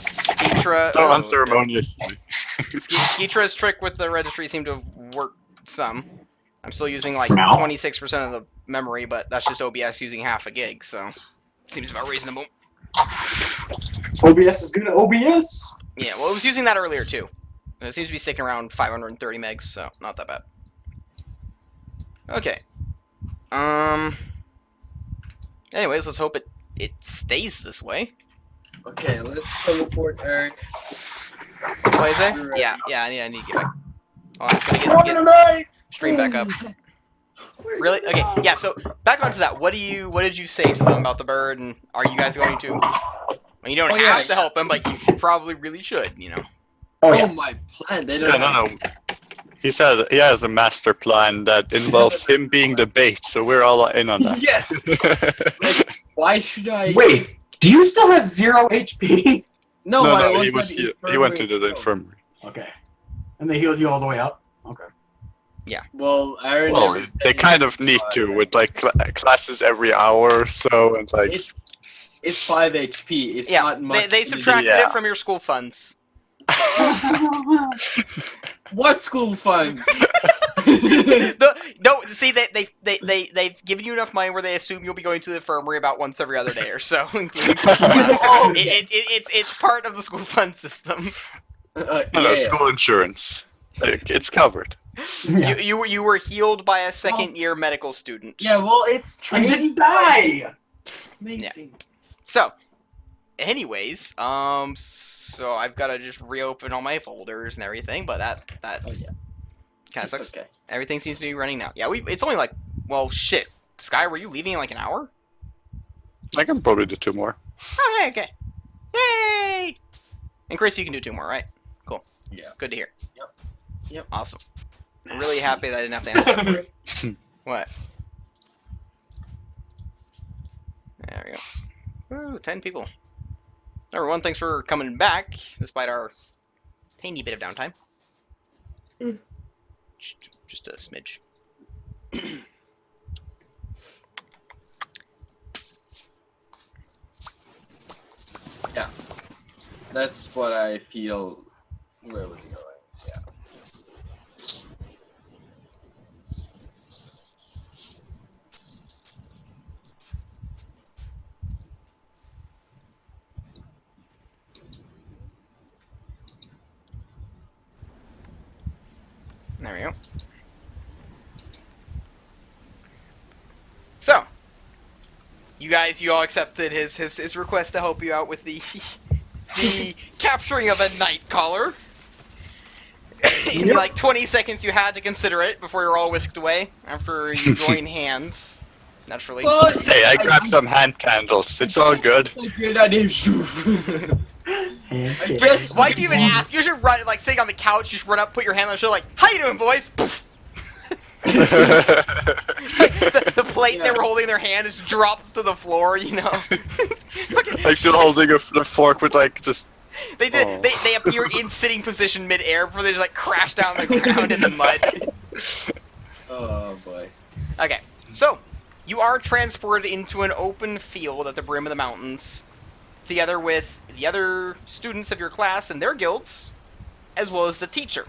Skeetra. So Oh, unceremoniously. Skeetra's trick with the registry seemed to have worked some. I'm still using like For now. 26% of the memory, but that's just OBS using half a gig, so seems about reasonable. OBS is good at OBS. Yeah, well, it was using that earlier too. And it seems to be sticking around 530 megs, so not that bad. Okay. Anyways, let's hope it stays this way. Okay, let's teleport Aaron. What is it? You're Yeah, ready. yeah, I need to get back. Oh, I'm just We're gonna gonna get die. stream back up. Really? Okay, yeah, so back onto that. What did you say to them about the bird, and are you guys going to... Well, you don't Oh, have yeah, to help him, but you probably really should, you know. Oh Oh yeah. my plan, they don't Yeah, no. He said he has a master plan that involves him being the bait, so we're all in on that. Yes! Like, why should I... Wait, do you still have 0 HP? No, No, I no, was at he went to the infirmary. infirmary. Okay. And they healed you all the way up? Okay. Well, Aaron Well, never they said kind of need to, with like classes every hour or so, and like... It's 5 HP, it's Yeah, not much. they subtracted Yeah. it from your school funds. What school funds? No, see, they've given you enough money where they assume you'll be going to the infirmary about once every other day or so, including school funds. Oh, It's part of the school fund system. No, yeah. school insurance. It's covered. Yeah. You were healed by a second-year medical student. Yeah, well, it's I training. didn't die! Amazing. So, anyways, so I've got to just reopen all my folders and everything, but that Oh, yeah. kind of It's sucks. okay. Everything seems to be running now. Yeah, it's only like, well, shit. Sky, were you leaving in like an hour? I can probably do 2 more. Oh, okay. Yay! And Chris, you can do 2 more, right? Cool. Yeah. Good to hear. Yep. Awesome. I'm really happy that I didn't have to answer that for you. What? There we go. Ooh, 10 people. Everyone, thanks for coming back, despite our tiny bit of downtime. Just a smidge. Yeah. That's what I feel where we're going. Yeah. There we go. So, you all accepted his request to help you out with the the capturing of a night caller. In Yep. like 20 seconds, you had to consider it before you're all whisked away after you join hands. Naturally. Well, Hey, I grabbed some hand candles. It's all good. a good idea. I guess. Why'd you even ask? You should run, like, sitting on the couch, just run up, put your hand on the shoulder, like, how you doing, boys? Poof. Like, the plate they were holding in their hand just drops to the floor, you know? Like still holding the fork with like just... They did. Oh. They appear in sitting position mid-air before they just, like, crash down on the ground in the mud. Oh boy. Okay, so, you are transported into an open field at the brim of the mountains, together with the other students of your class and their guilds, as well as the teacher.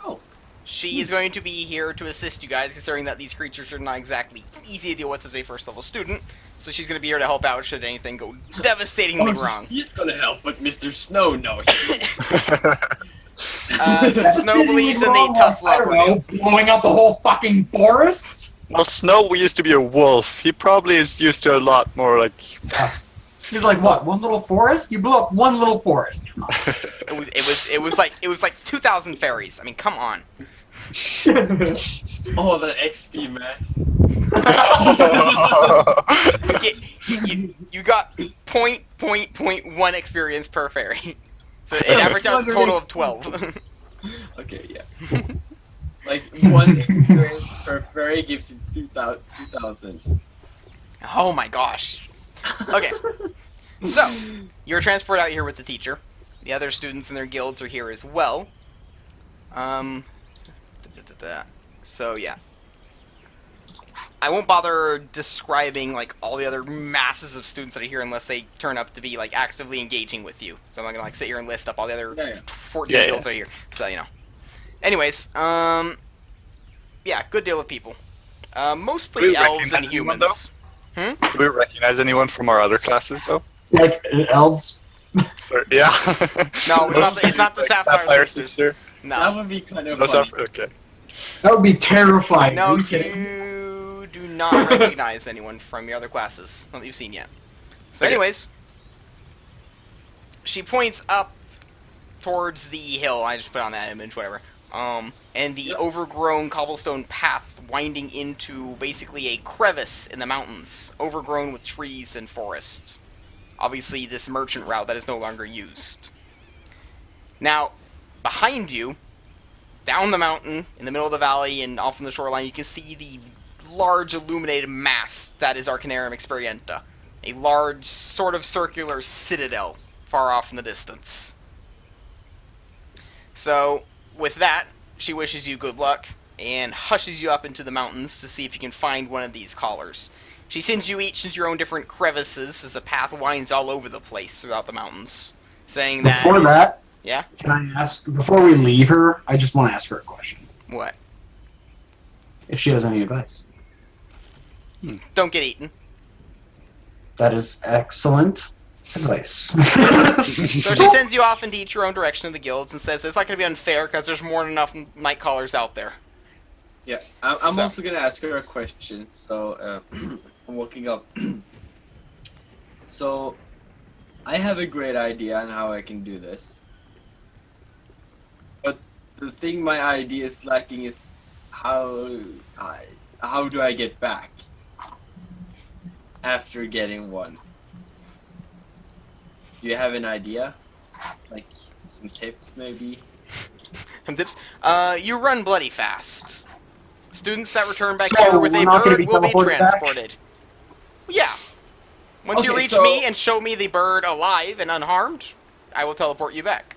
Oh. She is going to be here to assist you guys, considering that these creatures are not exactly easy to deal with as a first-level student, so she's going to be here to help out should anything go devastatingly wrong. He's gonna help, but Mr. Snow, no. Snow believes in a tough I love. don't know, blowing up the whole fucking forest? Well, Snow used to be a wolf. He probably is used to a lot more like... He's like, what, one little forest? You blew up one little forest. It was like 2,000 fairies. I mean, come on. Oh, the XP, man. You got 0.1 experience per fairy. So it averaged out a total of 12. Okay, yeah. Like, one experience per fairy gives you 2,000. Oh my gosh. Okay. So, you're transported out here with the teacher. The other students and their guilds are here as well. So yeah. I won't bother describing like all the other masses of students that are here unless they turn up to be like actively engaging with you. So I'm not gonna like sit here and list up all the other Yeah, yeah. 14 Yeah, guilds that are here. So you know. Anyways, yeah, good deal of people. Do Mostly we elves and recognize anyone, humans. Do we recognize anyone from our other classes, though? Like elves. So, yeah. No, it's not the Like Sapphire Sisters. Sister. No. That would be kind of No, funny. Okay. That would be terrifying. No, Are you kidding? you do not recognize anyone from your other classes. Not that you've seen yet. So, Okay. anyways, she points up towards the hill. I just put on that image, whatever. And the overgrown cobblestone path winding into basically a crevice in the mountains, overgrown with trees and forest. Obviously, this merchant route that is no longer used. Now, behind you, down the mountain, in the middle of the valley, and off from the shoreline, you can see the large illuminated mass that is Arcanarium Experientia. A large, sort of circular citadel, far off in the distance. So, with that, she wishes you good luck, and hushes you up into the mountains to see if you can find one of these collars. She sends you each into your own different crevices as the path winds all over the place throughout the mountains, saying that... Before that, Yeah? can I ask, before we leave her, I just want to ask her a question. What? If she has any advice. Don't get eaten. That is excellent advice. So she sends you off into each your own direction of the guilds and says it's not going to be unfair because there's more than enough night callers out there. Yeah, I'm So. also gonna ask her a question. So I'm looking up. So I have a great idea on how I can do this, but the thing my idea is lacking is how do I get back after getting one? Do you have an idea? Like some tips, maybe? Some tips. You run bloody fast. Students that return back So, here with we're a not gonna bird be will be teleported back? transported. Yeah. Once you Okay, reach so- me and show me the bird alive and unharmed, I will teleport you back.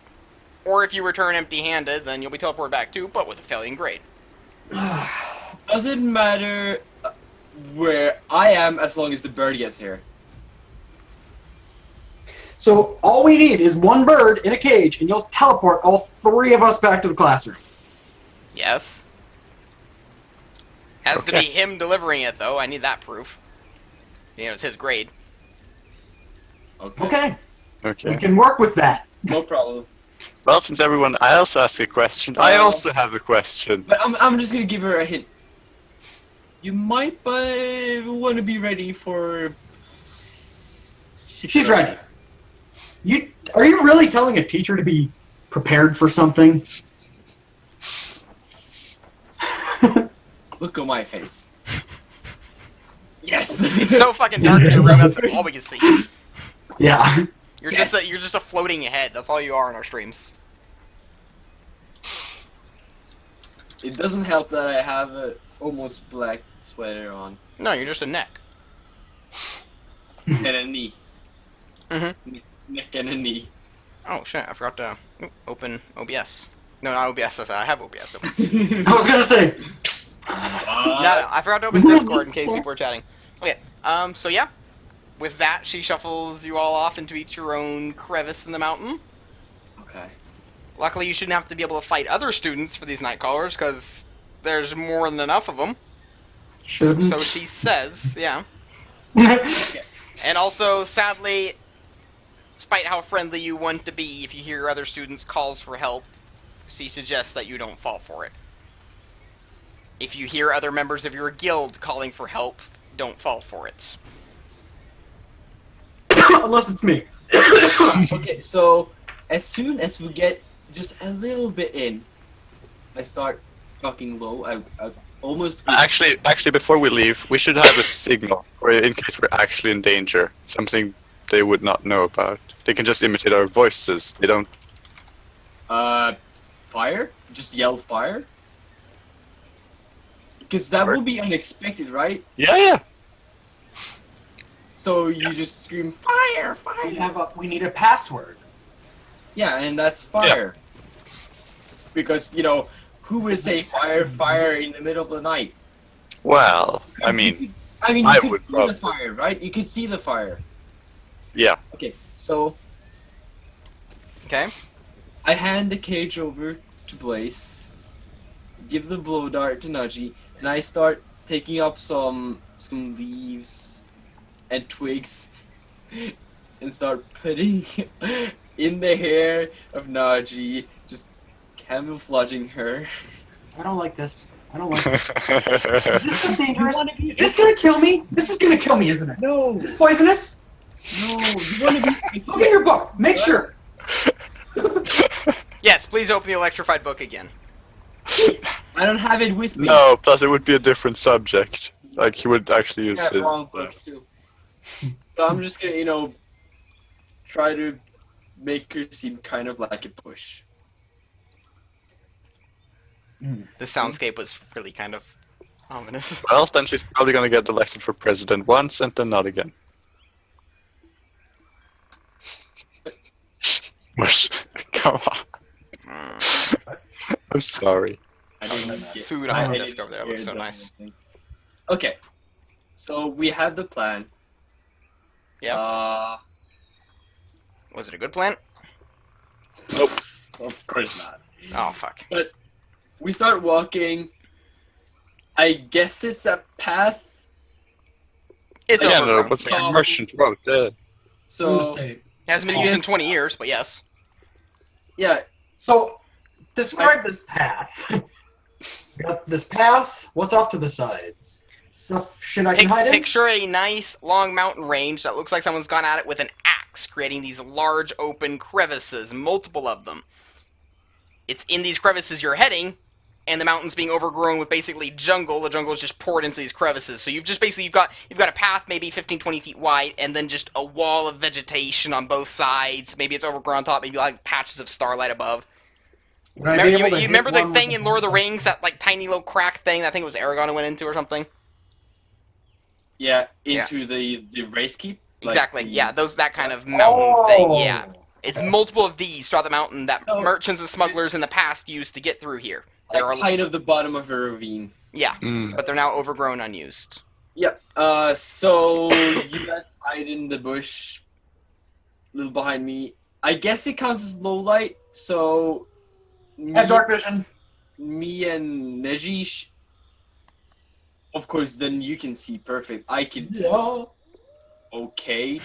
Or if you return empty-handed, then you'll be teleported back too, but with a failing grade. Does it matter where I am as long as the bird gets here? So all we need is one bird in a cage, and you'll teleport all three of us back to the classroom. Yes. Has to Okay. be him delivering it, though. I need that proof. You know, it's his grade. Okay, we Okay. can work with that. No problem. Well, since everyone else asked a question, I also have a question. But I'm just gonna give her a hint. You might want to be ready for. She's ready. Are you really telling a teacher to be prepared for something? Look at my face. Yes. It's so fucking dark in your room, that's all we can see. Yeah. You're Yes. just a floating head. That's all you are in our streams. It doesn't help that I have a almost black sweater on No, you're just a neck. and a knee. Mhm. Neck and a knee. Oh shit! I forgot to open OBS. No, not OBS. I have OBS open. I was gonna say. No, I forgot to open Isn't that Discord in case useful? people are chatting. Okay. So yeah, with that, she shuffles you all off into each your own crevice in the mountain. Okay. Luckily, you shouldn't have to be able to fight other students for these night callers because there's more than enough of them. Shouldn't. So she says, yeah. And also, sadly, despite how friendly you want to be, if you hear other students' calls for help, she suggests that you don't fall for it. If you hear other members of your guild calling for help, don't fall for it. Unless it's me. Okay, so as soon as we get just a little bit in, I start talking low. I almost. Actually, before we leave, we should have a signal for in case we're actually in danger. Something they would not know about. They can just imitate our voices. They don't. Fire? Just yell fire? Because that would be unexpected, right? Yeah. So you just scream fire, fire. We need a password. Yeah, and that's fire. Because, who would say fire, fire in the middle of the night? Well, I mean, you I could would see probably- the fire, right? You could see the fire. yeah. Okay, so Okay. I hand the cage over to Blaze, give the blow dart to Nudgy, and I start taking up some leaves and twigs and start putting in the hair of Naji, just camouflaging her. I don't like this. I don't like this. Is this so dangerous? wanna be- Is this gonna kill me? This is gonna kill me, isn't it? No, Is this poisonous? no, you want to be. Look at your book. Make sure. Yes, please open the electrified book again. I don't have it with me. No, plus it would be a different subject. Like, he would actually use Yeah, his... wrong book too. So I'm just gonna, try to make her seem kind of like a bush. The soundscape was really kind of ominous. Well, then she's probably gonna get elected for president once and then not again. Mush. Come on. I'm sorry. I didn't get Food I on the didn't desk over there hear looks so the nice. whole thing. Okay, so we have the plan. Yep. Was it a good plan? Nope. Of course not. Oh, fuck. We start walking. I guess it's a path. It's Yeah, no, overgrown. what's Yeah. a merchant road? Yeah. So Mistake. It hasn't been I used in guess- 20 years, but yes. yeah, So, describe this path. We got this path. What's off to the sides? Stuff shit I can hide in? Picture a nice long mountain range that looks like someone's gone at it with an axe, creating these large open crevices, multiple of them. It's in these crevices you're heading, and the mountain's being overgrown with basically jungle. The jungle is just poured into these crevices. So you've got a path maybe 15, 20 feet wide, and then just a wall of vegetation on both sides. Maybe it's overgrown on top, maybe like patches of starlight above. Would I be able to You hit remember the one thing with in a Lord of the hammer? Rings, that like tiny little crack thing that I think it was Aragorn who went into or something? yeah, into the Wraith Keep. Like Exactly. the- Yeah, that kind of mountain thing. Oh. Yeah. It's multiple of these throughout the mountain that No. merchants and smugglers in the past used to get through here. There Like are, height of the bottom of a ravine. yeah, Mm. but they're now overgrown, unused. Yep. So you guys hide in the bush, a little behind me. I guess it counts as low light. So Have dark vision. me and Neji. Of course, then you can see perfect. I can see Yeah. okay.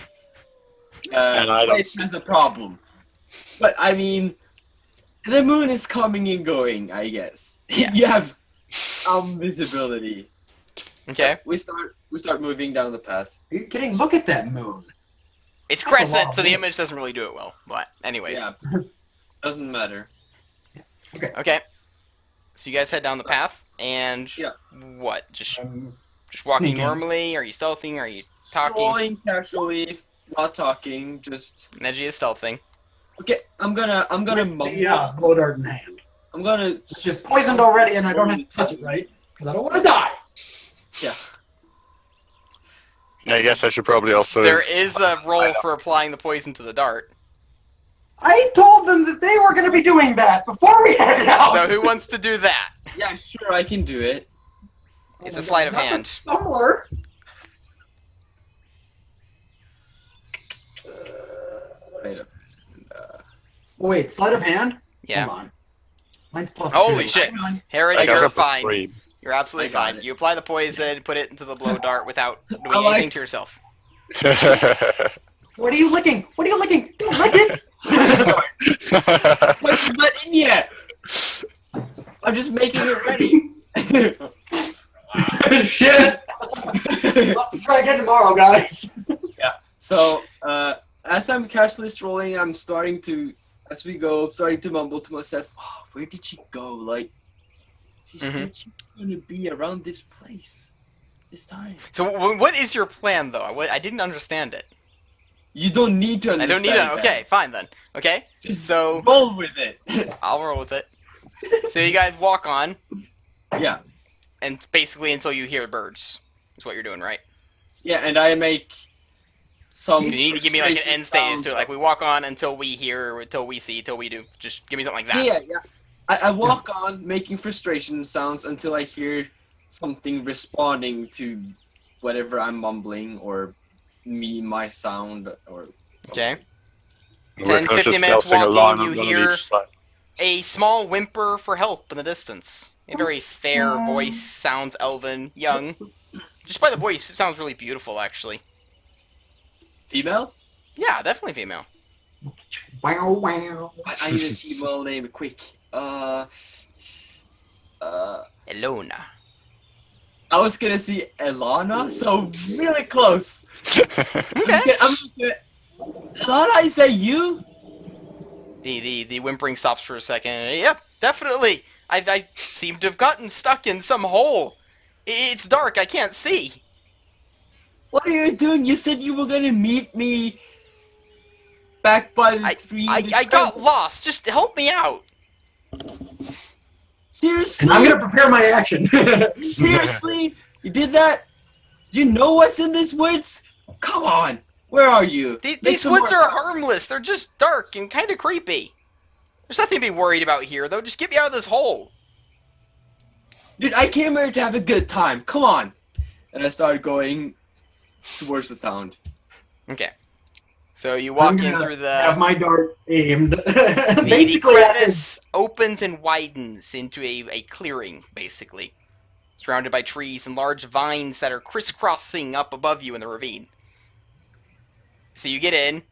And I don't Place see- has a problem, but I mean, the moon is coming and going. I guess you have visibility. Okay? We start moving down the path. Are you kidding? Look at that moon. It's That's a lot crescent, of so the wood. image doesn't really do it well. But, anyways. Yeah, doesn't matter. Okay. So you guys head down the path, and Yeah. what? Just Um, walking sneaking. normally? Are you stealthing? Are you talking? Strolling casually, not talking. Just Neji is stealthing. okay. I'm gonna mumble. yeah, blow dart in hand. I'm gonna It's just poisoned already, and I don't have to touch it, right? Because I don't want to die. yeah. I guess I should probably also... There is a roll for applying the poison to the dart. I told them that they were going to be doing that before we headed out. So who wants to do that? Yeah, sure, I can do it. It's a sleight of hand. Somewhere. Wait up. Wait, sleight of hand? Yeah. Hold on. Mine's plus Holy 2. shit. Hang on. Harry, I got you're up a fine. 3. You're absolutely I got fine. it. You apply the poison, put it into the blow dart without doing I like- anything to yourself. What are you licking? What are you licking? Don't lick it! What's not in yet? I'm just making it ready. Shit! I'll have to try again tomorrow, guys. So, as I'm casually strolling, I'm starting to mumble to myself, oh, where did she go? Like, she said she was going to be around this place this time. So what is your plan, though? I didn't understand it. You don't need to I understand don't need to. that. Okay, fine then. Okay, Just so roll with it. I'll roll with it. So you guys walk on, Yeah. and basically until you hear birds. Is what you're doing, right? Yeah, and I make some You need to give me like an frustration end stage sounds. to it. Like we walk on until we hear, until we see, until we do. Just give me something like that. Yeah. I walk on making frustration sounds until I hear something responding to whatever I'm mumbling or my sound or something. Okay. We're 10, kind of 15 just minutes stealthing along walking, you on hear each side. a small whimper for help in the distance. A very fair voice, sounds elven, young. Just by the voice, it sounds really beautiful, actually. Female? Yeah, definitely female. Wow, wow. I need a female name quick. Elona. I was gonna see Elana, so really close. Okay. I'm just gonna. Elana, is that you? The whimpering stops for a second. Yep, definitely. I seem to have gotten stuck in some hole. It's dark, I can't see. What are you doing? You said you were gonna meet me back by the tree. I got lost. Just help me out. Seriously? And I'm gonna prepare my action. Seriously? You did that? Do you know what's in these woods? Come on. Where are you? Make These some woods more are sound. harmless. They're just dark and kind of creepy. There's nothing to be worried about here, though. Just get me out of this hole. Dude, I came here to have a good time. Come on. And I started going towards the sound. Okay. So you walk in through have the... my dart aimed. The Basically, at this. crevice opens and widens into a clearing, basically. Surrounded by trees and large vines that are crisscrossing up above you in the ravine. So you get in,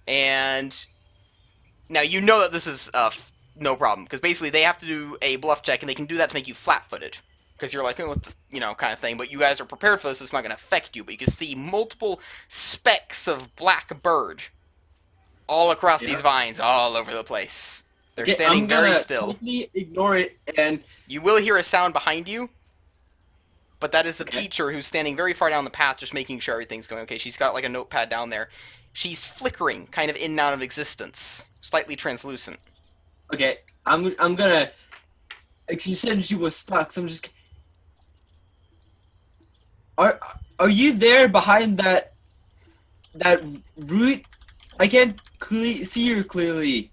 and now you know that this is no problem, because basically they have to do a bluff check, and they can do that to make you flat-footed. Because you're like, oh, what the, kind of thing, but you guys are prepared for this, so it's not going to affect you, but you can see multiple specks of black bird all across these vines, all over the place. They're standing very still. I'm gonna totally ignore it, and... You will hear a sound behind you, but that is the teacher who's standing very far down the path, just making sure everything's going okay. She's got like a notepad down there. She's flickering, kind of in and out of existence, slightly translucent. Okay, I'm gonna... She said she was stuck, so I'm just... Are you there behind that root? I can't see her clearly.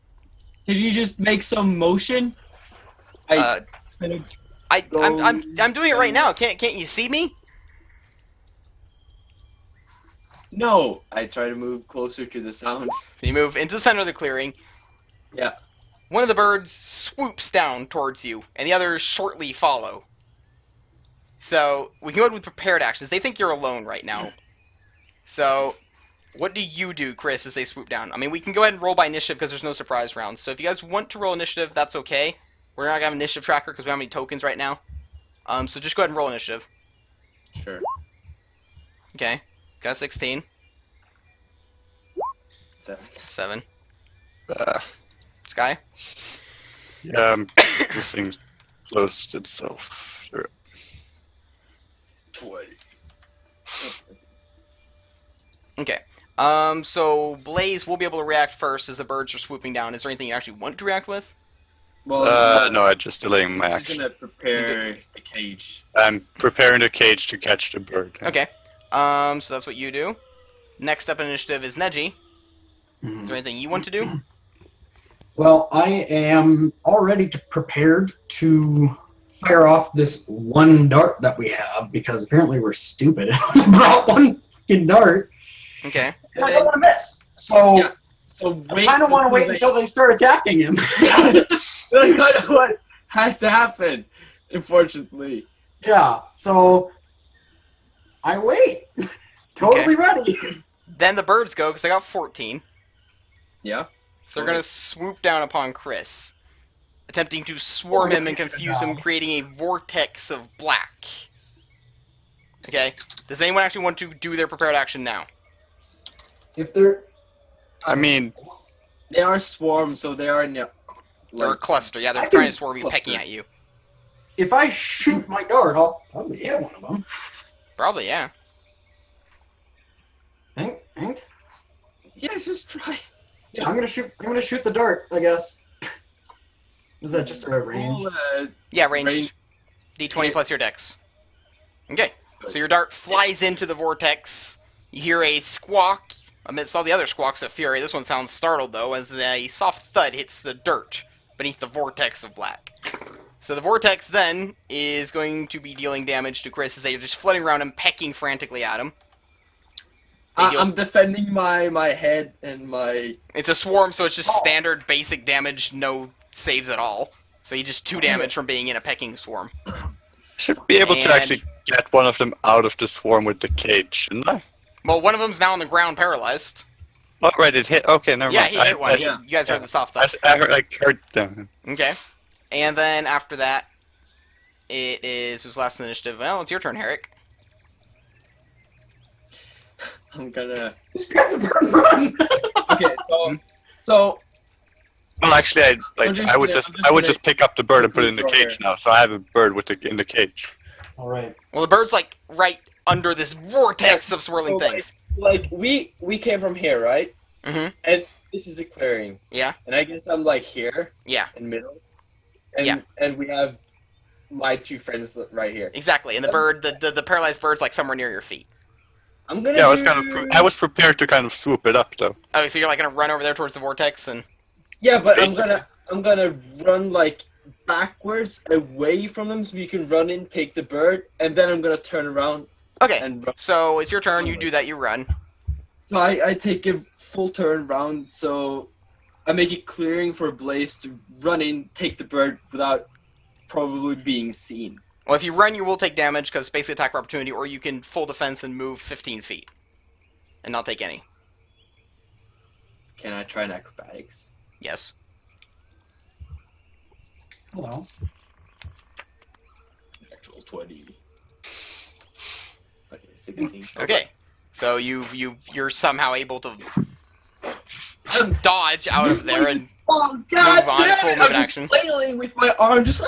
Can you just make some motion? I'm doing it right now. Can't you see me? No. I try to move closer to the sound. So you move into the center of the clearing. Yeah. One of the birds swoops down towards you, and the others shortly follow. So we can go with prepared actions. They think you're alone right now. So what do you do, Chris, as they swoop down? I mean, we can go ahead and roll by initiative because there's no surprise rounds. So if you guys want to roll initiative, that's okay. We're not going to have an initiative tracker because we don't have any tokens right now. So just go ahead and roll initiative. Sure. Okay. Got 16. 7. Sky? This thing closed itself. Sure. 20. Okay. So Blaze will be able to react first as the birds are swooping down. Is there anything you actually want to react with? Well, no, I'm just delaying my I'm action. gonna prepare the cage. I'm preparing the cage to catch the bird. Okay. So that's what you do. Next up in initiative is Neji. Is there anything you want to do? Well, I am already prepared to fire off this one dart that we have because apparently we're stupid and only brought one fucking dart. Okay. And I don't want to miss. So, Yeah. So I kind of want to wait until they start attacking him. That's what has to happen, unfortunately. Yeah, so I wait. Totally ready. Then the birds go because I got 14. Yeah. So they're going to swoop down upon Chris, attempting to swarm him and confuse him, creating a vortex of black. Okay. Does anyone actually want to do their prepared action now? If they're... I mean, They are swarms, so they are They're a cluster. Yeah, they're I trying can to swarm you, cluster. pecking at you. If I shoot my dart, I'll probably hit one of them. Probably, yeah. Think. Yeah, just try. Yeah, I'm gonna shoot the dart, I guess. Is that just a range? Yeah, range. Range. D20 plus your dex. Okay. So your dart flies into the vortex. You hear a squawk amidst all the other squawks of fury. This one sounds startled, though, as a soft thud hits the dirt beneath the vortex of black. So the vortex then is going to be dealing damage to Chris as they're just floating around him, pecking frantically at him. I'm defending my head and my... It's a swarm, so it's just standard basic damage, no saves at all. So you just 2 damage from being in a pecking swarm. Should be able to actually get one of them out of the swarm with the cage, shouldn't I? Well, one of them's now on the ground paralyzed. Oh, right, it hit. Okay, never Yeah, mind. he hit one. yeah. You guys heard the soft thud. I heard them. Okay. And then after that, who's last in the initiative? Well, it's your turn, Herrick. I'm gonna... Run! Okay, so Well, actually, I would just pick up the bird and put it in the Throw cage her. now. So I have a bird in the cage. All right. Well, the bird's like right under this vortex of swirling so, things. like we came from here, right? Mm-hmm. And this is a clearing. Yeah. And I guess I'm like here Yeah. in middle. And Yeah. and we have my 2 friends right here. Exactly. And the bird, the paralyzed bird's like somewhere near your feet. I'm gonna Yeah, I was prepared to kind of swoop it up though. Oh, so you're like gonna run over there towards the vortex and... Yeah, but Basically. I'm gonna run like backwards away from them so you can run in, take the bird, and then I'm gonna turn around Okay, and run. so it's your turn, you do that, you run. So I take a full turn round, so I make it clearing for Blaze to run in, take the bird without probably being seen. Well, if you run, you will take damage, because basically attack for opportunity, or you can full defense and move 15 feet. And not take any. Can I try an acrobatics? Yes. Hello. Natural 20. Okay, 16. Okay. So you're somehow able to dodge out of there and Oh god Move on, damn full it! move I'm just action. flailing with my arm, just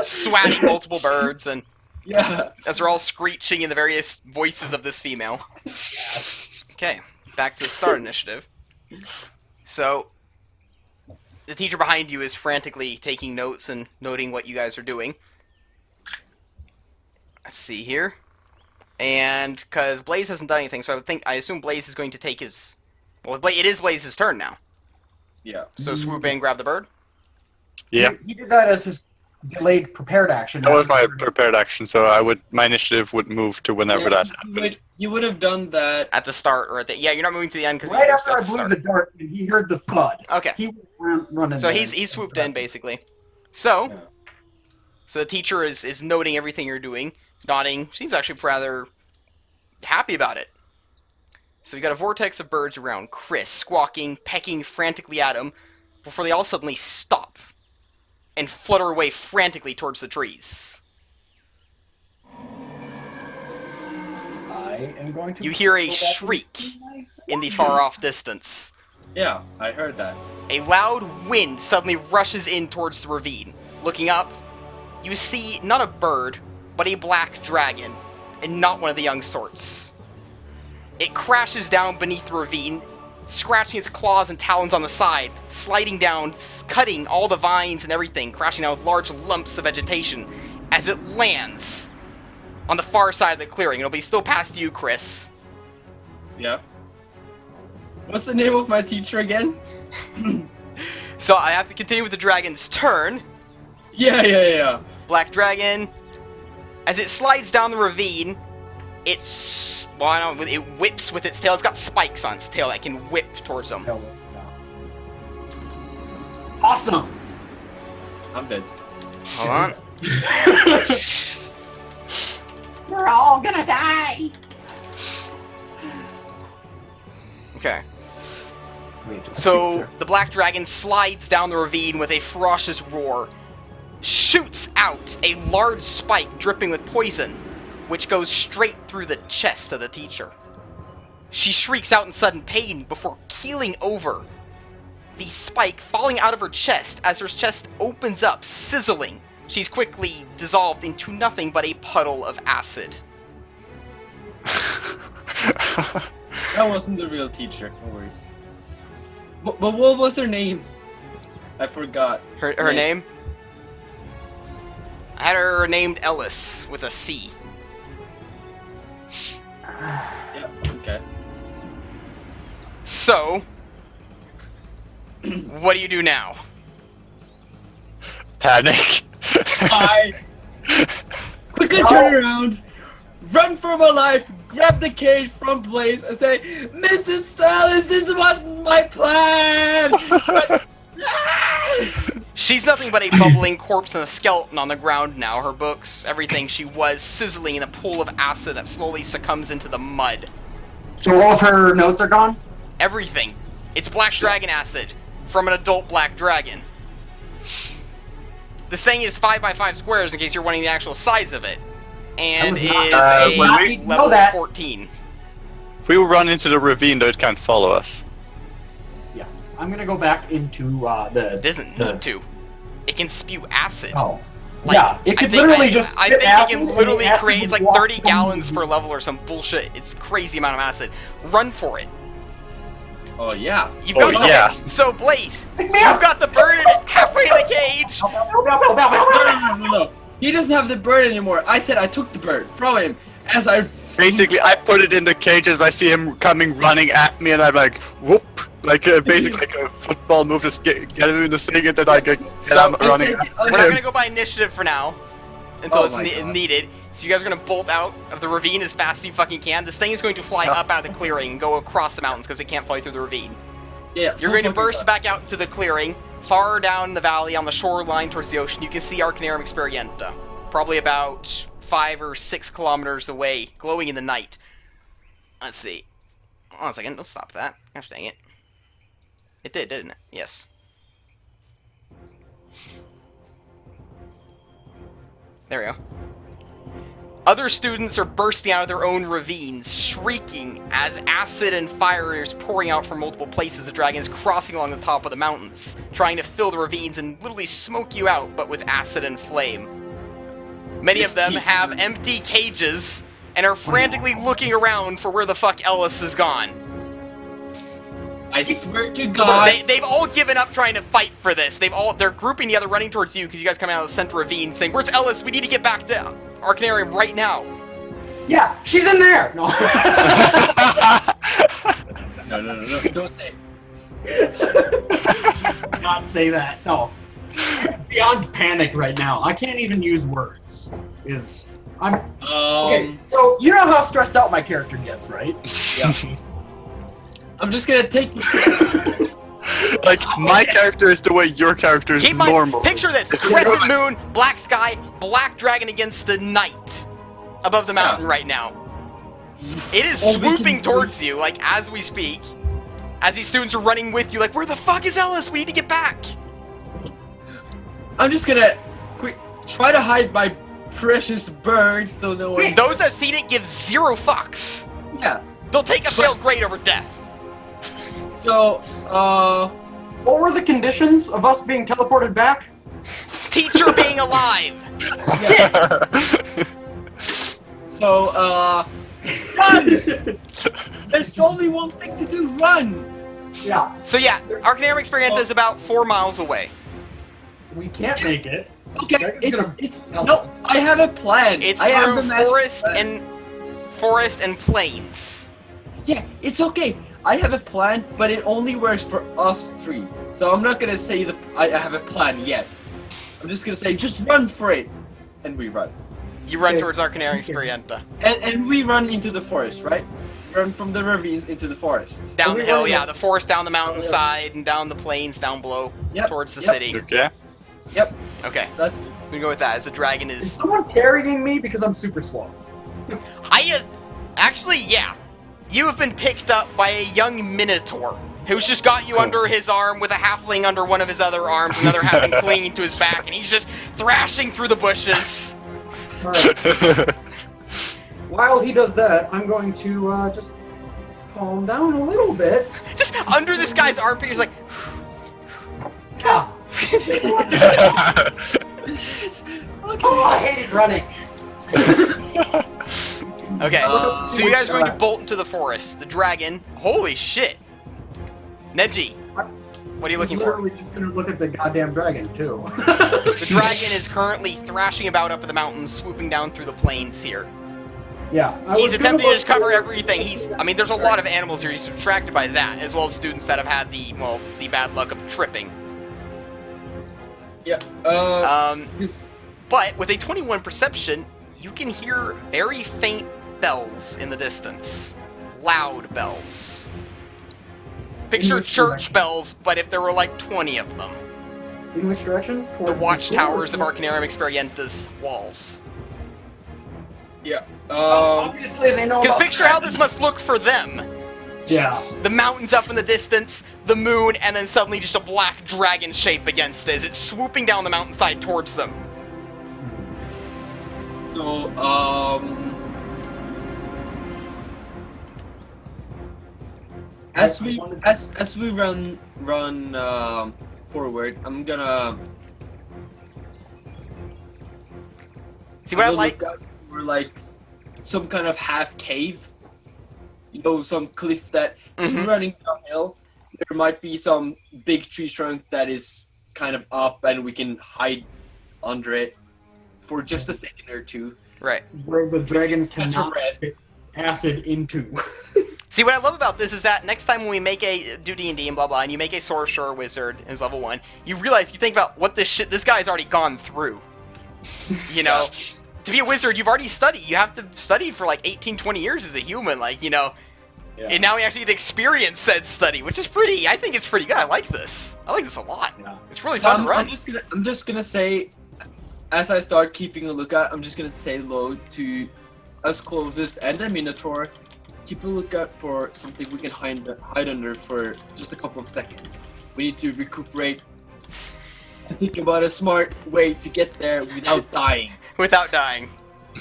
swatting multiple birds, and yeah. as they're all screeching in the various voices of this female. Okay, back to the start initiative. So, the teacher behind you is frantically taking notes and noting what you guys are doing. Let's see here. And, because Blaze hasn't done anything, so I assume Blaze is going to take his... Well, it is Blaze's turn now. Yeah. So swoop in, grab the bird. Yeah, He did that as his delayed prepared action. that was my prepared action. So my initiative would move to whenever that happened. You would have done that. At the start, or at the... Yeah, you're not moving to the end because Right after I blew the dart, and he heard the thud. Okay. He was running. So there. he swooped in, basically. So, Yeah. so the teacher is noting everything you're doing, nodding. Seems actually rather happy about it. So you got a vortex of birds around Chris, squawking, pecking frantically at him, before they all suddenly stop and flutter away frantically towards the trees. I am going to. You hear a go back shriek into my- in the far-off distance. Yeah, I heard that. A loud wind suddenly rushes in towards the ravine. Looking up, you see not a bird, but a black dragon, and not one of the young sorts. It crashes down beneath the ravine, scratching its claws and talons on the side, sliding down, cutting all the vines and everything, crashing down with large lumps of vegetation as it lands on the far side of the clearing. It'll be still past you, Chris. Yeah. What's the name of my teacher again? So I have to continue with the dragon's turn. Yeah. Black dragon, as it slides down the ravine, it whips with its tail. It's got spikes on its tail that can whip towards them. No. Awesome. I'm dead. Hold on. We're all gonna die. Okay. Wait, So the black dragon slides down the ravine with a ferocious roar, shoots out a large spike dripping with poison, which goes straight through the chest of the teacher. She shrieks out in sudden pain before keeling over, the spike falling out of her chest as her chest opens up, sizzling. She's quickly dissolved into nothing but a puddle of acid. That wasn't the real teacher. No worries. But what was her name? I forgot. Her Yes. name? I had her named Ellis with a C. Yeah. Okay. So, what do you do now? Panic. I quickly turn around, run for my life, grab the cage from Blaze, and say, Mrs. Dallas, this wasn't my plan! She's nothing but a bubbling corpse and a skeleton on the ground now. Her books, everything she was, sizzling in a pool of acid that slowly succumbs into the mud. So all of her notes are gone? Everything. It's black dragon acid from an adult black dragon. This thing is 5x5 squares in case you're wanting the actual size of it. And That is was not- when a we know level that. 14. If we will run into the ravine, though, it can't follow us. Yeah. I'm gonna go back into the... It doesn't need to. It can spew acid. Oh. Like, yeah, it could I think- literally just I spit think acid it can and literally the acid create, would it's like wash 30 from gallons the- per level or some bullshit. It's crazy amount of acid. Run for it. Oh yeah. You've Oh, got yeah. So, Blaze, Pick me you've up! got the bird halfway in the cage. No. He doesn't have the bird anymore. I said I took the bird from him as I... Basically, I put it in the cage as I see him coming running at me, and I'm like, whoop! Like, basically like a football move, just get him in the thing, and then I get So, running We're at not him. gonna go by initiative for now until Oh my it's God. needed. So you guys are gonna bolt out of the ravine as fast as you fucking can. This thing is going to fly up out of the clearing and go across the mountains because it can't fly through the ravine. Yeah, You're going to burst back out to the clearing, far down the valley on the shoreline towards the ocean. You can see Arcanarium Experientia, probably about 5 or 6 kilometers away, glowing in the night. Let's see. Hold on a second, don't stop that. Gosh dang it. It did, didn't it? Yes. There we go. Other students are bursting out of their own ravines, shrieking as acid and fire is pouring out from multiple places. The dragon is crossing along the top of the mountains, trying to fill the ravines and literally smoke you out, but with acid and flame. Many of them have empty cages and are frantically looking around for where the fuck Ellis is gone. I swear to God. They've all given up trying to fight for this. They're grouping together, running towards you because you guys come out of the center ravine, saying, "Where's Ellis? We need to get back to Arcanarium right now." Yeah, she's in there! No. No. Don't say it. Not say that. No. Beyond panic right now. I can't even use words. Okay, so you know how stressed out my character gets, right? Yeah. I'm just gonna take. Like, my character is the way your character is Keep in mind, normal. picture this: crescent moon, black sky, black dragon against the night above the mountain right now. It is All we can swooping do- towards you, like as we speak. As these students are running with you, like, where the fuck is Ellis? We need to get back. I'm just gonna try to hide my precious bird so no one. Those that seen it give 0 fucks. Yeah. They'll take a failed grade over death. So, What were the conditions of us being teleported back? Teacher being alive. run! There's only one thing to do, run! Yeah, So yeah, Arcanarium Experientia is about 4 miles away. we can't make it. Okay, Dragon's gonna it's, help. no, I have a plan. It's I have through the magic forest and plains. Yeah, it's okay. I have a plan, but it only works for us 3. So I'm not gonna say I have a plan yet. I'm just gonna say, just run for it. And we run. You run Okay. towards Arcanarium Experientia. And we run into the forest, right? Run from the ravines into the forest. Down we the hill, run yeah, the- the forest down the mountainside and down the plains down below Yep, towards the yep. city. Okay. Yep, Okay, that's we can go with that as the dragon Is is. someone carrying me because I'm super slow? Actually, yeah. You have been picked up by a young minotaur who's just got you under his arm with a halfling under one of his other arms, another halfling clinging to his back, and he's just thrashing through the bushes. Alright. While he does that, I'm going to just calm down a little bit. Just under this guy's armpit, he's like, Yeah. Oh, I hated running. okay. Uh, So you guys are going to bolt into the forest. The dragon, holy shit. Neji, what are you looking for? Literally just gonna look at the goddamn dragon too. The dragon is currently thrashing about up in the mountains, swooping down through the plains here. Yeah. He's attempting to just cover everything. There's a lot of animals here. He's attracted by that, as well as students that have had the bad luck of tripping. yeah. Um, This, But with a 21 perception, you can hear very faint bells in the distance. Loud bells. Picture which church direction? bells, but if there were like 20 of them. In which direction? The Towards watchtowers of school? Arcanarium Experientia's walls. Yeah. Obviously, they know Because about picture how this must look for them. Yeah. The mountains up in the distance, the moon, and then suddenly just a black dragon shape against it as it's swooping down the mountainside towards them. So, as we run forward, I'm gonna See what I have a like? look out for like some kind of half cave. You know, some cliff that as we're running downhill, there might be some big tree trunk that is kind of up, and we can hide under it for just a second or two. Right. Where the dragon Catch a cannot red. spit acid into. See, what I love about this is that next time when we make do D&D and blah blah, and you make a sorcerer wizard as level 1, you realize, you think about what this guy's already gone through. You know? To be a wizard, you've already studied. You have to study for like 18, 20 years as a human, like, you know. Yeah. And now we actually get to experience said study, which is I think it's pretty good. I like this. I like this a lot. Yeah. It's really fun to run. I'm just gonna say, as I start keeping a lookout, I'm just gonna say low to us closest and the Minotaur. Keep a lookout for something we can hide under for just a couple of seconds. We need to recuperate and think about a smart way to get there without dying. Without dying.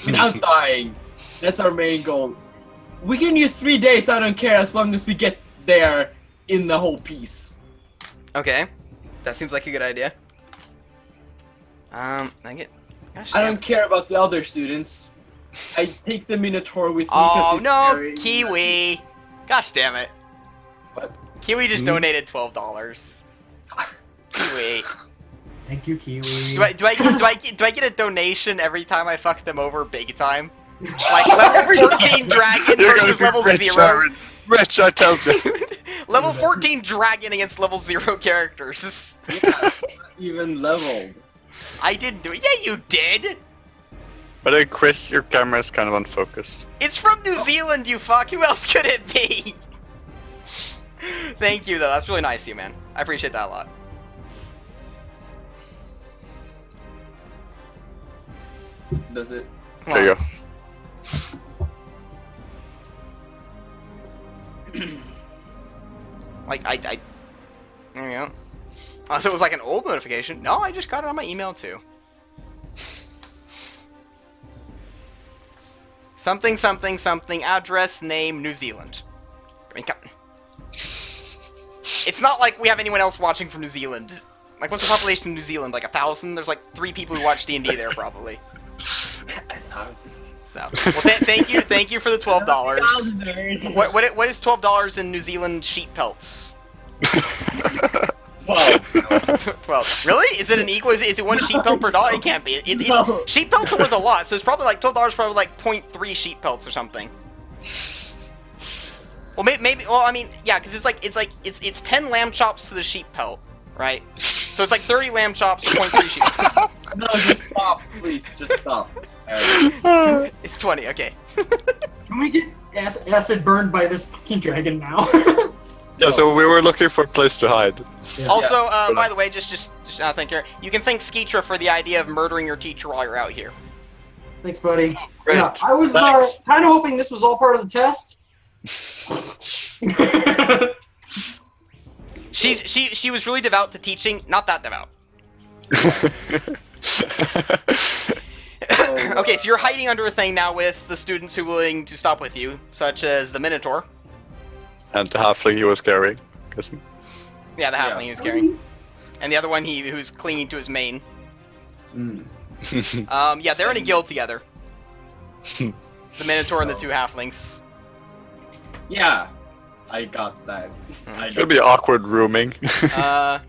Without dying. That's our main goal. We can use 3 days, I don't care, as long as we get there in the whole piece. Okay. That seems like a good idea. Gosh, I don't care about the other students. I take the Minotaur with me Oh he's no, very- Kiwi! Gosh damn it. What? Kiwi just donated $12. Kiwi. Thank you, Kiwi. Do I get a donation every time I fuck them over big time? Like level 14 dragon You're gonna versus be level rich, 0. Aaron. Rich, I tell you. Level 14 dragon against level 0 characters. Even leveled. I didn't do it. Yeah, you did! But then, Chris, your camera's kind of unfocused. It's from New Zealand, you fuck! Who else could it be? Thank you, though. That's really nice of you, man. I appreciate that a lot. Does it? Come There you on. go. Like, there we go. Oh, so it was like an old notification? No, I just got it on my email, too. Something, something, something, address, name, New Zealand. I mean, come. It's not like we have anyone else watching from New Zealand. Like, what's the population of New Zealand? Like 1,000? There's like 3 people who watch D&D there, probably. 1,000. So, well, thank you for the $12. What is $12 in New Zealand sheep pelts? 12. 12. Really? Is it an equal? Is it one sheep pelt per dollar? It can't be. No. Sheep pelts are worth a lot, so it's probably like $12. Probably like 0.3 sheep pelts or something. Well, maybe. Well, I mean, yeah, because it's 10 lamb chops to the sheep pelt, right? So it's like 30 lamb chops to 0.3 sheep pelts. No, just stop, please. Just stop. It's 20. Okay. Can we get acid burned by this fucking dragon now? Yeah, so we were looking for a place to hide. Yeah. Also, by the way, just thank you. You can thank Skeetra for the idea of murdering your teacher while you're out here. Thanks, buddy. Great. Yeah, I was Thanks. kind of hoping this was all part of the test. She was really devout to teaching, not that devout. Okay, so you're hiding under a thing now with the students who are willing to stop with you, such as the Minotaur. And the halfling he was carrying. Yeah, the Yeah. halfling he was carrying. And the other one who's clinging to his mane. Yeah, they're in a guild together. The Minotaur and the 2 halflings. Yeah, I got that. I It'll be awkward rooming. I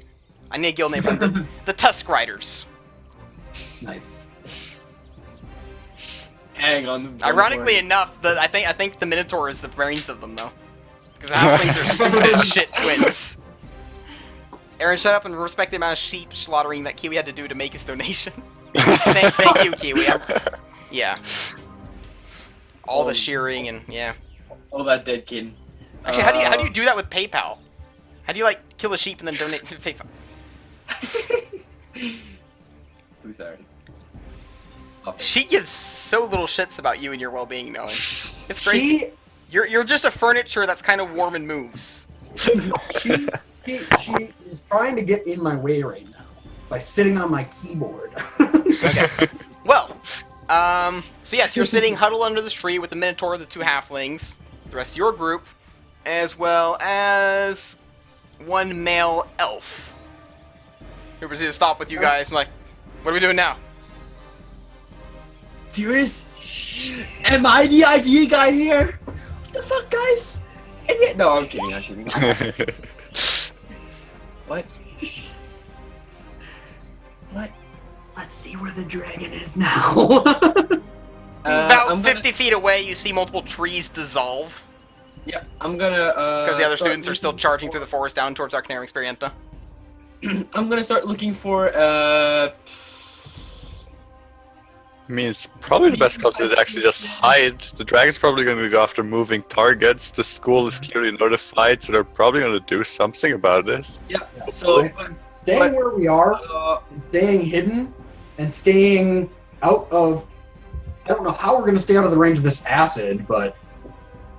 need a guild name for them. The Tusk Riders. Nice. Hang on. Ironically enough, I think the Minotaur is the brains of them though, because the halflings are stupid as shit twins. Aaron, shut up and respect the amount of sheep slaughtering that Kiwi had to do to make his donation. Thank you, Kiwi. Yeah. All the shearing and yeah. All that dead kid. Actually, how do you do that with PayPal? How do you like kill a sheep and then donate to PayPal? Please, sorry. She gives so little shits about you and your well-being, Nolan. It's great. She You're just a furniture that's kind of warm and moves. she is trying to get in my way right now by sitting on my keyboard. Okay. Well, so yes, you're sitting huddled under this tree with the Minotaur, the 2 halflings, the rest of your group, as well as one male elf. Who proceeds to stop with you guys. I'm like, what are we doing now? Serious? Am I the idea guy here? What the fuck, guys? Idiot. No, I'm kidding. I'm kidding. What? What? Let's see where the dragon is now. About I'm 50 feet away, you see multiple trees dissolve. Yeah, I'm gonna. Because the other students are still charging through the forest down towards Arcanarium Experientia. I'm gonna start looking for. I mean, it's probably the best course is actually just hide. The dragon's probably going to go after moving targets. The school is clearly notified, so they're probably going to do something about this. Yeah. So. Staying where we are, and staying hidden, and staying out of. I don't know how we're going to stay out of the range of this acid, but.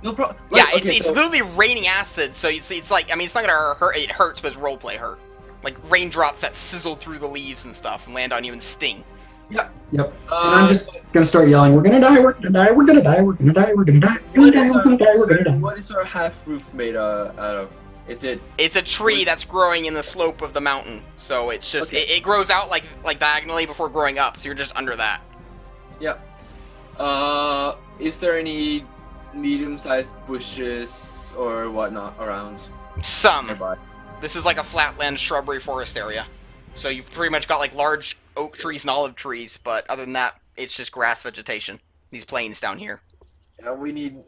No problem. Yeah, it's literally raining acid, so it's like, I mean, it's not gonna hurt, it hurts, but it's roleplay hurt. Like raindrops that sizzle through the leaves and stuff and land on you and sting. Yep. And I'm just gonna start yelling, we're gonna die, we're gonna die, we're gonna die, we're gonna die, we're gonna die, we're gonna die, we're gonna die, we're gonna die. What is our half roof made out of? Is it? It's a tree that's growing in the slope of the mountain, so it's just, Okay. it grows out like diagonally before growing up, so you're just under that. Yep. Is there any medium-sized bushes or whatnot around Some. nearby? This is like a flatland shrubbery forest area. So you've pretty much got like large oak trees and olive trees, but other than that, it's just grass vegetation. These plains down here. Yeah, we need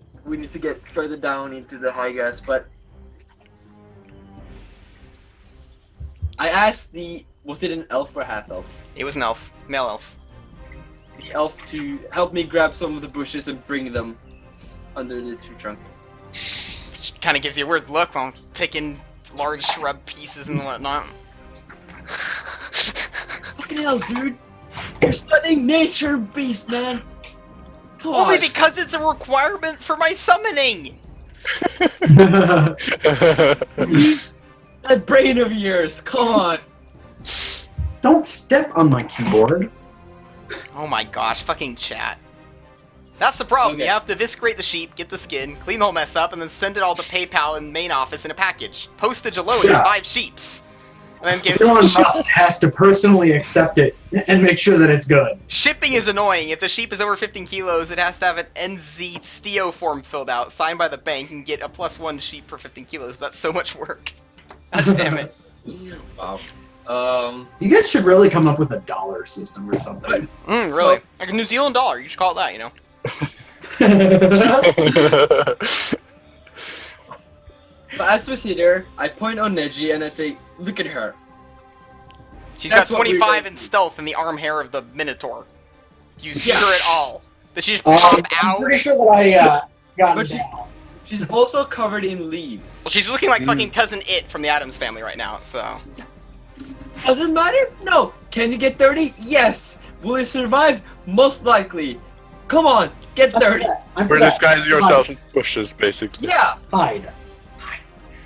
to get further down into the high grass, but I asked was it an elf or half elf? It was an elf. Male elf. The elf to help me grab some of the bushes and bring them under the tree trunk. Which kind of gives you a weird look while picking large shrub pieces and whatnot. Fucking hell, dude! You're studying nature, beast, man. Come Only on. because it's a requirement for my summoning! That brain of yours. Come on. Don't step on my keyboard. Oh my gosh, fucking chat. That's the problem. Okay. You have to eviscerate the sheep, get the skin, clean the whole mess up, and then send it all to PayPal in the main office in a package. Postage alone is Yeah. 5 sheeps. And then give Elon Musk has to personally accept it and make sure that it's good. Shipping is annoying. If the sheep is over 15 kilos, it has to have an NZ Steo form filled out, signed by the bank, and get a +1 sheep per 15 kilos. That's so much work. God damn it. Wow. You guys should really come up with a dollar system or something. Really? Like a New Zealand dollar. You should call it that, you know? So as we sit there, I point on Neji and I say, "Look at her." She's That's got what we 25 were- in stealth in the arm hair of the Minotaur. You Yeah. secure it all. Does she just pop I'm out? pretty sure that I got But it she- down. She's also covered in leaves. Well, she's looking like fucking Cousin It from the Addams Family right now, so... Doesn't matter? No. Can you get 30? Yes. Will you survive? Most likely. Come on, get 30. We're disguising yourself as bushes, basically. Yeah, Hide.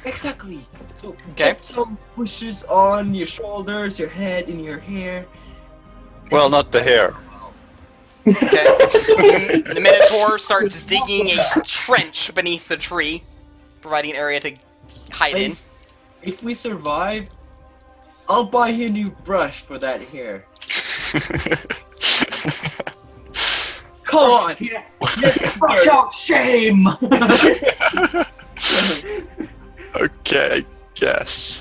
exactly. So Okay. get some bushes on your shoulders, your head, and your hair. Well, not the hair. Okay. The Minotaur starts digging a trench beneath the tree, providing an area to hide in. Ace, if we survive, I'll buy you a new brush for that hair. Come on. Brush out shame! Okay, I guess.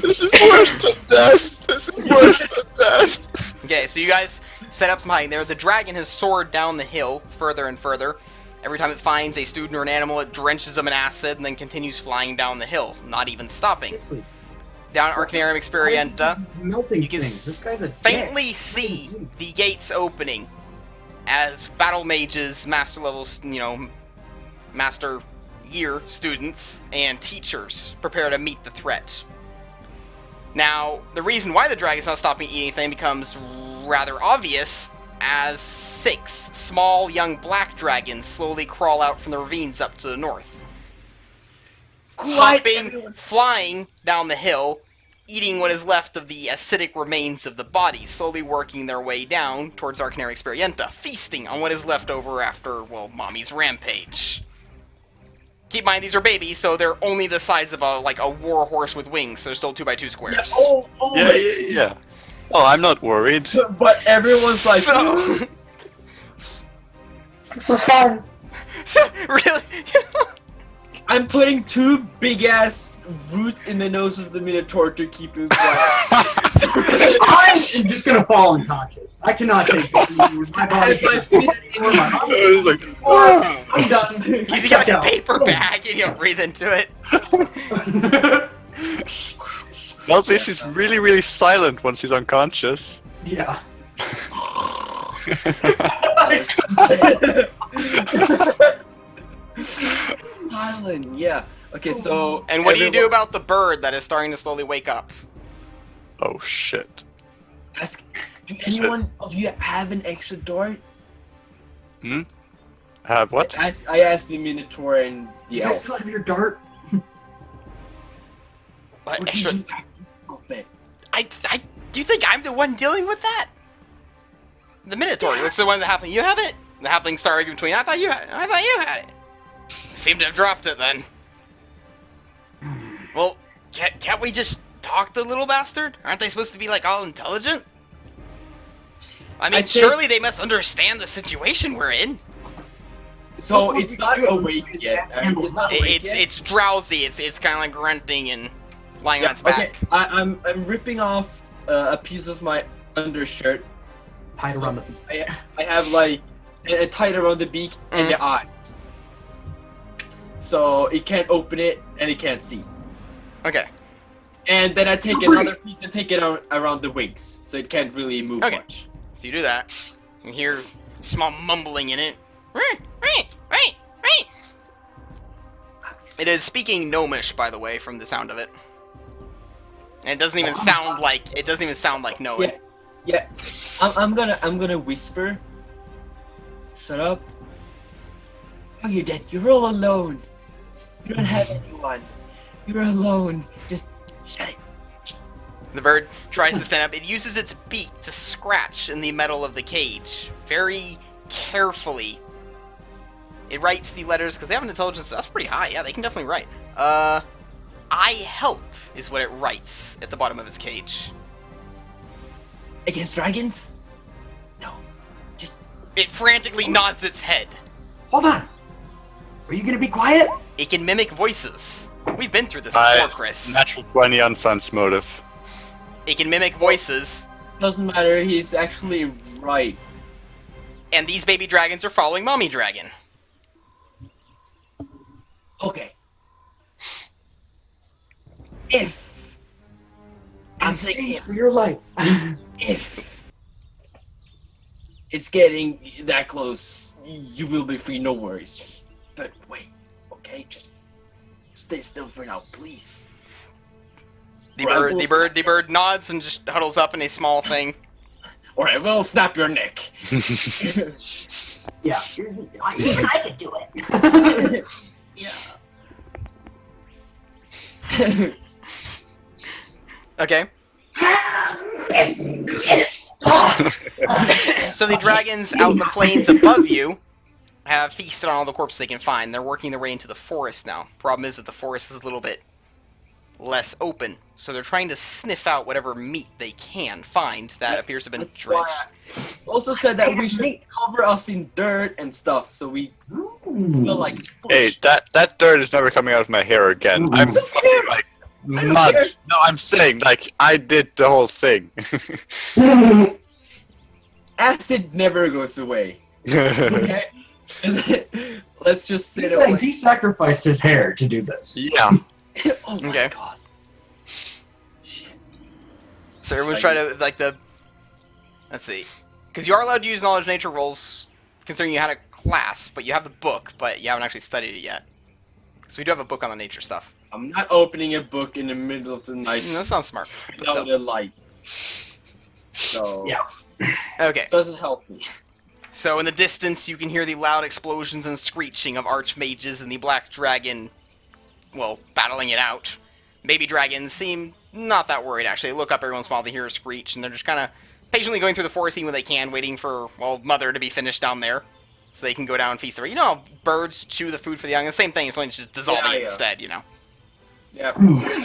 This is worse than death! This is worse than death! Okay, so you guys set up some hiding there. The dragon has soared down the hill further and further. Every time it finds a student or an animal, it drenches them in acid and then continues flying down the hill, not even stopping. down at Arcanarium Experientia, Melting you can things. This guy's a faintly dick. see the gates opening as battle mages, master levels, master year students, and teachers prepare to meet the threat. Now, the reason why the dragon's not stopping eating anything becomes rather obvious as 6 small young black dragons slowly crawl out from the ravines up to the north. Hopping, flying down the hill, eating what is left of the acidic remains of the body, slowly working their way down towards Arcanarium Experientia, feasting on what is left over after, well, Mommy's rampage. Keep in mind, these are babies, so they're only the size of a war horse with wings, so they're still 2x2 squares. Yeah. Oh, I'm not worried. But everyone's like, So, This is fun. really? I'm putting 2 big ass roots in the nose of the Minotaur to keep him quiet. I am just gonna fall unconscious. I cannot take this. My body As my can't fist in or my body. It's like, I'm done. You got like a paper bag and you breathe into it. well, this is really, really silent once he's unconscious. Yeah. Thailand, yeah. Okay, so. And what do you do about the bird that is starting to slowly wake up? Oh shit. Ask, do anyone of you have an extra dart? What? I asked the Minotaur and the You guys elf. still have your dart? What Or extra? did you drop it? Do you think I'm the one dealing with that? The Minotaur looks the one that happened. You have it. The halfling start arguing between. I thought you had it. Seem to have dropped it then. Well, can't we just talk to the little bastard? Aren't they supposed to be like all intelligent? I mean, I think- surely they must understand the situation we're in. So it's not awake yet. It's not awake yet. It's drowsy. It's kind of like grunting and lying on its Okay, back. I'm ripping off a piece of my undershirt. Tied around the. I have like a tied around the beak and the eyes, so it can't open it and it can't see. Okay. And then I take another piece and take it around the wings, so it can't really move Okay. much. So you do that. You hear small mumbling in it. It is speaking gnomish, by the way, from the sound of it. And it doesn't even sound like Noah. Yeah. I'm gonna whisper. Shut up. Oh, you're dead. You're all alone. You don't have anyone. You're alone. Just shut it. The bird tries to stand up. It uses its beak to scratch in the metal of the cage, very carefully. It writes the letters, because they have an intelligence that's pretty high. Yeah, they can definitely write. I help is what it writes at the bottom of its cage. Against dragons? No. Just It frantically nods its head. Hold on. Are you gonna be quiet? It can mimic voices. We've been through this before, Chris. Natural 20 on Sun's motive. It can mimic voices, doesn't matter. He's actually right. and these baby dragons are following Mommy Dragon. Okay. If I'm saying if for your life. if it's getting that close, you will be free. No worries. But wait, okay? Just stay still for now, please. The bird nods and just huddles up in a small thing. Or I will snap your neck. Yeah. Even I could do it. Okay. So the dragons out in the plains above you have feasted on all the corpses they can find. They're working their way into the forest now. Problem is that the forest is a little bit less open, so they're trying to sniff out whatever meat they can find that appears to have been That's dredged. why I also said that we should cover us in dirt and stuff, so we smell like Hey, bush. that dirt is never coming out of my hair again. I'm fucking like don't mud. care. No, I'm saying like I did the whole thing. Acid never goes away. Okay? Let's just sit He said away. he sacrificed his hair to do this. Yeah. Oh my Okay. god. So everyone's trying to, like, let's see. Because you are allowed to use knowledge nature rolls, considering you had a class, but you have the book, but you haven't actually studied it yet. So we do have a book on the nature stuff. I'm not opening a book in the middle of the night That sounds smart. but without still. a light. So Yeah. Okay. doesn't help me. So in the distance, you can hear the loud explosions and screeching of archmages and the black dragon, well, battling it out. Baby dragons seem not that worried, actually. They look up every once in a while, they hear a screech, and they're just kind of patiently going through the forest when they can, waiting for, well, Mother to be finished down there, so they can go down and feast. You know, birds chew the food for the young. The same thing, it's only just dissolving it instead, you know. Yeah.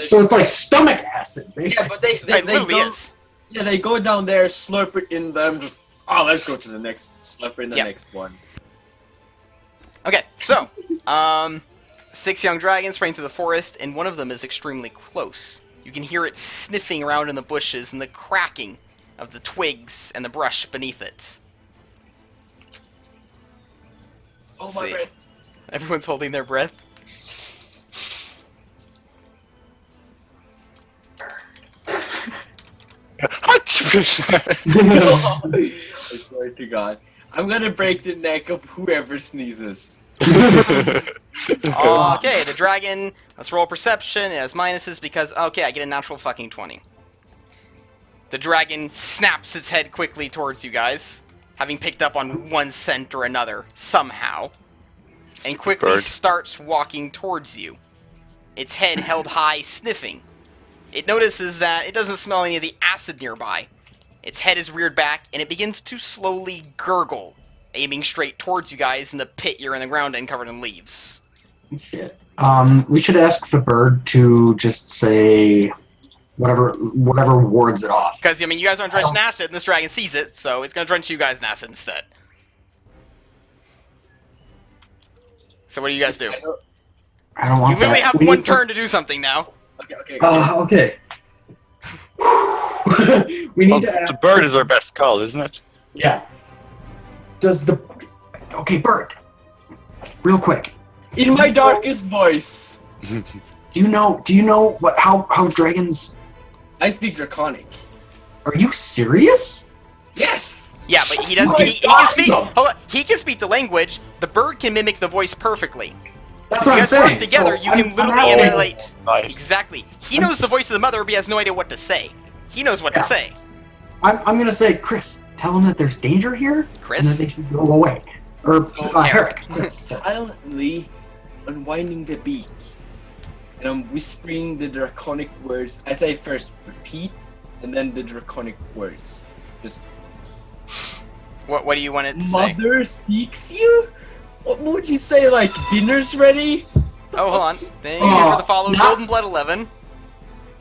So it's like stomach acid, basically. Yeah, but they It literally go, is. Yeah, they go down there, slurp it in them. Just, let's go to the next. Slurp it in the next one. Okay, so, 6 young dragons spraying through the forest, and one of them is extremely close. You can hear it sniffing around in the bushes and the cracking of the twigs and the brush beneath it. Oh my See. breath! Everyone's holding their breath. I swear to God, I'm gonna break the neck of whoever sneezes. Okay, the dragon, let's roll perception. It has minuses because, okay, I get a natural fucking 20. The dragon snaps its head quickly towards you guys, having picked up on one scent or another, somehow, and quickly starts walking towards you. Its head held high, sniffing. It notices that it doesn't smell any of the acid nearby. Its head is reared back, and it begins to slowly gurgle, aiming straight towards you guys in the pit you're in the ground in, covered in leaves. Shit. We should ask the bird to just say whatever wards it off. Because, I mean, you guys aren't drenched in acid, and this dragon sees it, so it's going to drench you guys in acid instead. So what do you guys do? I don't want You literally that. have one turn to do something now. Okay. Okay. We need to ask. The bird is our best call, isn't it? Yeah. Okay, bird. Real quick. In my darkest voice, Do you know how dragons? I speak Draconic. Are you serious? Yes! Yeah, but he doesn't. Oh, He can speak. awesome. Hold on. He can speak the language. The bird can mimic the voice perfectly. That's If what you I'm guys saying. work together, So you can I'm literally asking- emulate. Nice. Exactly. He knows the voice of the mother, but he has no idea what to say. He knows what to Yeah. say. I'm gonna say, Chris, tell them that there's danger here, Chris? and that they should go away. Or Eric. Eric. Silently unwinding the beak, and I'm whispering the draconic words as I first repeat, and then the draconic words. Just, What do you want it to say? Mother seeks you? What would you say, like, dinner's ready? Oh, hold on. Then you hear the follow not- Golden Blood 11.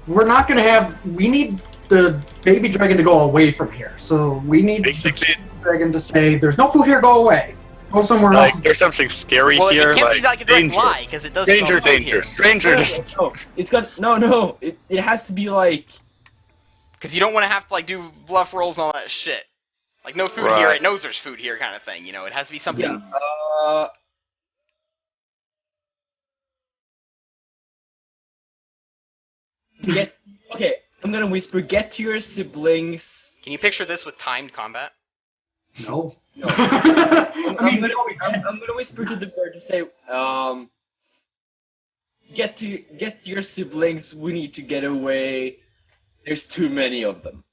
We're not gonna have. We need the baby dragon to go away from here. So we need Basically, the dragon to say, "There's no food here. Go away. Go somewhere else." like, there's something scary Well, here, it can't like, be like a direct danger. lie, because it does Danger, smell food danger, here. stranger. No, it's got, no, it has to be like, Because you don't want to have to, like, do bluff rolls and all that shit. Like, no food here, it knows there's food here kind of thing, you know? It has to be something... okay, I'm gonna whisper, get to your siblings. Can you picture this with timed combat? No. No. I I'm mean, gonna whisper to the bird to say, get to your siblings. We need to get away. There's too many of them.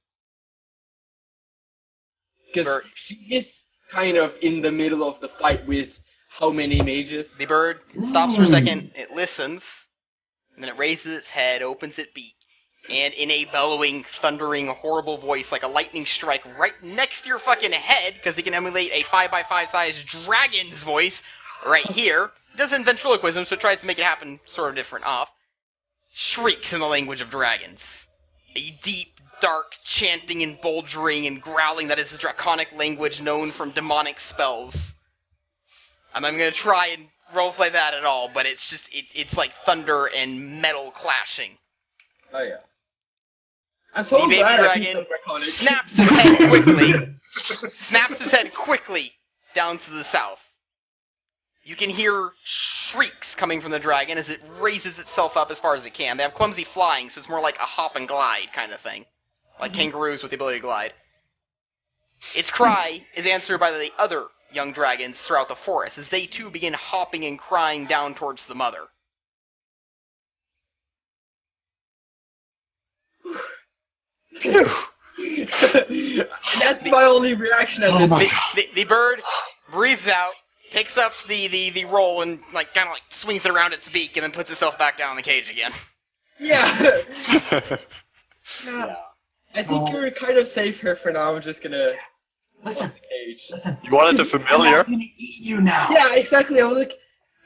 Because Bird. she is kind of in the middle of the fight with how many mages? The bird stops for a second, it listens, and then it raises its head, opens its beak, and in a bellowing, thundering, horrible voice, like a lightning strike right next to your fucking head, because it can emulate a 5x5 size dragon's voice right here. It doesn't ventriloquism, so it tries to make it happen sort of different off. Shrieks in the language of dragons. A deep, dark chanting and bulgering and growling that is the draconic language known from demonic spells. I'm not gonna try and roleplay that at all, but it's just, it's like thunder and metal clashing. Oh yeah. I'm so The baby glad I dragon picked up Draconic. snaps his head quickly, snaps his head quickly down to the south. You can hear shrieks coming from the dragon as it raises itself up as far as it can. They have clumsy flying, so it's more like a hop and glide kind of thing. like kangaroos with the ability to glide. Its cry is answered by the other young dragons throughout the forest, as they too begin hopping and crying down towards the mother. Phew. That's my only reaction at this. The bird breathes out, picks up the roll, and like kind of like swings it around its beak, and then puts itself back down in the cage again. Yeah. Yeah. I think you're kind of safe here for now. I'm just gonna Listen, the cage. listen. You wanted a familiar? I'm gonna eat you now. Yeah, exactly. I was like,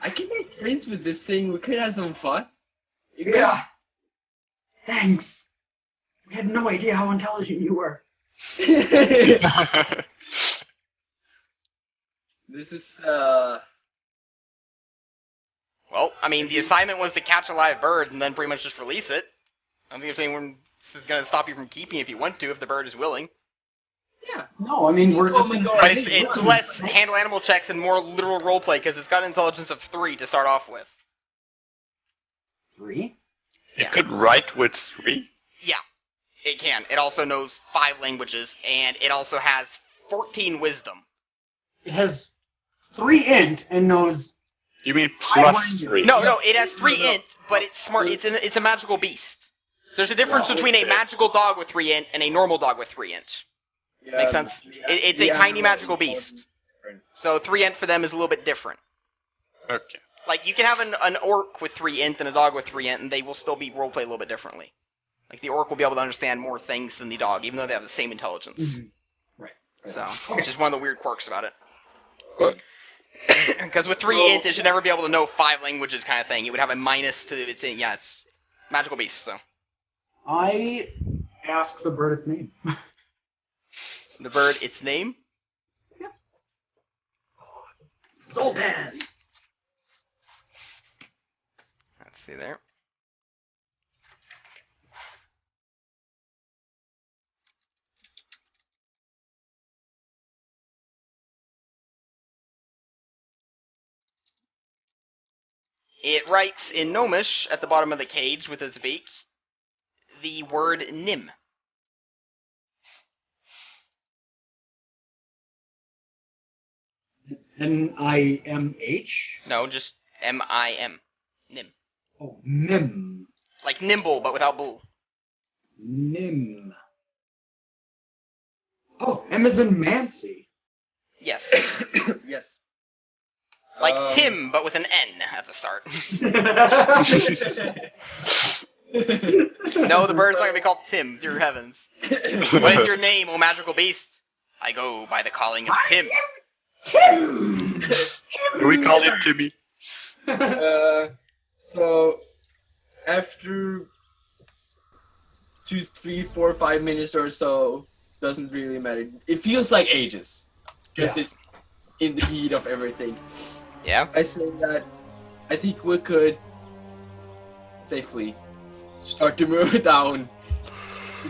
I can make friends with this thing. We could have some fun. Yeah. Thanks. We had no idea how intelligent you were. This is Well, I mean, the assignment was to catch a live bird and then pretty much just release it. I don't think there's anyone is going to stop you from keeping it if you want to, if the bird is willing. yeah. No, I mean, we're Oh just my gonna God. But say, it's listen, less handle animal checks and more literal roleplay, because it's got an intelligence of 3 to start off with. 3? It could write with 3? Yeah, it can. It also knows 5 languages, and it also has 14 wisdom. It has 3 int and knows. You mean I plus want you- 3? No, it has 3 int, but it's smart. It's a magical beast. So there's a difference between a magical dog with 3 int and a normal dog with 3 int. Makes sense? It's a tiny magical beast. So 3 int for them is a little bit different. Okay. Like, you can have an orc with 3 int and a dog with 3 int, and they will still be roleplayed a little bit differently. Like, the orc will be able to understand more things than the dog, even though they have the same intelligence. Right. So, which is one of the weird quirks about it. What? Because with 3 int, it should never be able to know 5 languages kind of thing. It would have a minus to its int. Yeah, it's magical beast, so. I ask the bird its name. The bird, its name? Sultan. Let's see there. It writes in Gnomish at the bottom of the cage with its beak the word Nim. Nimh? No, just M-I-M. Nim. Oh, Mim. Like nimble, but without bull. Nim. Oh, M is in Mancy. Yes. Yes. Like Tim, but with an N at the start. No, the bird's not going to be called Tim, dear heavens. What is your name, O magical beast? I go by the calling of Tim. Tim. We call it Timmy. So after 2, 3, 4, 5 minutes or so, doesn't really matter. It feels like ages because Yeah. it's in the heat of everything. Yeah? I say that I think we could safely start to move down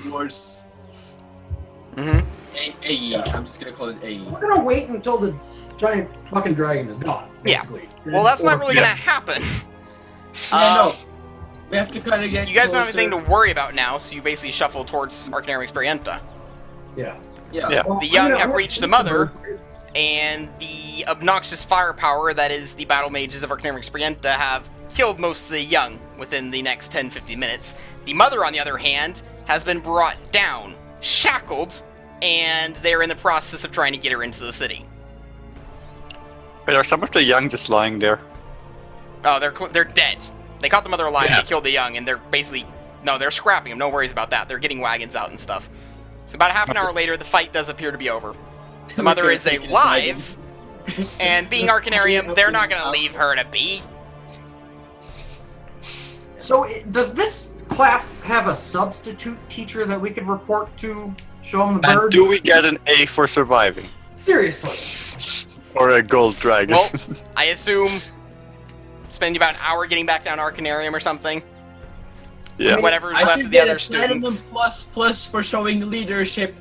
towards Mm-hmm. AE. I'm just gonna call it AE. We're gonna wait until the giant fucking dragon is gone. Yeah. Basically. Well, that's not really Yeah. going to happen. No, we have to kind of get. You guys don't have closer. anything to worry about now, so you basically shuffle towards Arcanarium Experientia. Yeah. Yeah. Well, The young I'm gonna- have reached the mother, and the obnoxious firepower that is the battle mages of Arcanarium Experientia have killed most of the young within the next 10-15 minutes. The mother, on the other hand, has been brought down, shackled, and they're in the process of trying to get her into the city. Wait, are some of the young just lying there? Oh, they're dead. They caught the mother alive, Yeah. they killed the young, and they're basically... No, they're scrapping them, no worries about that. They're getting wagons out and stuff. So about half an hour later, the fight does appear to be over. The mother Okay, is take it, alive, and being Just Arcanarium, putting they're up not and going to out. leave her to be. So, does this class have a substitute teacher that we could report to? Show him the And bird? do we get an A for surviving? Seriously. Or a gold dragon? Well, I assume spend about an hour getting back down Arcanarium or something. yeah. Whatever's I left should of the get other a platinum students. plus for showing leadership.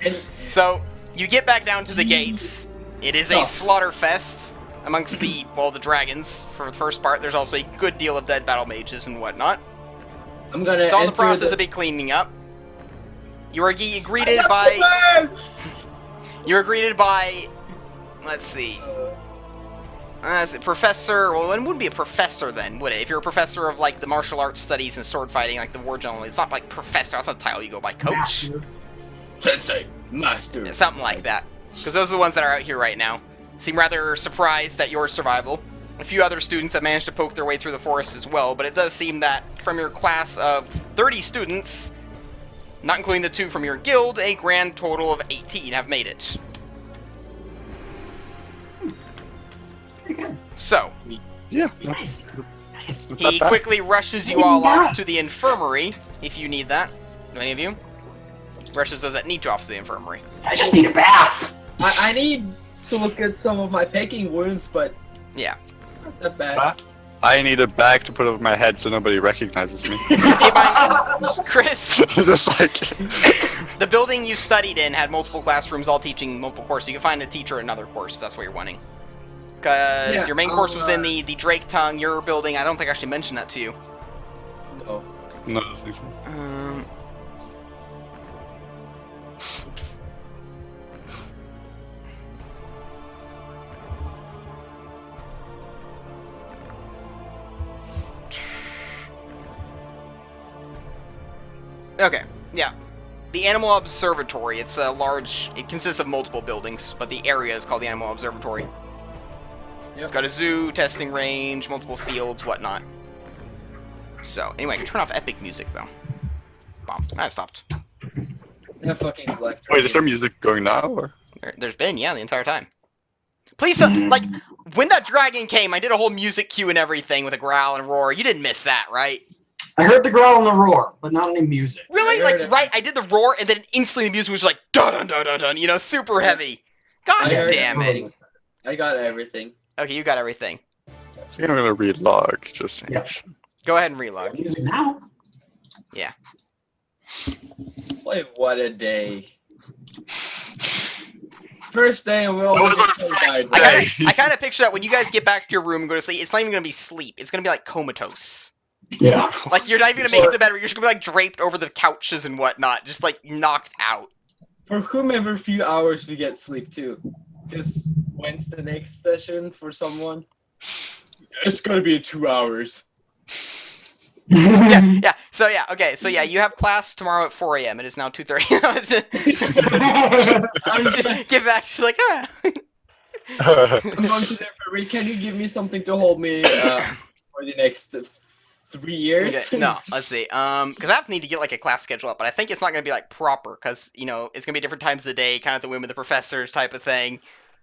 And So, you get back down to the gates. It is a Oh. slaughter fest amongst the dragons for the first part. There's also a good deal of dead battle mages and whatnot. I'm gonna It's all in the enter process of be cleaning up. You are greeted by. You're greeted by. Let's see. Professor. Well, it wouldn't be a professor then, would it? If you're a professor of like the martial arts studies and sword fighting, like the war general, it's not like professor. That's not the title you go by. Coach. Master. Sensei, master. Yeah, something like that. Because those are the ones that are out here right now. Seem rather surprised at your survival. A few other students have managed to poke their way through the forest as well, but it does seem that from your class of 30 students, not including the 2 from your guild, a grand total of 18 have made it. Pretty good. So, Yeah. Nice. Nice. Not he bad. quickly rushes you all off to the infirmary, if you need that. Do any of you? Rushes those that need you off to the infirmary. I just need a bath. I need to look at some of my pecking wounds, but Yeah. not that bad. I need a bag to put over my head so nobody recognizes me. Keep mind, Chris, Just like. the building you studied in had multiple classrooms all teaching multiple courses. You can find a teacher in another course if that's what you're wanting. Because Yeah, your main course was in the Drake Tongue, your building. I don't think I actually mentioned that to you. No. No, I don't think so. Okay, yeah. The Animal Observatory, it's a large, it consists of multiple buildings, but the area is called the Animal Observatory. Yep. It's got a zoo, testing range, multiple fields, whatnot. So, anyway, I can turn off epic music, though. Bomb. I stopped. That fucking black. Wait, is there music going now? Or? There's been, yeah, the entire time. Please, like, when that dragon came, I did a whole music cue and everything with a growl and roar. You didn't miss that, right? I heard the growl and the roar, but not any music. Really? I Like, heard it. right, I did the roar, and then instantly the music was like, dun dun dun dun dun, you know, super heavy. Gosh I heard damn it. it. I got everything. Okay, you got everything. So I'm gonna read log, just saying. Yep. Go ahead and relog. Music now. Boy, what a day. First day and we're That was almost our first I day. kind of picture that when you guys get back to your room and go to sleep, it's not even going to be sleep. It's going to be like comatose. Yeah. Like, you're not even going to make it to bed, you're just going to be like draped over the couches and whatnot, just like knocked out. For whomever few hours we get sleep too. Because when's the next session for someone? It's gonna be 2 hours. Yeah. So yeah, okay. So yeah, you have class tomorrow at 4 a.m. It is now 2:30. Get back. She's like, ah. I'm going to the infirmary. Can you give me something to hold me for the next 3 years? Okay, no, let's see. Because I have to need to get like a class schedule up, but I think it's not going to be like proper, because you know it's going to be different times of the day, kind of the whim of the professors type of thing.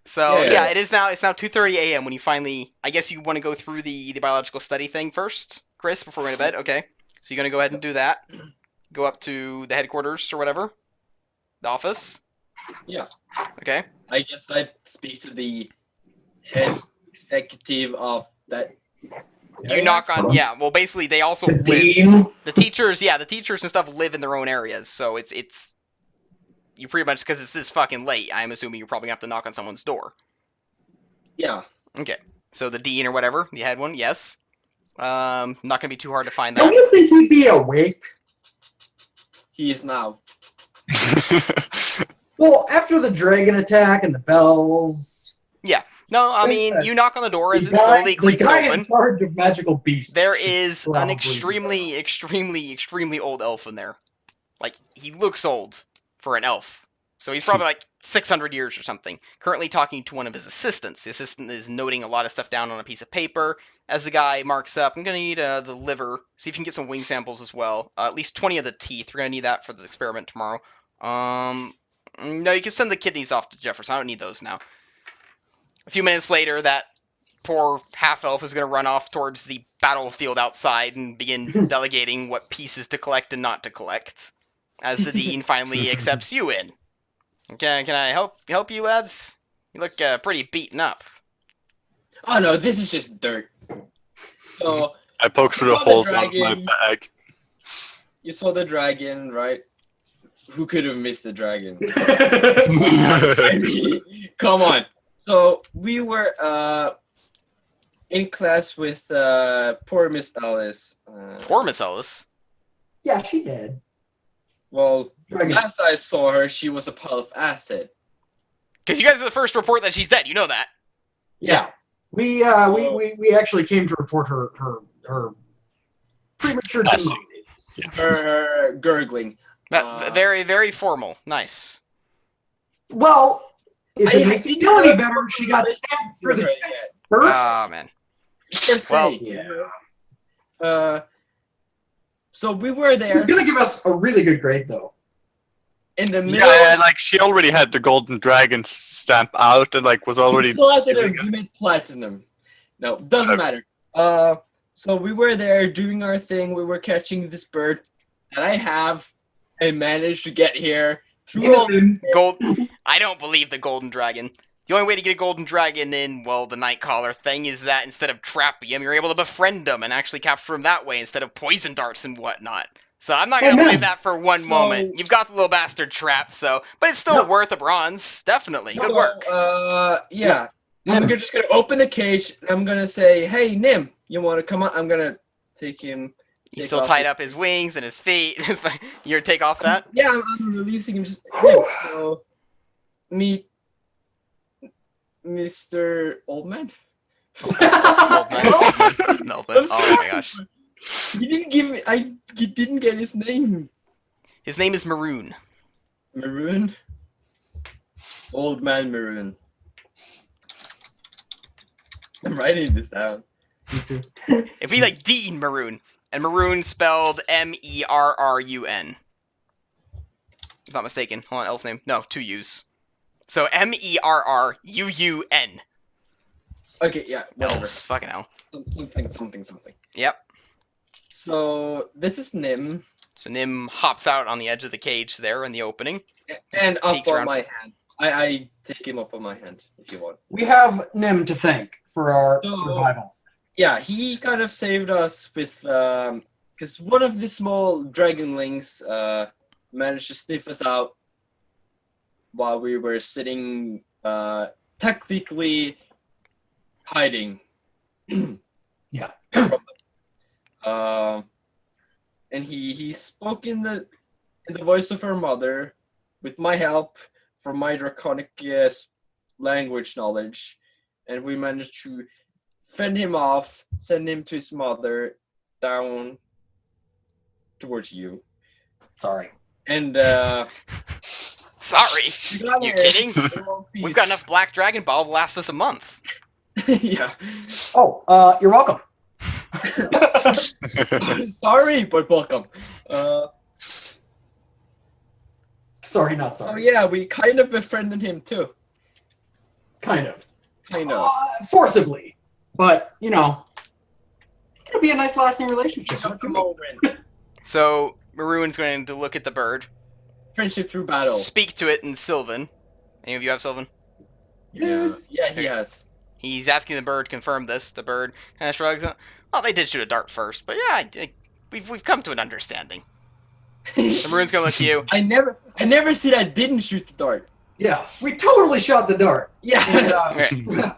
So Yeah. it is now. It's now 2:30 a.m. when you finally. I guess you want to go through the biological study thing first, Chris, before we go to bed. Okay. So you're gonna go ahead and do that. Go up to the headquarters or whatever, the office. Yeah. Okay. I guess I'd speak to the head executive of that. You knock on. Yeah. Well, basically, they also The live. dean. The teachers. Yeah, the teachers and stuff live in their own areas. So it's. You pretty much, because it's this fucking late, I'm assuming you're probably gonna have to knock on someone's door. Yeah. Okay. So the dean or whatever, the head one, yes. Not gonna be too hard to find Don't that. you think he'd be awake? He is now. Well, after the dragon attack and the bells, No, I mean, you knock on the door as the it slowly the creaks guy in open. charge of magical beasts. There is Well, an extremely old elf in there. Like, he looks old for an elf. So he's probably like 600 years or something. Currently talking to one of his assistants. The assistant is noting a lot of stuff down on a piece of paper. As the guy marks up, I'm going to need the liver. See if you can get some wing samples as well. At least 20 of the teeth. We're going to need that for the experiment tomorrow. No, you can send the kidneys off to Jefferson. I don't need those now. A few minutes later, that poor half-elf is going to run off towards the battlefield outside and begin delegating what pieces to collect and not to collect. As the dean finally accepts you in. Okay, can I help you, lads? You look pretty beaten up. Oh no, this is just dirt. So I poke through the Saw the holes out of my dragon. bag. you saw the dragon, right? Who could have missed the dragon? Come on. So we were in class with poor Miss Alice. Poor Miss Ellis. Yeah, she did. Well, Dragon. last I saw her, she was a pile of acid. Because you guys are the first report that she's dead. You know that. Yeah. We actually came to report her premature Passing. demise. Her gurgling. Very, very formal. Nice. Well, if I it makes you didn't feel any know better, she got stabbed for the Right, chest first. Oh, man. First Well, day. So we were She there was gonna give us a really good grade, though. in the middle. Yeah, like she already had the golden dragon stamp out and like was already. Platinum. You meant platinum. No, doesn't matter. So we were there doing our thing. We were catching this bird, and I managed to get here through all. Gold. I don't believe the golden dragon. The only way to get a golden dragon in, well, the Nightcaller thing is that instead of trapping him, you're able to befriend him and actually capture him that way instead of poison darts and whatnot. So I'm not gonna Amen. believe that for one So- moment. You've got the little bastard trapped, so but it's still No. worth a bronze, definitely. Good So, work. Yeah. I'm just gonna open the cage. And I'm gonna say, "Hey, Nim, you want to come on?" I'm gonna take him. He's take still off tied his- up his wings and his feet. You're take off that? Yeah, I'm releasing him. Just Nim, so meet Mr. Oldman. Old man. Melvin. I'm Oh sorry. my gosh. You didn't give me. You didn't get his name. His name is Maroon. Maroon. Old man Maroon. I'm writing this down. It'd be like Dean Maroon. And Maroon spelled Merrun. If not mistaken. Hold on, elf name. No, two U's. So Merrun. Okay, yeah, whatever. Elves. Fucking hell. Something. Yep. So this is Nim, So Nim hops out on the edge of the cage there in the opening. and up Peeks on around. my hand. I take him up on my hand if you want. We have Nim to thank for our So- survival. Yeah, he kind of saved us with because one of the small dragonlings managed to sniff us out while we were sitting technically hiding. Yeah. From them. And he spoke in the voice of her mother, with my help from my draconic language knowledge, and we managed to fend him off, send him to his mother, down towards you, Sorry. and Sorry. we got You it. kidding? In one piece. We've got enough Black Dragon Ball to last us a month. Yeah. Oh, you're welcome. Sorry, but welcome. Sorry, not So sorry. yeah, we kind of befriended him too. Kind of. Kind of. Forcibly. But, it'll be a nice lasting relationship. At the moment. So Maroon's going to look at the bird, Friendship through battle. speak to it in Sylvan. Any of you have Sylvan? Yes. Yeah, he has. He's asking the bird to confirm this. The bird kind of shrugs. Well, they did shoot a dart first, but yeah, we've come to an understanding. The Maroon's gonna look at you. I never said I didn't shoot the dart. Yeah. We totally shot the dart. Yeah. And, Okay.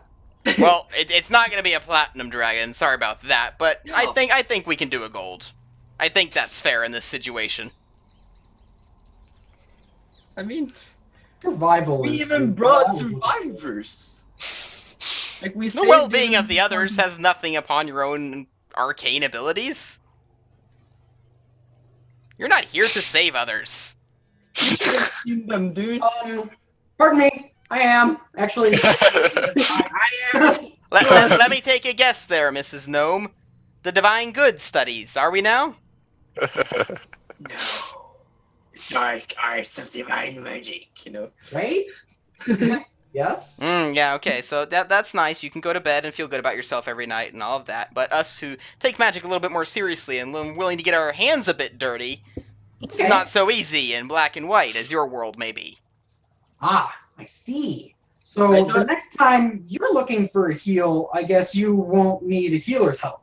Well, it's not gonna be a platinum dragon. Sorry about that, but No. I think we can do a gold. I think that's fair in this situation. I mean, survival we is... even brought survivors. Like we The saved well-being them of the others has nothing upon your own arcane abilities. You're not here to save others. You should have seen them, dude. Pardon me. I am. Actually, I am. Let me take a guess there, Mrs. Gnome. The Divine Good studies, are we now? No. Dark arts of divine magic, Right? Yes? Yeah, okay, so that's nice. You can go to bed and feel good about yourself every night and all of that. But us who take magic a little bit more seriously and willing to get our hands a bit dirty, it's Okay. not so easy in black and white as your world may be. Ah, I see. So I the thought- next time you're looking for a heal, I guess you won't need a healer's help.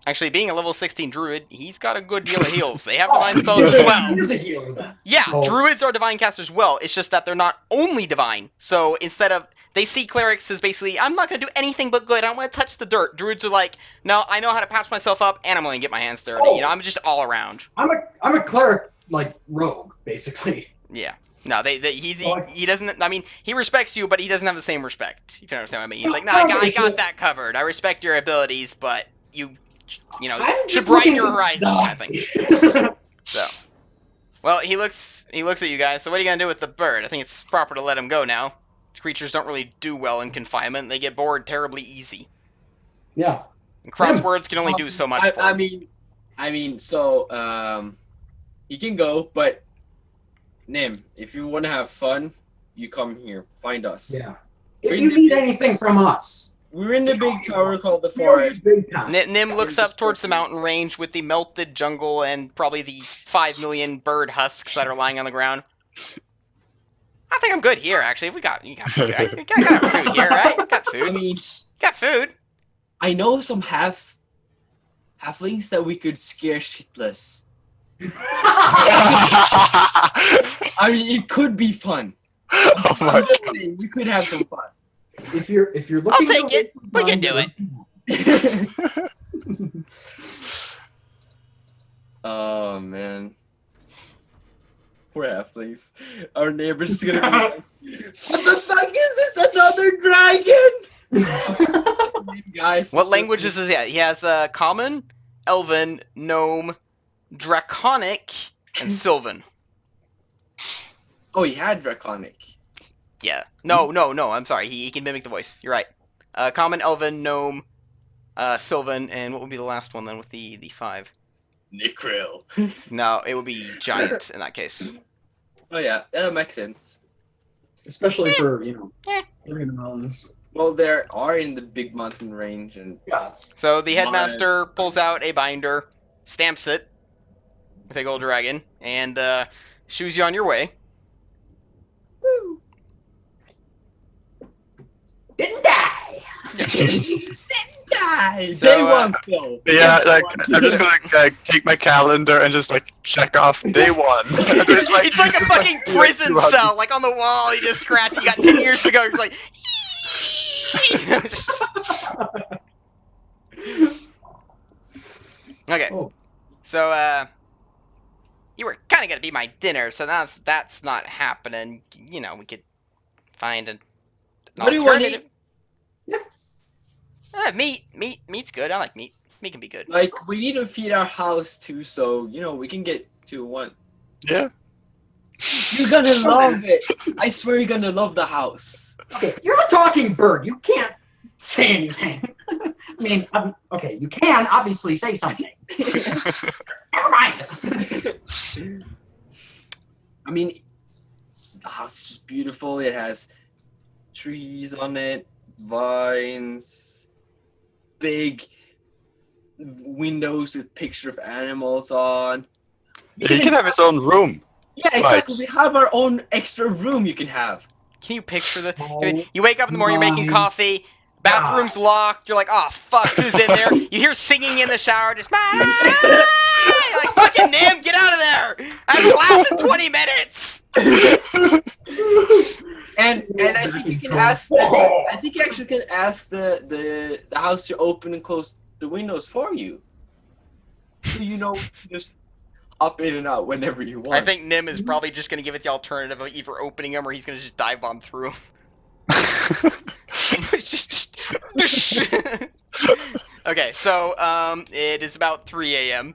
Actually, being a level 16 druid, he's got a good deal of heals. They have divine spells as He well. is a healer then. Yeah, So- druids are divine casters as well. It's just that they're not only divine. So instead of they see clerics as basically, I'm not gonna do anything but good. I don't want to touch the dirt. Druids are like, no, I know how to patch myself up, and I'm gonna get my hands dirty. Oh. I'm just all around. I'm a cleric like rogue, basically. Yeah. No, Well, he doesn't. I mean, he respects you, but he doesn't have the same respect. If you understand what I mean. He's like, nah, Okay, I so got that covered. I respect your abilities, but you know, I'm should just brighten looking your to horizons, kind of thing. die. So, well, he looks at you guys. So what are you gonna do with the bird? I think it's proper to let him go now. Creatures don't really do well in confinement. They get bored terribly easy. Yeah. And crosswords can only do so much for I him. mean, so he can go, but Nim, if you want to have fun, you come here, find us. Yeah. We're If in you the need big- anything from us, We're in the we big owe you tower one. called the We owe you forest. big time. Nim looks We're up towards the discussing- mountain range with the melted jungle and probably the 5 million bird husks that are lying on the ground. I think I'm good here, actually. You got food, right? You got food here, right? Got I food. mean, Got food. I know some halflings that we could scare shitless. I mean, it could be fun. Oh my I'm just saying, we could have some fun. If you're looking, I'll take to it. We can do it. Oh man. Poor halflings. Our neighbor's just gonna be like, what the fuck is this? Another dragon? Just name, guys. What Just languages name- is he? He has Common, Elven, Gnome, Draconic, and Sylvan. Oh, he had draconic. Yeah. No. I'm sorry. He can mimic the voice. You're right. Common, Elven, Gnome, Sylvan, and what would be the last one then with the 5? Nicril. No, it would be Giant in that case. Oh yeah, that makes sense. Especially for Eh. they're in the mountains. Well, there are in the big mountain range, and Yeah. So the headmaster pulls out a binder, stamps it with a gold dragon, and shoos you on your way. Didn't die. die. So, Day one still. Yeah, Day like one. I'm just gonna take my calendar and just like check off day one. It's like a just, fucking see, prison 200. cell, like on the wall. You just scratch. You got 10 years to go. You're like. Okay. Oh. So you were kind of gonna be my dinner, so that's not happening. You know, we could find an What do you want to alternative. Meat's good. I like meat. Meat can be good. Like, we need to feed our house too, so we can get to one. Yeah. You're gonna love it. I swear you're gonna love the house. Okay, you're a talking bird. You can't say anything. I mean, okay, you can obviously say something. Never mind. I mean, the house is just beautiful. It has trees on it, vines, big windows with picture of animals on. He can have his own room. Yeah, exactly. We have our own extra room you can have. Can you picture the? Oh You wake up in the morning, you're making my coffee. Bathroom's locked. You're like, oh fuck, who's in there? You hear singing in the shower, just you're like, fucking Nim, get out of there! I have class in 20 minutes. And I think you can ask. I think you actually can ask the house to open and close the windows for you. So just hop in and out whenever you want. I think Nim is probably just gonna give it the alternative of either opening them or he's gonna just dive bomb through 'em. Okay, so it is about 3 a.m.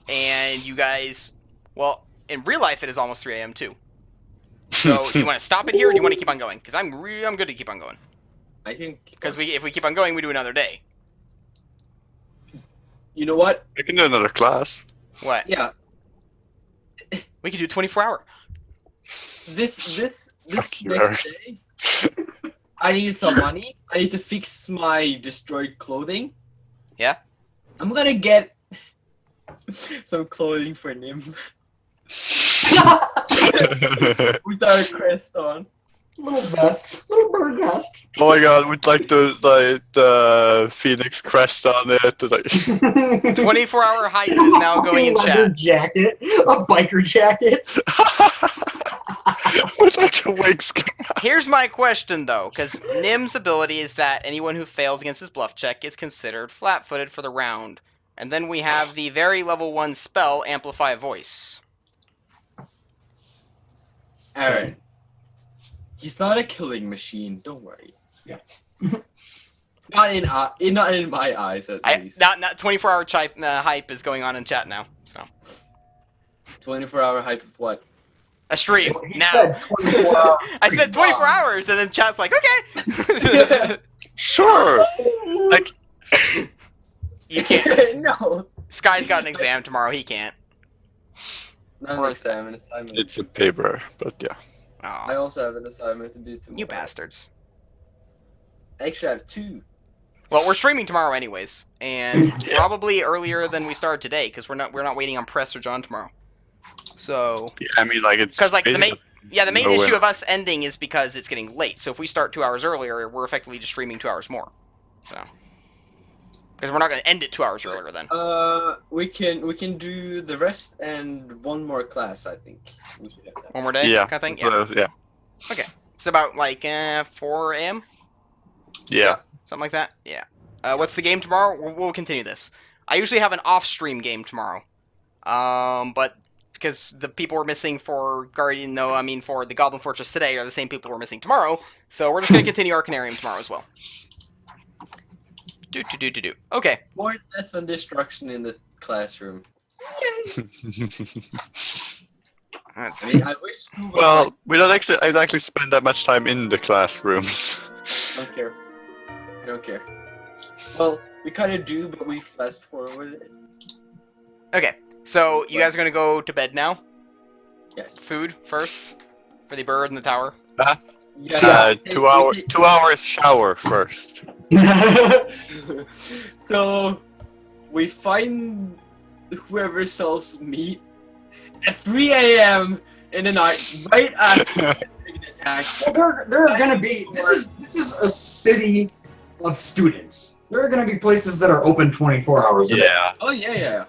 and you guys, well, in real life it is almost 3 a.m. too. So do you want to stop it here, or do you want to keep on going? Because I'm good to keep on going. I think Because if we keep on going, we do another day. you know what? I can do another class. What? Yeah, We could do 24-hour. this Fuck you, next day, I need some money. I need to fix my destroyed clothing. Yeah? I'm gonna get some clothing for Nim with our crest on. Little vest, little bird vest. Oh my god, with like the phoenix crest on it. Like, 24-hour hype is now going in leather chat. jacket, a biker jacket. with like the wings. Here's my question, though, because Nim's ability is that anyone who fails against his bluff check is considered flat-footed for the round. And then we have the very level 1 spell, Amplify Voice. Aaron, he's not a killing machine. Don't worry. Yeah. not in my eyes at least. Not 24-hour hype is going on in chat now. So 24-hour hype of what? a stream He now. said 24 hours. I said 24 hours, and then chat's like, okay. Sure. Like, You can't. No. Sky's got an exam tomorrow. He can't. Not Or- an exam, an assignment. it's a paper, but yeah. I Oh, also have an assignment to do tomorrow. you bastards. Actually, I have 2. Well, we're streaming tomorrow anyways, and probably earlier than we started today because we're not waiting on Press or John tomorrow. So, Yeah, I mean, like it's because like the main basically no issue winner. of us ending is because it's getting late. So if we start 2 hours earlier, we're effectively just streaming 2 hours more. So, because we're not going to end it 2 hours earlier then. We can do the rest and one more class. I think we should have that. One more day, Yeah. kind of thing. So, Yeah. yeah. It's about like 4 a.m. Yeah. Something like that. Yeah. What's the game tomorrow? We'll continue this. I usually have an off-stream game tomorrow. But because the people we're missing for Guardian, no, I mean for the Goblin Fortress today are the same people we're missing tomorrow. So we're just gonna continue Arcanarium tomorrow as well. Do. Okay. More death and destruction in the classroom. I mean, I wish school was Well, like, we don't actually. I don't actually spend that much time in the classrooms. I don't care. I don't care. Well, we kind of do, but we fast forward it. Okay. So you guys are gonna go to bed now. Yes. Food first for the bird in the tower. Yes. Two hours shower first. So we find whoever sells meat at 3 a.m. in the night, right after an attack. Well, there are gonna be. This is a city of students. There are gonna be places that are open 24 hours a day. Yeah. Oh yeah.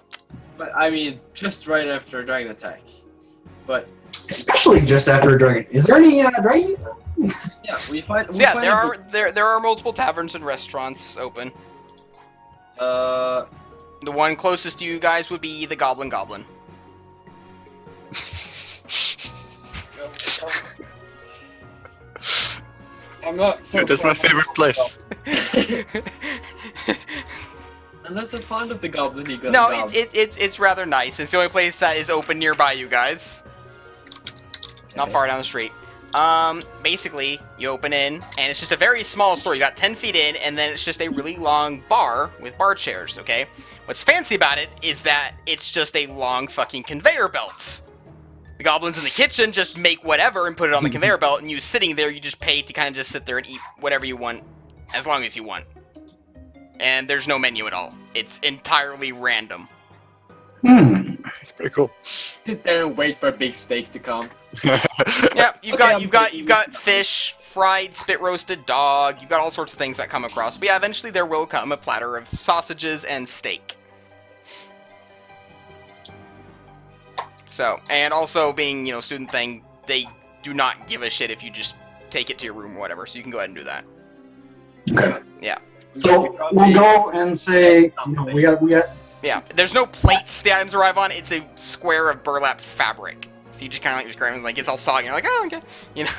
But I mean, just right after a dragon attack. But Especially just after a dragon. Is there any dragon? yeah, we find. So yeah, there are multiple taverns and restaurants open. Uh, The one closest to you guys would be the Goblin. I'm not so. Dude, that's my fond favorite place. I'm not so fond of the goblin. No, it's rather nice. It's the only place that is open nearby you guys. Not far down the street. Basically, you open in, and it's just a very small store. You got 10 feet in, and then it's just a really long bar with bar chairs, okay? What's fancy about it is that it's just a long fucking conveyor belt. The goblins in the kitchen just make whatever and put it on the conveyor belt, and you sitting there, you just pay to kind of just sit there and eat whatever you want, as long as you want. And there's no menu at all. It's entirely random. It's pretty cool. Sit there and wait for a big steak to come. Yeah, you've Okay, got fish, fried, spit roasted dog. You've got all sorts of things that come across. But yeah, eventually there will come a platter of sausages and steak. So, and also being, student thing, they do not give a shit if you just take it to your room or whatever. So you can go ahead and do that. Okay. Yeah. So we'll go and say, we got. Yeah. There's no plates the items arrive on. It's a square of burlap fabric. So you just kind of like just grab it and like it's all soggy. You're like, oh, okay. Yeah.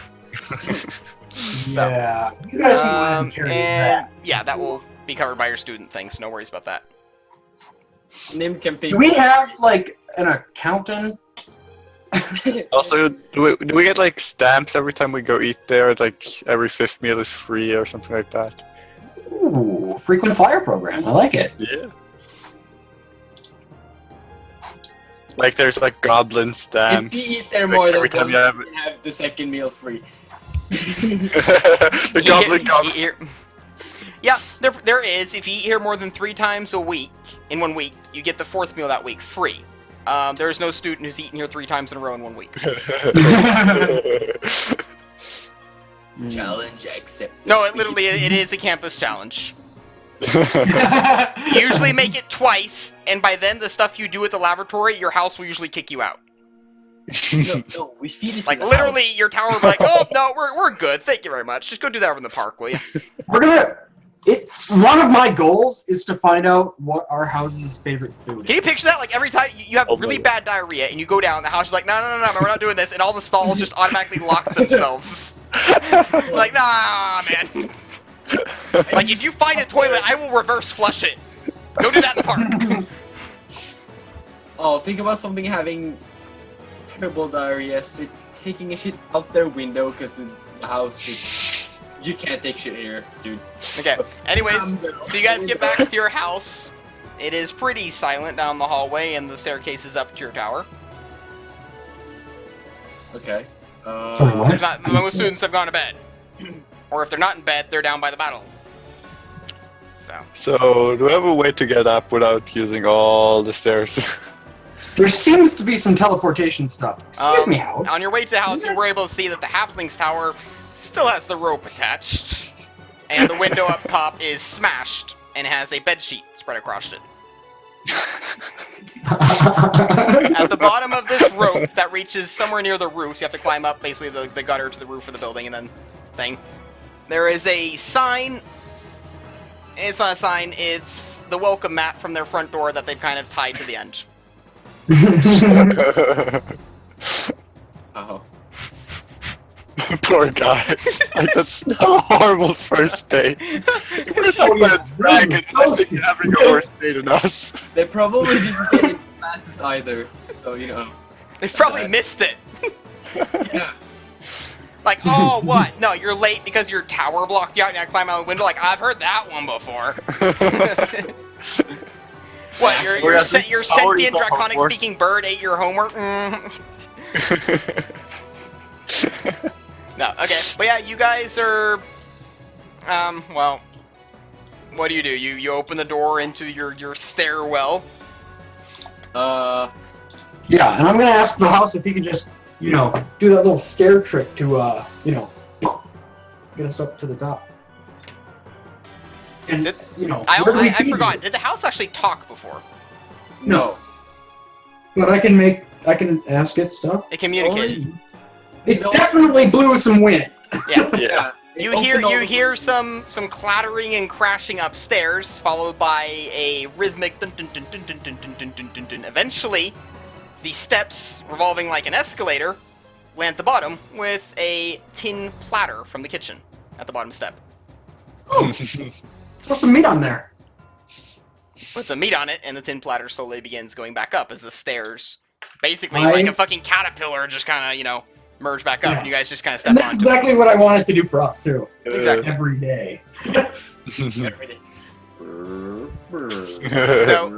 You guys can go ahead and carry that. Yeah, that will be covered by your student thing. So no worries about that. Nim can pay. Do we have like an accountant? Also, do we get like stamps every time we go eat there? Like every fifth meal is free or something like that. Ooh, frequent flyer program. I like it. Yeah. Like there's like goblin If stamps. you eat there Like, more than every time once, you have you can have the second meal free. the goblin. Yeah, there is. If you eat here more than 3 times a week, in 1 week, you get the 4th meal that week free. There is no student who's eaten here 3 times in a row in 1 week. Challenge accepted. No, it literally it is a campus challenge. You usually make it twice, and by then the stuff you do at the laboratory, your house will usually kick you out. No, we feed it. Like to the literally, house. your tower will be like, "Oh no, we're good. Thank you very much. Just go do that over in the park, will you?" We're gonna One of my goals is to find out what our house's favorite food Can you picture that? Like every time you have really bad diarrhea and you go down, the house is like, no, we're not doing this, and all the stalls just automatically lock themselves. Like, nah, man. Like if you find a toilet, I will reverse flush it. Don't do that in the park. Oh, think about something having terrible diarrhea, taking a shit out their window because the house is... You can't take shit here, dude. Okay, anyways, so you guys get back to your house. It is pretty silent down the hallway, and the staircase is up to your tower. Okay. Sorry, what? There's not, most students have gone to bed. Or if they're not in bed, they're down by the battle. So, do we have a way to get up without using all the stairs? There seems to be some teleportation stuff. Excuse me, house. On your way to the house, you were able to see that the Halfling's tower still has the rope attached. And the window up top is smashed and has a bedsheet spread across it. At the bottom of this rope that reaches somewhere near the roof, so you have to climb up basically the gutter to the roof of the building and then thing. There is a sign. It's not a sign, it's the welcome mat from their front door that they've kind of tied to the end. Oh. Poor guys. Like, that's a horrible first date. We're talking about a dragon and they having a worse day than us. They probably didn't get it classes either, so you know. They probably missed it. Yeah. Like, oh, what? No, you're late because your tower blocked you out and you had to climb out the window? Like, I've heard that one before. What, your sentient, draconic-speaking bird ate your homework? No, okay. But yeah, you guys are... well... What do? You open the door into your stairwell. Yeah, and I'm gonna ask the house if he can just, do that little scare trick to, get us up to the top. And, I forgot. Did the house actually talk before? No. But I can ask it stuff. It communicated. It definitely blew some wind. Yeah. Yeah. You hear some clattering and crashing upstairs, followed by a rhythmic dun dun dun dun dun dun dun dun dun dun dun. Eventually, the steps, revolving like an escalator, land at the bottom with a tin platter from the kitchen at the bottom step. Oh, throw some meat on there. Put some meat on it, and the tin platter slowly begins going back up as the stairs, basically like a fucking caterpillar, just kind of, merge back up, Yeah. and you guys just kind of And step that's on. exactly what I wanted to do for us, too. Exactly. Every day. So,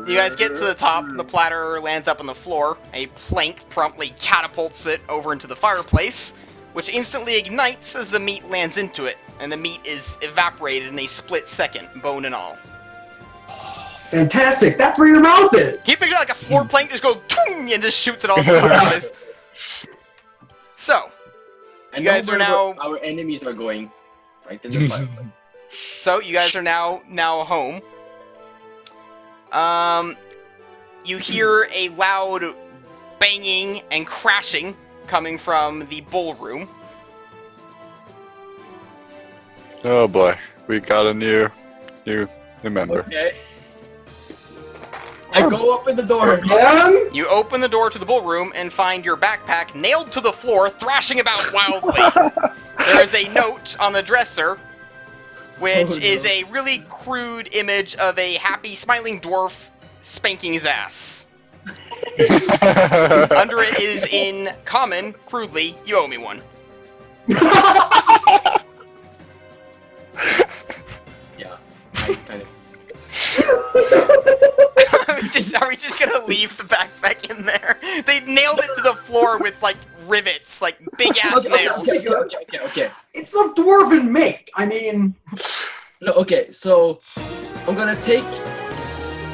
you guys get to the top, the platter lands up on the floor, a plank promptly catapults it over into the fireplace, which instantly ignites as the meat lands into it, and the meat is evaporated in a split second, bone and all. Fantastic! That's where your mouth is! Can you picture like a floor plank just goes toom and just shoots it all through the fireplace? So, And you guys are now... our enemies are going right in the fireplace. So, you guys are now home. You hear a loud banging and crashing coming from the ballroom. Oh boy, we got a new member. Okay. I go up in the door. Again? You open the door to the ballroom and find your backpack nailed to the floor, thrashing about wildly. There is a note on the dresser, which is a really crude image of a happy, smiling dwarf spanking his ass. Under it is in common, crudely, you owe me one. Yeah, I kind of. Are we just gonna leave the backpack in there? They nailed it to the floor with, like, rivets, like, big-ass nails. Okay. It's of dwarven make. I mean... No, okay, so I'm gonna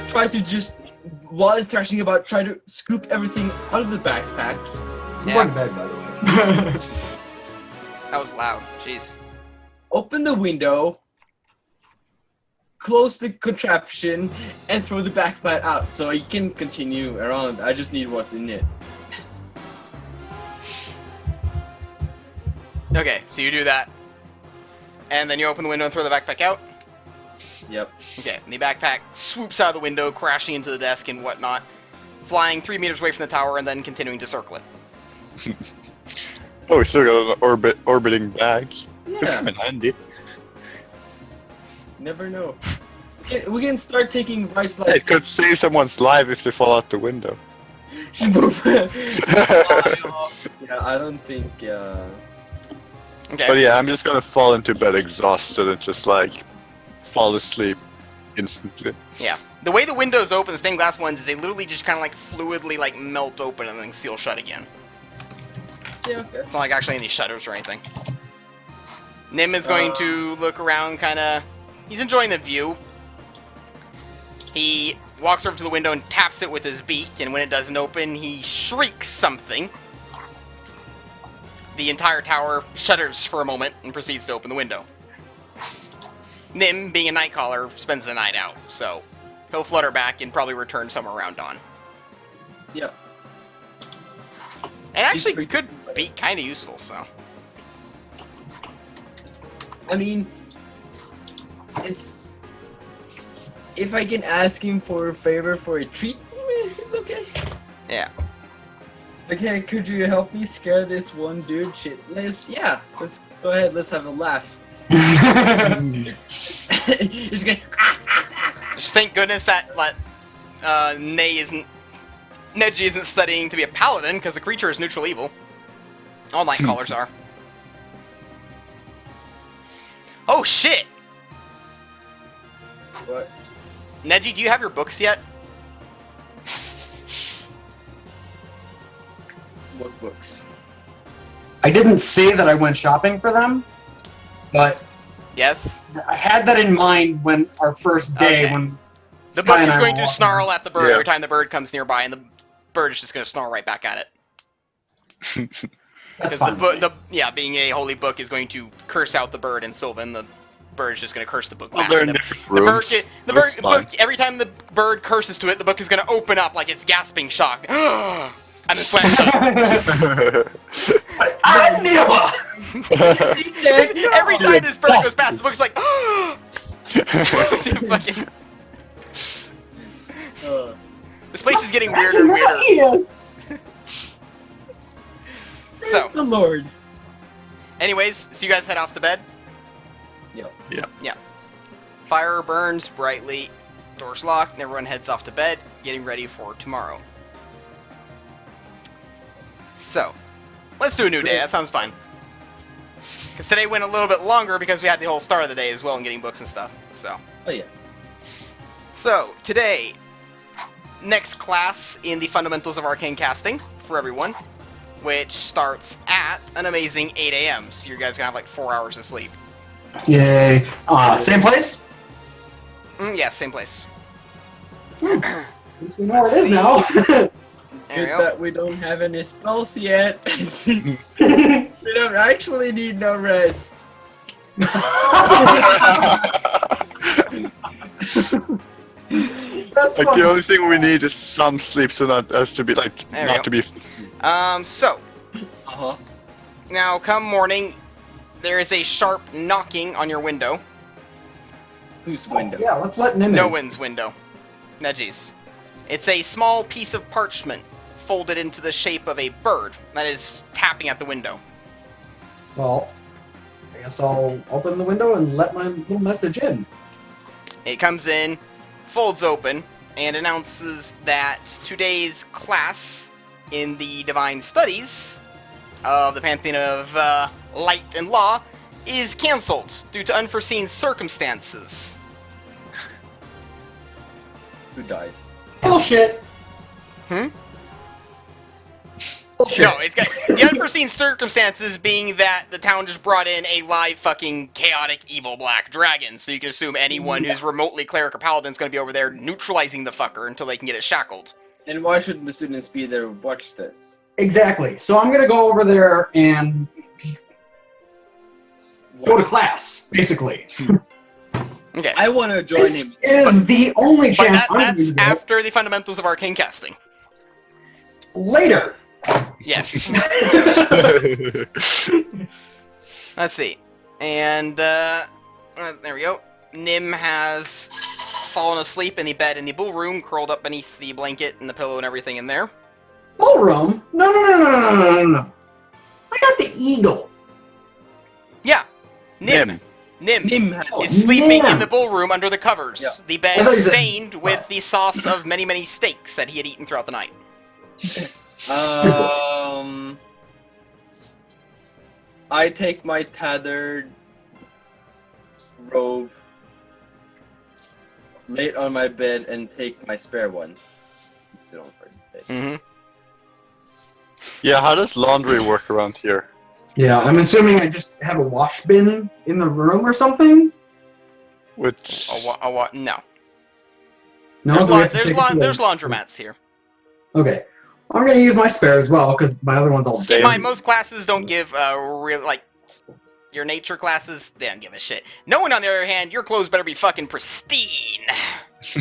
try to just, while it's thrashing about, try to scoop everything out of the backpack. I'm going to bed, by the way. That was loud, jeez. Open the window, close the contraption, and throw the backpack out so I can continue around. I just need what's in it. Okay, so you do that. And then you open the window and throw the backpack out? Yep. Okay, the backpack swoops out of the window, crashing into the desk and whatnot, flying 3 meters away from the tower and then continuing to circle it. Oh, we still got an orbiting bag. Could Yeah. come in handy. Never know. We can start taking rights It like. could save someone's life if they fall out the window. Yeah, I don't think. Okay. But yeah, I'm just gonna fall into bed exhausted and just like fall asleep instantly. Yeah. The way the windows open, the stained glass ones, is they literally just kind of like fluidly like melt open and then seal shut again. Yeah. Okay. It's not like actually any shutters or anything. Nim is going to look around, kind of. He's enjoying the view. He walks over to the window and taps it with his beak, and when it doesn't open, he shrieks something. The entire tower shudders for a moment and proceeds to open the window. Nim, being a night caller, spends the night out, so he'll flutter back and probably return somewhere around dawn. Yep. And actually He's could be kind of useful, so. I mean, it's if I can ask him for a favor for a treat, it's okay. Yeah. Okay, could you help me scare this one dude shitless? Yeah, let's go ahead. Let's have a laugh. He's gonna. Just thank goodness that Neji isn't studying to be a paladin, because the creature is neutral evil. All night callers are. Oh shit! What? Neji, do you have your books yet? What books? I didn't say that I went shopping for them, but Yes. I had that in mind when our first day Okay. when The Sky book and is I going were to walking snarl around. at the bird Yeah. every time the bird comes nearby, and the bird is just going to snarl right back at it. That's Because fine. being a holy book is going to curse out the bird in Sylvan. The bird is just going to curse the book Well, back. they're And in the, different the bird, rooms. the Looks bird, fine. book, every time the bird curses to it, the book is going to open up like it's gasping shock, and then slam shut. I never. Every time this bird goes past, the book's like, fucking. This place is getting weirder and weirder. Yes. Praise the Lord. Anyways, so you guys head off to bed. Yep. Yeah. Fire burns brightly, doors locked, and everyone heads off to bed, getting ready for tomorrow. So, let's do a new day. That sounds fine. Because today went a little bit longer because we had the whole start of the day as well and getting books and stuff. So, Oh yeah. today, next class in the Fundamentals of Arcane Casting for everyone, which starts at an amazing 8 a.m. So you guys are going to have like 4 hours of sleep. Yay. Same place? Yeah, same place. At least we know where it is now. There we Good go. that we don't have any spells yet. We don't actually need no rest. That's Like fun. the only thing we need is some sleep, so not us to be like There we not go. to be. So, Uh-huh. now come morning, there is a sharp knocking on your window. Whose window? Yeah, let's let Nim in. No one's window. Neji's. It's a small piece of parchment folded into the shape of a bird that is tapping at the window. Well, I guess I'll open the window and let my little message in. It comes in, folds open, and announces that today's class in the Divine Studies of the Pantheon of Light and Law is cancelled due to unforeseen circumstances. Who died? Bullshit. Hmm? Bullshit. No, it's got the unforeseen circumstances being that the town just brought in a live fucking chaotic evil black dragon, so you can assume anyone who's remotely cleric or paladin is going to be over there neutralizing the fucker until they can get it shackled. And why shouldn't the students be there to watch this? Exactly. So I'm gonna go over there and go to class, basically. Okay. I want to join This him. is the only But chance I'm that's gonna get after the fundamentals of arcane casting. later. Yes. Let's see. And, there we go. Nim has fallen asleep in the bed in the bull room, curled up beneath the blanket and the pillow and everything in there. Ballroom? No. I got the eagle. Yeah, Nim Nim had Oh, is sleeping Nim. in the bull room under the covers. Yeah. The I bed thought you said- stained with the sauce of many steaks that he had eaten throughout the night. I take my tattered robe, lay it on my bed, and take my spare one. You know, for the day. Mm-hmm. Yeah, how does laundry work around here? Yeah, I'm assuming I just have a wash bin in the room or something. Which No. No, There's, do we have to take it to the- there's laundromats here. Okay, I'm gonna use my spare as well because my other one's all Same. Keep in dirty. mind, most classes don't give your nature classes. They don't give a shit. No one, on the other hand, your clothes better be fucking pristine. So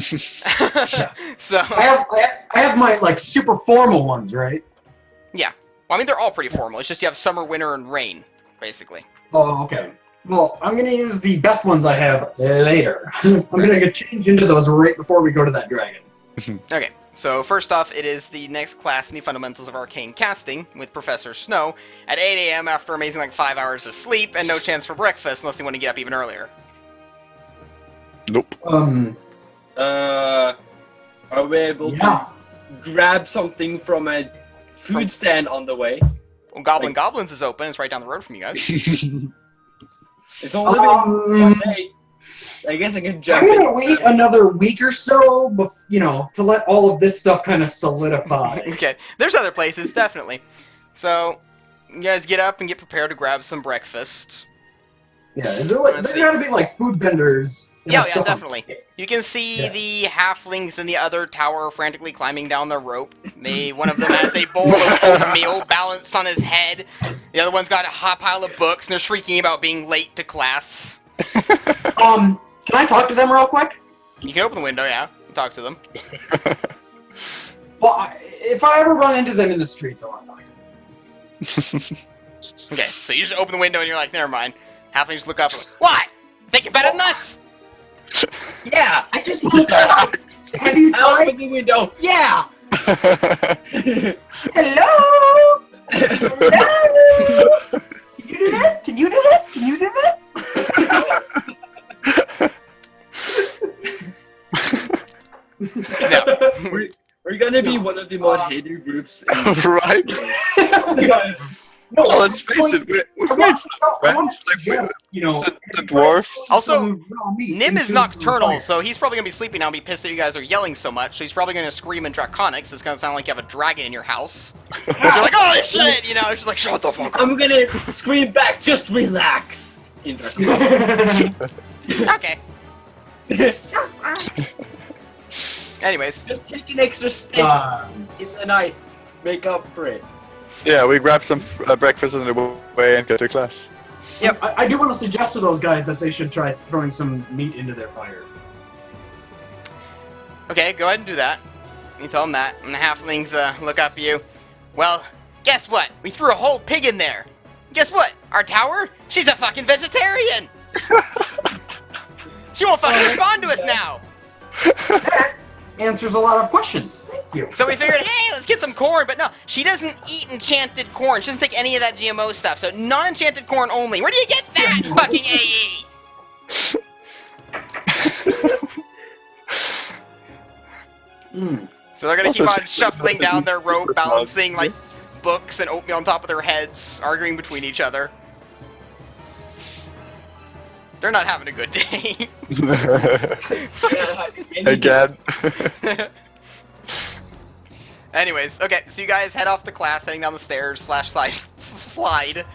I have my like super formal ones, right? well, I mean they're all pretty formal. It's just you have summer, winter, and rain, basically. Oh, okay. Well, I'm gonna use the best ones I have later. I'm gonna get change into those right before we go to that dragon. Okay, so first off, it is the next class in the Fundamentals of Arcane Casting with Professor Snow at 8 a.m. after amazing like 5 hours of sleep and no chance for breakfast unless you want to get up even earlier. Nope. Are we able Yeah. to grab something from a food stand on the way? Well, Goblins is open. It's right down the road from you guys. It's only been one Um, day. I guess I can jump I'm in. gonna wait another week or so, to let all of this stuff kind of solidify. Okay, there's other places, definitely. So, you guys get up and get prepared to grab some breakfast. Yeah, is there like Let's there see. gotta be like food vendors? that Yeah, have yeah, stuff on- definitely. You can see Yeah. the halflings in the other tower frantically climbing down the rope. One of them has a bowl of oatmeal balanced on his head. The other one's got a hot pile of books, and they're shrieking about being late to class. Can I talk to them real quick? You can open the window, yeah, and talk to them. Well, if I ever run into them in the streets, I want to talk. Okay, so you just open the window and you're like, never mind. Halflings look up and like, what? Think you're better than us? Yeah! I just want to have you I tried? open the window. Yeah! Hello? Hello? Can you do this? Can you do this? Can you do this? No. We're gonna be one of the more hated groups. Right? No, Well, let's face it, we've made some friends. Like, the dwarfs. Also, Nim is nocturnal, fire. so he's probably gonna be sleeping now and be pissed that you guys are yelling so much, so he's probably gonna scream in Draconic, so it's gonna sound like you have a dragon in your house. You're like, oh shit, you know, it's just like, shut the fuck up. I'm gonna scream back, just relax! In Okay. Anyways, Just take an extra steak in the night. Make up for it. Yeah, we grab some breakfast on the way and get to class. Yep. I do want to suggest to those guys that they should try throwing some meat into their fire. okay, go ahead and do that. You tell them that, and the halflings look up at you. Well, guess what? We threw a whole pig in there. Guess what? Our tower? She's a fucking vegetarian! She won't fucking respond to us now! Answers a lot of questions. Thank you. So we figured, hey, let's get some corn, but no, she doesn't eat enchanted corn. She doesn't take any of that GMO stuff, so non-enchanted corn only. Where do you get that, fucking AE? So they're gonna Also, keep on it's- shuffling it's- down their rope, it's not- balancing, like, books and oatmeal on top of their heads, arguing between each other. They're not having a good day. Again. Anyways, okay, so you guys head off to class, heading down the stairs slide,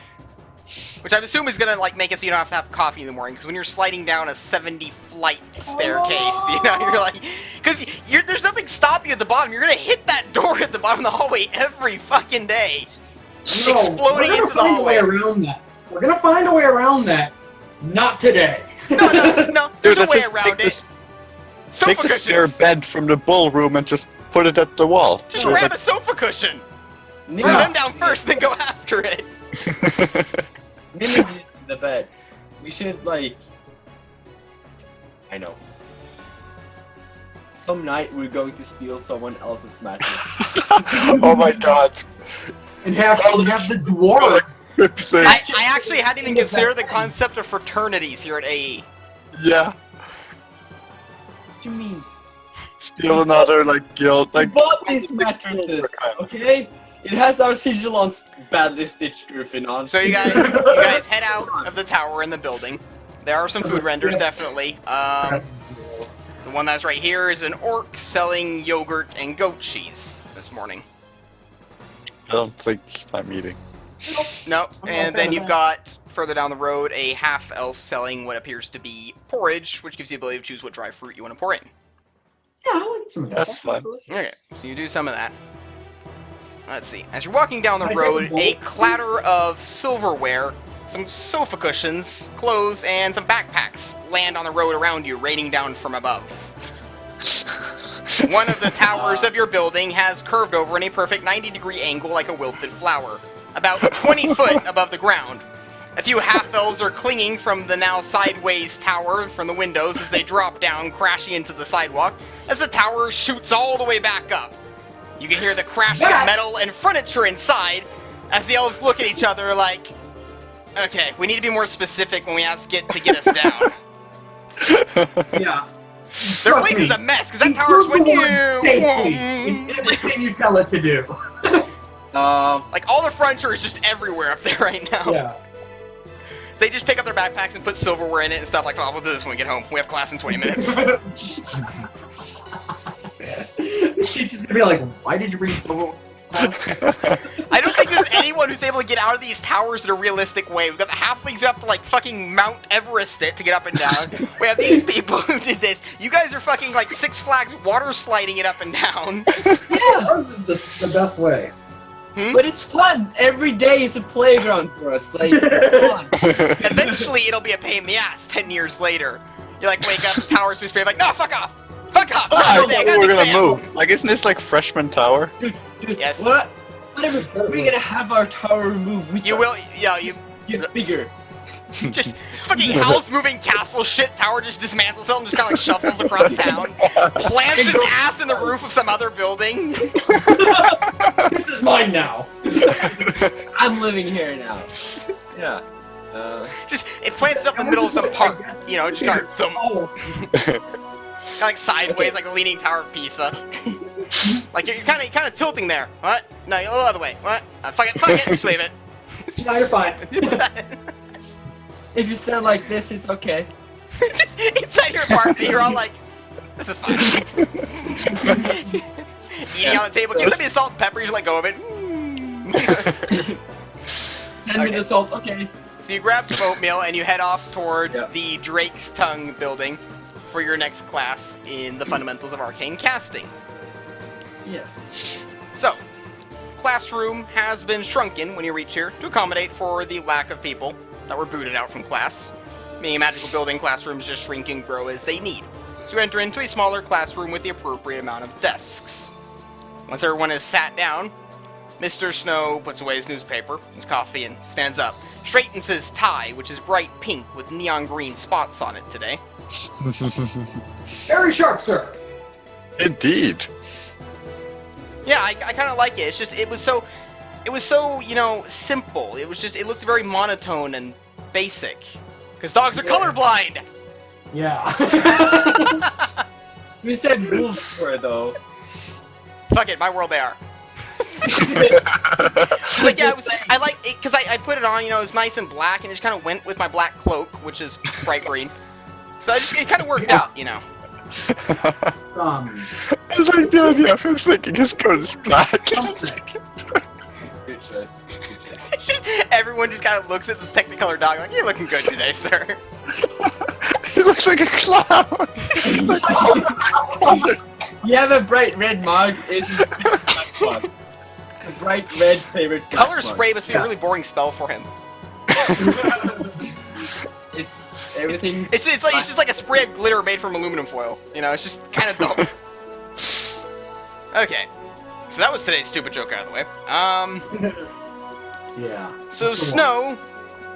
which I assume is gonna like make it so you don't have to have coffee in the morning. Because when you're sliding down a 70-flight staircase, you know, you're like, because there's nothing stopping you at the bottom. You're gonna hit that door at the bottom of the hallway every fucking day, exploding we're gonna into the find a way hallway. around that. We're gonna find a way around that. Not today. No, there's Dude, a let's way just around take it. this, Sofa take the spare cushions. bed from the ballroom and just put it at the wall. Just So it's grab a sofa cushion. Throw Yeah. them down first, then go after it. like- Nim is in the bed. We should, like... I know. Some night we're going to steal someone else's mattress. Oh my god. And have the dwarves. I actually hadn't even considered the concept of fraternities here at AE. Yeah. What do you mean? Steal another, like, guild. We Like, bought these mattresses, okay? It has our sigil on badly stitched Griffin on. So you guys head out of the tower in the building. There are some food vendors, definitely. The one that's right here is an orc selling yogurt and goat cheese this morning. I don't think I'm eating. No, and then you've got further down the road a half-elf selling what appears to be porridge, which gives you the ability to choose what dry fruit you want to pour in. Yeah, I like some of that. That's fine. Okay, so you do some of that. Let's see. As you're walking down the road, a clatter of silverware, some sofa cushions, clothes, and some backpacks land on the road around you, raining down from above. One of the towers of your building has curved over in a perfect 90-degree angle like a wilted flower, about 20 foot above the ground. A few half-elves are clinging from the now sideways tower from the windows as they drop down, crashing into the sidewalk, as the tower shoots all the way back up. You can hear the crashing of metal and furniture inside, as the elves look at each other like, okay, we need to be more specific when we ask it to get us down. Yeah. Their place is a mess, because that tower's when you... safely in everything you tell it to do. Like, all the furniture is just everywhere up there right now. Yeah. They just pick up their backpacks and put silverware in it and stuff like, oh, we'll do this when we get home. We have class in 20 minutes. She's just gonna be like, why did you bring silver? I don't think there's anyone who's able to get out of these towers in a realistic way. We've got the halflings who have to, like, fucking Mount Everest it to get up and down. We have these people who did this. You guys are fucking, like, Six Flags water sliding it up and down. Yeah, ours is the best way. But it's fun! Every day is a playground for us, like, come on. Eventually, it'll be a pain in the ass 10 years later. You, like, wake up, towers be sprayed, like, no, fuck off! Fuck off! Oh, I I thought we were gonna move. Like, isn't this like Freshman Tower? Dude, Yes. what? Whatever, we're gonna have our tower removed. We You will, yeah, you... get bigger. Just fucking house moving castle shit. Tower just dismantles itself and just kind of like shuffles across town. Plants its ass in the roof of some other building. This is mine now. I'm living here now. Yeah. Just it plants itself in the middle of some park. You know, just kind of thump, Oh, kind of like sideways, like a leaning tower of Pisa. Like you're kind of tilting there. What? No, you're a little other way. What? Fuck it, just leave it. now you're fine. If you said like this, it's okay. Just inside your apartment, you're all like, this is fine. Eating on the table, give me the salt and pepper, you just let go of it. Send me the salt, okay. So you grab some oatmeal and you head off towards Yeah. the Drake's Tongue building for your next class in the fundamentals of arcane casting. Yes. So, classroom has been shrunken when you reach here to accommodate for the lack of people that were booted out from class. Being a magical building, classrooms just shrink and grow as they need. So you enter into a smaller classroom with the appropriate amount of desks. Once everyone is sat down, Mr. Snow puts away his newspaper, his coffee, and stands up. Straightens his tie, which is bright pink with neon green spots on it today. Very sharp, sir. Indeed. Yeah, I kind of like it. It's just, it was so, you know, simple. It looked very monotone and basic. Because dogs are colorblind! Yeah. We said wolves were though. Fuck it, my world they are. Like, yeah, I like it, because I put it on, you know, it was nice and black, and it just kind of went with my black cloak, which is bright green. So it kind of worked out, you know. Um, I was like the idea of him thinking his coat is black. Good choice. Good choice. It's just, everyone just kind of looks at the Technicolor dog like, you're looking good today, sir. He looks like a clown. You have a bright red mug. It's a bright red favorite. Color mug. spray must be a really boring spell for him. It's everything's. It's just like a spray of glitter made from aluminum foil. You know, it's just kind of dumb. Okay, so that was today's stupid joke out of the way. yeah. So Just the Snow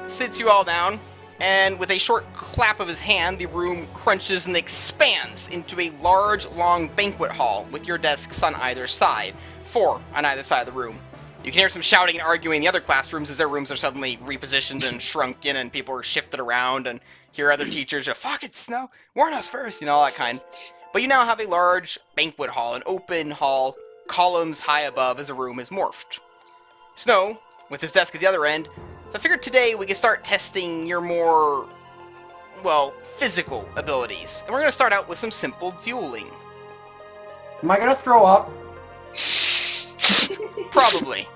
sits you all down and with a short clap of his hand, the room crunches and expands into a large, long banquet hall with your desks on either side. 4 on either side of the room. You can hear some shouting and arguing in the other classrooms as their rooms are suddenly repositioned and shrunken and people are shifted around, and hear other teachers go, "Fuck it, Snow, warn us first," all that kind. But you now have a large banquet hall, an open hall, columns high above as the room is morphed. Snow, with his desk at the other end, so I figured today we could start testing your more, well, physical abilities. And we're going to start out with some simple dueling. Am I gonna throw up? Probably.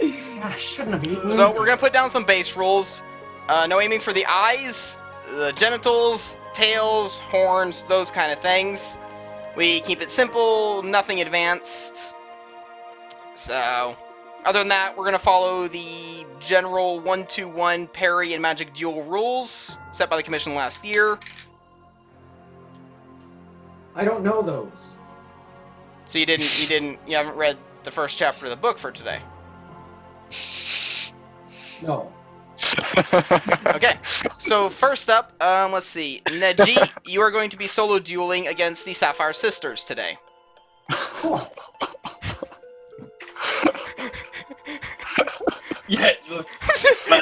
I shouldn't have eaten. So we're going to put down some base rules. No aiming for the eyes, the genitals, tails, horns, those kind of things. We keep it simple, nothing advanced. So, other than that, we're going to follow the general 1-2-1 parry and magic duel rules set by the commission last year. I don't know those. So you haven't read the first chapter of the book for today. No. Okay, so first up, let's see. Neji, you are going to be solo dueling against the Sapphire Sisters today. Cool. Yeah,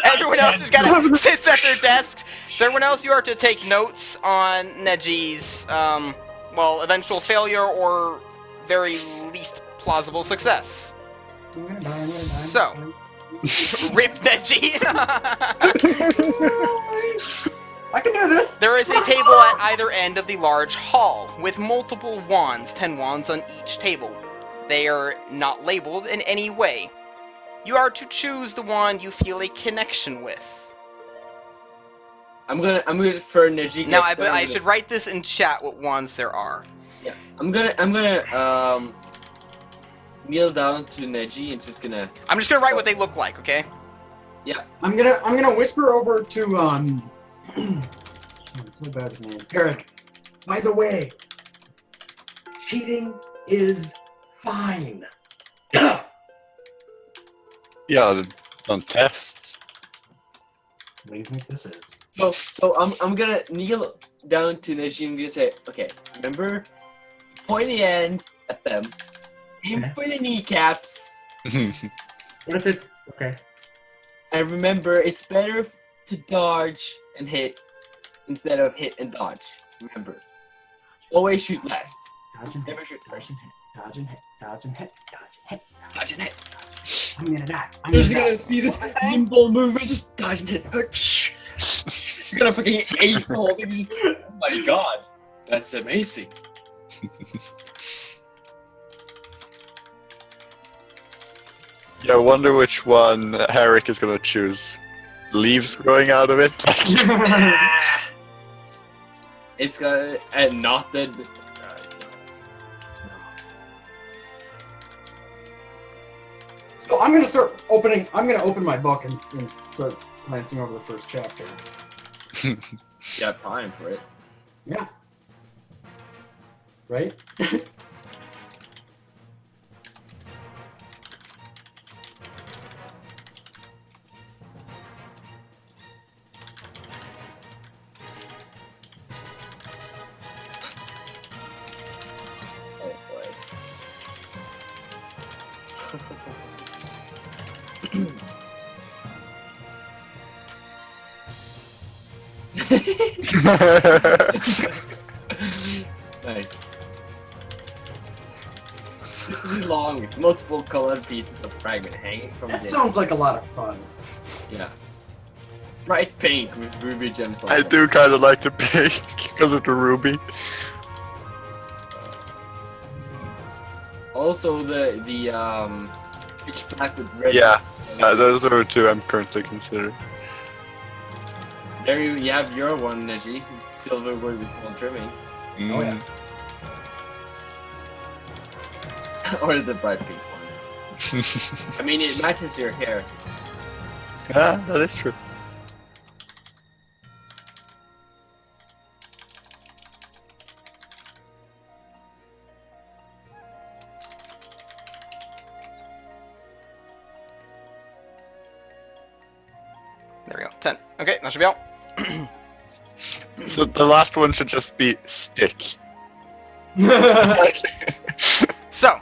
Everyone else just gotta sits at their desks. So everyone else, you are to take notes on Neji's, well, eventual failure or very least plausible success. I'm gonna die. So, rip Neji. I can do this. There is a table at either end of the large hall with multiple wands, 10 wands on each table. They are not labeled in any way. You are to choose the wand you feel a connection with. I'm gonna for Neji. Now, I should write this in chat what wands there are. Yeah, I'm gonna kneel down to Neji and just gonna. I'm just gonna write what they look like, okay? Yeah. I'm gonna whisper over to it's so bad with names. Eric. By the way, cheating is fine. Yeah, on tests. What do you think this is? So I'm gonna kneel down to Neji and gonna say, okay, remember, pointy end at them, aim for the kneecaps, What if it? Okay. and remember, it's better to dodge and hit instead of hit and dodge. Remember, always shoot last. Dodge and hit. Never shoot first. Dodge and hit. Dodge and hit. Dodge and hit. Dodge and hit. I'm gonna die. You're just gonna see this nimble movement, just dodge and hit. You're gonna fucking ace the whole thing. Just, oh my god, that's amazing. Yeah, I wonder which one Herrick is gonna choose. Leaves growing out of it? It's got and not the. So I'm gonna start opening. I'm gonna open my book and start glancing over the first chapter. You have time for it. Yeah. Right. Oh boy. Nice. Really long, multiple colored pieces of fragment hanging from That the. sounds like a lot of fun. Yeah. Bright pink with ruby gems on I it. do kind of like the pink because of the ruby. Also the pitch black with red. Yeah, those are two I'm currently considering. There you have your one, Neji. Silver wood with gold trimming. Oh, yeah. Or the bright pink one. I mean, it matches your hair. Ah, that is true. There we go. 10. Okay, that should be all. So the last one should just be stick. So,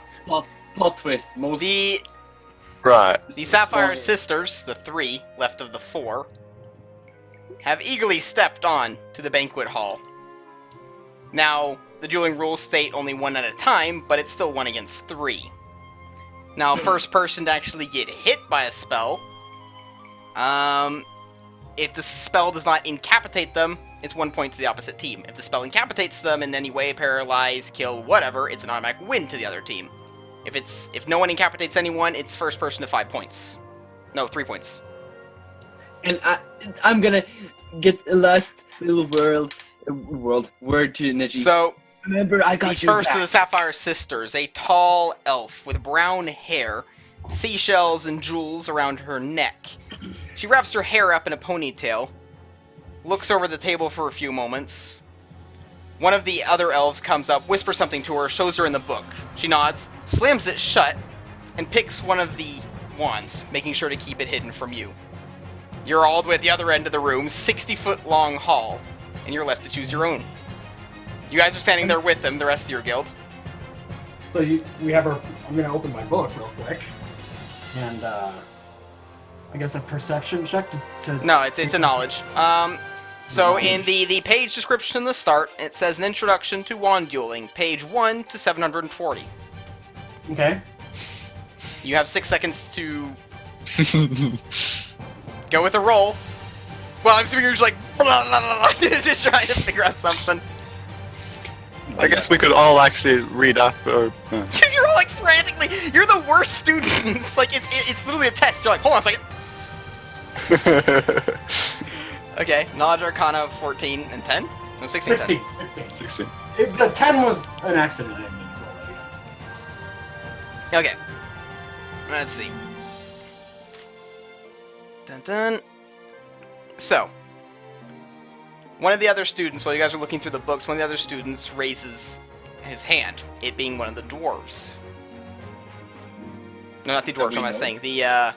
Plot twist. Right. the Sapphire Story. Sisters, the 3 left of the 4, have eagerly stepped on to the banquet hall. Now, the dueling rules state only 1 at a time, but it's still 1 against 3. Now, first person to actually get hit by a spell, if the spell does not incapacitate them, it's 1 point to the opposite team. If the spell incapacitates them in any way, paralyze, kill, whatever, it's an automatic win to the other team. If no one incapacitates anyone, it's first person to 5 points. No, 3 points. And I'm gonna get a last little word to Neji. So, Remember, I the got you first back. of the Sapphire Sisters, a tall elf with brown hair, seashells and jewels around her neck. She wraps her hair up in a ponytail, looks over the table for a few moments. One of the other elves comes up, whispers something to her, shows her in the book. She nods, slams it shut, and picks one of the wands, making sure to keep it hidden from you. You're all the way at the other end of the room, 60-foot long hall, and you're left to choose your own. You guys are standing there with them, the rest of your guild. So we have our. I'm gonna open my book real quick, and I guess a perception check to. No, it's a knowledge. So in the page description in the start, it says an introduction to wand dueling, page 1 to 740. Okay. You have 6 seconds to go with a roll. Well, I'm assuming you're just like blah, blah, blah, blah, just trying to figure out something. I guess we could all actually read up. Because you're all like frantically. You're the worst students. Like it's literally a test. You're like, hold on a second. Okay, knowledge arcana of 14 and 10? No, 16. 16. 16. The 10 was an accident. I didn't mean to roll it. Okay. Let's see. Dun dun. So, one of the other students, while you guys are looking through the books, one of the other students raises his hand, it being one of the dwarves. No, not the dwarves, what am I saying? The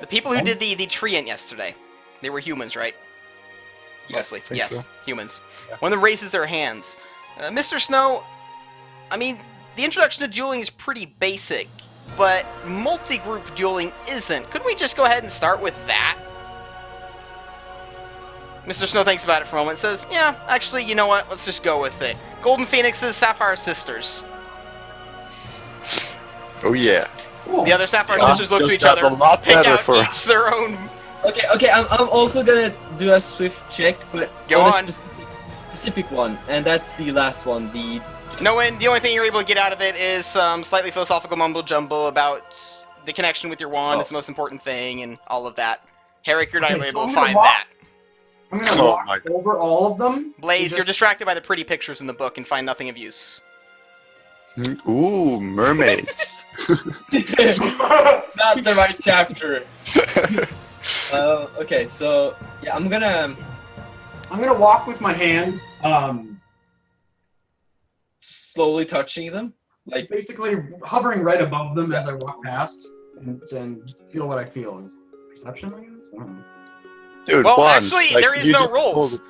people who did the treant yesterday. They were humans, right? Yes. Mostly. Think Yes, so. humans. Yeah. One of them raises their hands. Mr. Snow, I mean, the introduction to dueling is pretty basic, but multi-group dueling isn't. Couldn't we just go ahead and start with that? Mr. Snow thinks about it for a moment and says, yeah, actually, you know what? Let's just go with it. Golden Phoenixes, Sapphire Sisters. Oh yeah. Cool. The other Sapphire Yeah, Sisters look to just each got other, a lot pick better out for- each their own. Okay, I'm also gonna do a swift check, but Go on on. a specific one, and that's the last one. The only thing you're able to get out of it is some slightly philosophical mumble jumble about the connection with your wand is the most important thing and all of that. Herrick, you're not Okay, able so to I'm gonna find walk- that. I'm gonna Oh walk my- over all of them. Blaze, and you're just- distracted by the pretty pictures in the book and find nothing of use. Ooh, mermaids. not the right chapter. Okay, so yeah, I'm gonna walk with my hand, slowly touching them, like basically hovering right above them as I walk past, and feel what I feel. Is perception, I guess? I don't know. Dude, Well, wands, actually, like, there is you no just rolls. hold it.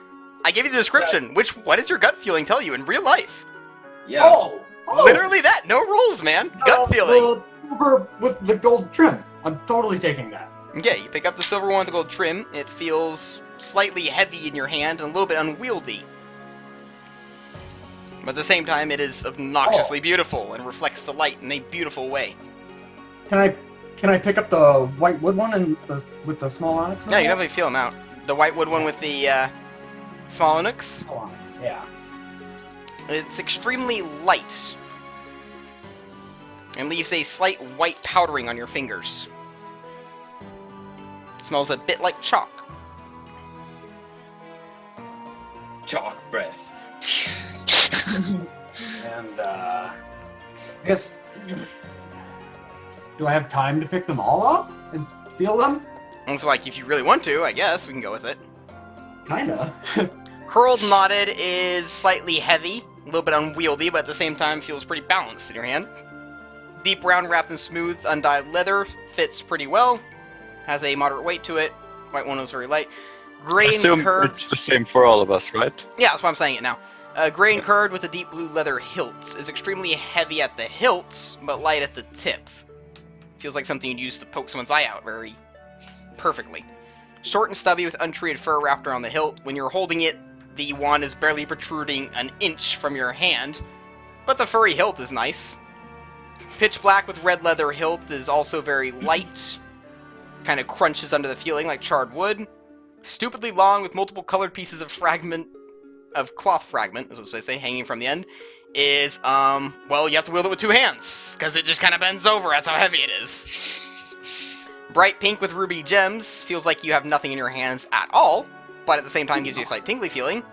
I gave you the description. What does your gut feeling tell you in real life? yeah. Oh! Literally that. No rolls, man. Gut feeling. The silver with the gold trim. I'm totally taking that. Okay, you pick up the silver one with the gold trim. It feels slightly heavy in your hand and a little bit unwieldy. But at the same time, it is obnoxiously beautiful and reflects the light in a beautiful way. Can I pick up the white wood one and with the small onyx? Yeah, you can definitely feel them out. The white wood one with the small onyx. Oh, yeah. It's extremely light and leaves a slight white powdering on your fingers. Smells a bit like chalk. Chalk breath. And I guess, do I have time to pick them all up and feel them? Looks like if you really want to, I guess we can go with it. Kinda. Curled Knotted is slightly heavy, a little bit unwieldy, but at the same time feels pretty balanced in your hand. Deep brown wrapped in smooth, undyed leather, fits pretty well, has a moderate weight to it. White one is very light. Gray and Assume curved. it's the same for all of us, right? Yeah, that's why I'm saying it now. Gray and curved with a deep blue leather hilt. Is extremely heavy at the hilt, but light at the tip. Feels like something you'd use to poke someone's eye out very perfectly. Short and stubby with untreated fur wrapped around the hilt. When you're holding it, the wand is barely protruding an inch from your hand, but the furry hilt is nice. Pitch black with red leather hilt is also very light. Kind of crunches under the feeling like charred wood. Stupidly long with multiple colored pieces of cloth fragment, is what they say, hanging from the end. Is, well, you have to wield it with two hands, because it just kind of bends over, that's how heavy it is. Bright pink with ruby gems, feels like you have nothing in your hands at all, but at the same time gives you a slight tingly feeling.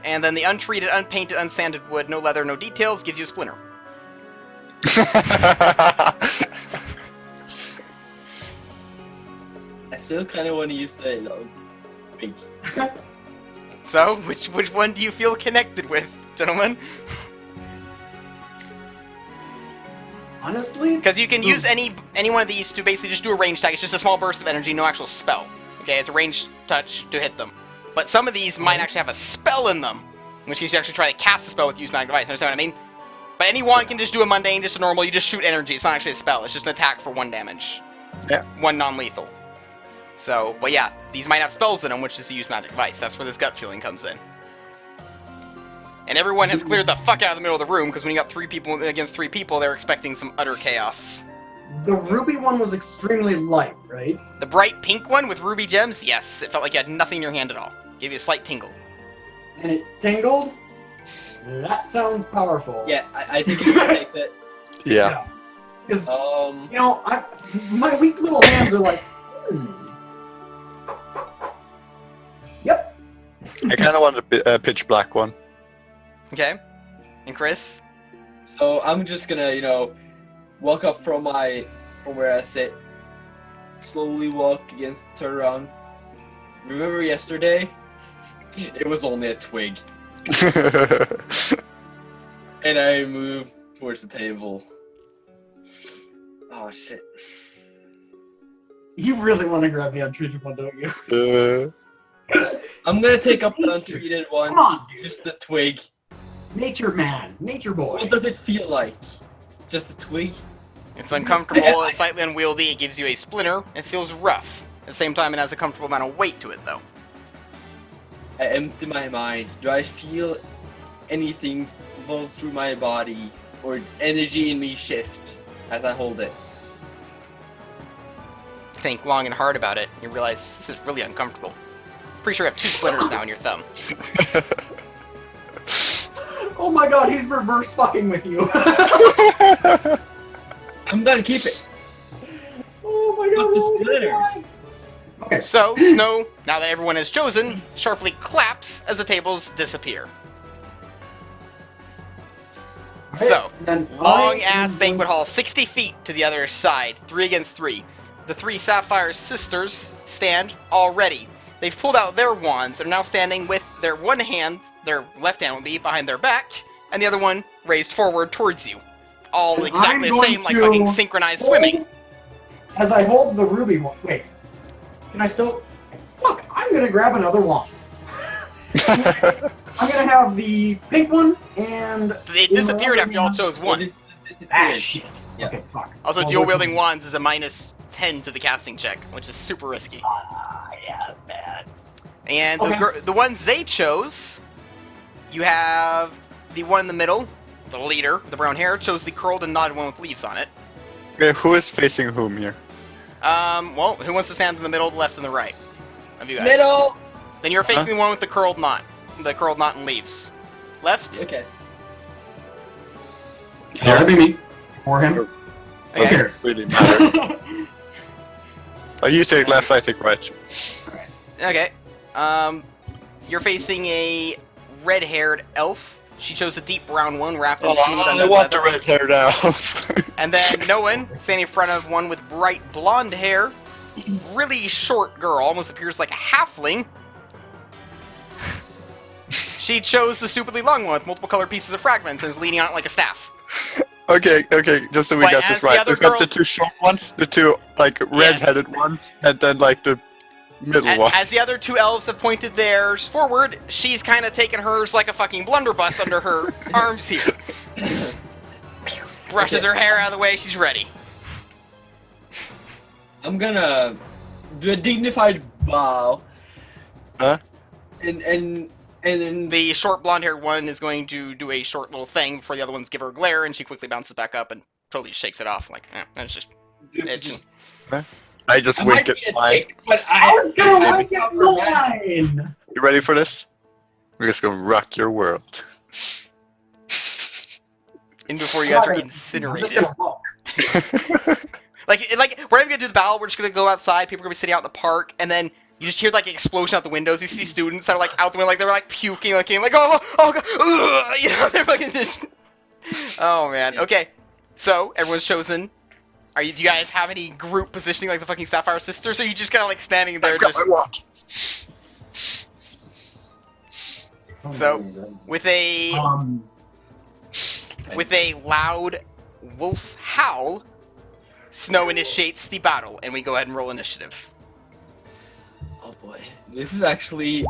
And then the untreated, unpainted, unsanded wood, no leather, no details, gives you a splinter. I still kind of want to use the pink. So, which one do you feel connected with, gentlemen? Honestly? Because you can use any one of these to basically just do a range tag. It's just a small burst of energy, no actual spell. Okay, it's a range touch to hit them. But some of these might actually have a spell in them, in which case you actually try to cast a spell with use magic device. Understand what I mean? But anyone can just do a mundane, just a normal. You just shoot energy. It's not actually a spell. It's just an attack for 1 damage. Yeah. 1 non-lethal. So, but yeah, these might have spells in them, which is to use magic device. That's where this gut feeling comes in. And everyone has cleared the fuck out of the middle of the room, because when you got 3 people against 3 people, they're expecting some utter chaos. The ruby one was extremely light, right? The bright pink one with ruby gems, yes, it felt like you had nothing in your hand at all. Gave you a slight tingle. And it tingled? That sounds powerful. Yeah, I think you can take that. Yeah. Because, Um, you know, my weak little hands are like, Yep. I kind of want a pitch black one. Okay. And Chris? so I'm just gonna, walk up from where I sit, slowly walk against, turn around. Remember yesterday? It was only a twig. And I move towards the table. Oh shit. You really want to grab the untreated one, don't you? I'm gonna take up the untreated one. Come on, dude. Just the twig. Nature man. Nature boy. What does it feel like? Just a twig? It's uncomfortable, it's slightly unwieldy, it gives you a splinter, it feels rough. At the same time, it has a comfortable amount of weight to it, though. I empty my mind. Do I feel anything flow through my body or energy in me shift as I hold it? Think long and hard about it, and you realize this is really uncomfortable. Pretty sure you have 2 splinters now in your thumb. Oh my god, he's reverse fucking with you. I'm gonna keep it. Oh my god. With the oh my splitters. God. Okay. So, Snow, now that everyone has chosen, sharply claps as the tables disappear. Okay, So, then long-ass I- banquet hall, 60 feet to the other side, 3 against 3. The 3 Sapphire sisters stand already. They've pulled out their wands and are now standing with their one hand, their left hand will be behind their back, and the other one raised forward towards you. All And exactly I'm the same, going like to fucking synchronized hold- swimming. As I hold the ruby one. Wait. Can I still? Fuck! I'm gonna grab another wand. I'm gonna have the pink one and. It disappeared after y'all chose one. It Ah disappeared. shit. Yeah. Okay, fuck. Also, Well, dual-wielding which wands is a minus 10 to the casting check, which is super risky. yeah, that's bad. And Okay. the ones they chose, you have the one in the middle, the leader, with the brown hair, chose the curled and knotted one with leaves on it. Okay, who is facing whom here? Well, who wants to stand in the middle, the left, and the right? Of you guys. Middle! Then you're facing Huh? the one with the curled knot and leaves. Left. Okay. Yeah, that'd be me. Or him. Okay. Doesn't really matter. You take left, I take right. Okay. You're facing a red-haired elf. She chose a deep brown one wrapped in smooth I under want the leather. red hair now. And then no one standing in front of one with bright blonde hair, really short girl, almost appears like a halfling. She chose the stupidly long one with multiple colored pieces of fragments and is leaning on it like a staff. Okay, just so we But got as this the right. other We've got the girls- 2 short ones, the 2 like red-headed ones, and then like the Middle one. As the other two elves have pointed theirs forward, she's kind of taken hers like a fucking blunderbuss under her arms here. Brushes her hair out of the way, she's ready. I'm gonna do a dignified bow. Huh? And then The short blonde-haired one is going to do a short little thing before the other ones give her a glare, and she quickly bounces back up and totally shakes it off. Like, that's just... It's, I just I wink might at be a mine. dick, but I was gonna like Maybe. it mine. You ready for this? We're just gonna rock your world. and before you guys are I'm just incinerated. gonna look. Like, we're even gonna do the battle, we're just gonna go outside, people are gonna be sitting out in the park, and then you just hear, like, an explosion out the windows, you see students that are, like, out the window, like, they're, like, puking, like, oh, God, ugh, you know, they're fucking just... Oh, man, okay. So, everyone's chosen. Do you guys have any group positioning like the fucking Sapphire Sisters, or are you just kind of, like, standing there I've got just... my watch. So, with a loud wolf howl, Snow initiates the battle, and we go ahead and roll initiative. oh boy, this is actually.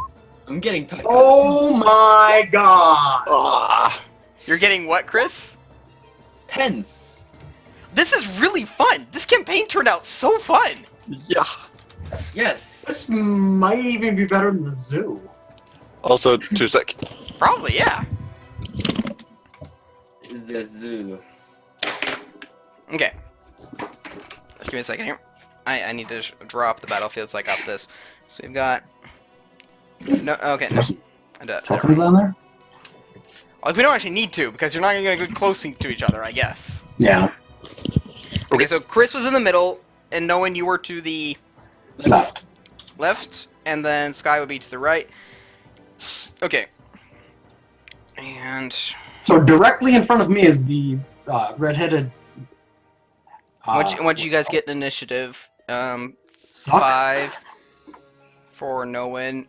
I'm getting tight. Oh my god! Ah, You're getting what, Chris? Tense. This is really fun! This campaign turned out so fun! yeah. Yes. This might even be better than the zoo. Also, 2 seconds. Probably, yeah. The zoo. Okay. Just give me a second here. I need to draw up the battlefield so I got this. So we've got... No, okay, no. Tokens on there? Well, we don't actually need to, because you're not going to get close to each other, I guess. Yeah. Okay, so Chris was in the middle, and Nolan, you were to the left, and then Sky would be to the right. Okay. And... So directly in front of me is the redheaded. What'd you guys get in initiative? Suck? 5 for Nolan.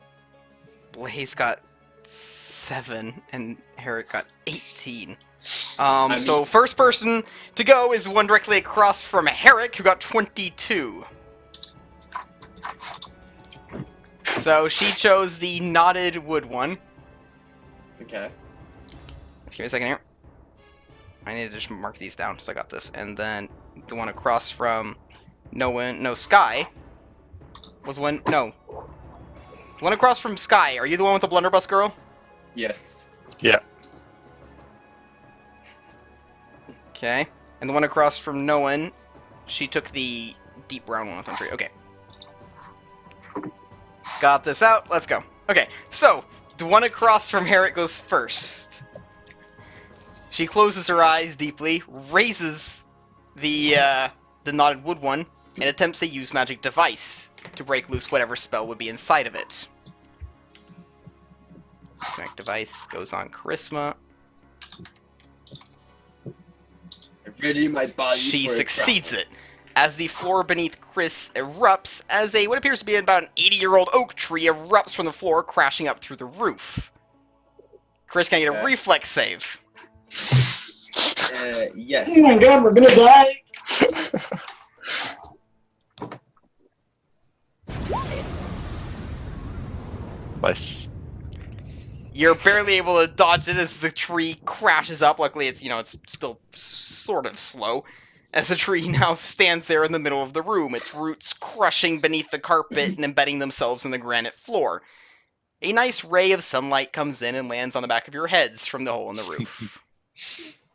Blaze got 7, and Herrick got 18. So first person to go is one directly across from Herrick, who got 22. So she chose the knotted wood one. Okay. Just give me a second here. I need to just mark these down, so I got this. And then the one across from Sky was one. No. The one across from Sky. Are you the one with the blunderbuss girl? Yes. Yeah. Okay. And the one across from Nolan, she took the deep brown one with entry. Okay. Got this out. Let's go. Okay, so the one across from Herrick goes first. She closes her eyes deeply, raises the knotted wood one, and attempts to use magic device to break loose whatever spell would be inside of it. Magic device goes on charisma. Ready my body. She for a succeeds grapple. it, as the floor beneath Chris erupts, as what appears to be about an 80-year-old oak tree erupts from the floor, crashing up through the roof. Chris, can I get a Okay. reflex save? Yes. Oh my god, we're gonna die! Nice. You're barely able to dodge it as the tree crashes up. Luckily, it's still sort of slow, as the tree now stands there in the middle of the room, its roots crushing beneath the carpet and embedding themselves in the granite floor. A nice ray of sunlight comes in and lands on the back of your heads from the hole in the roof.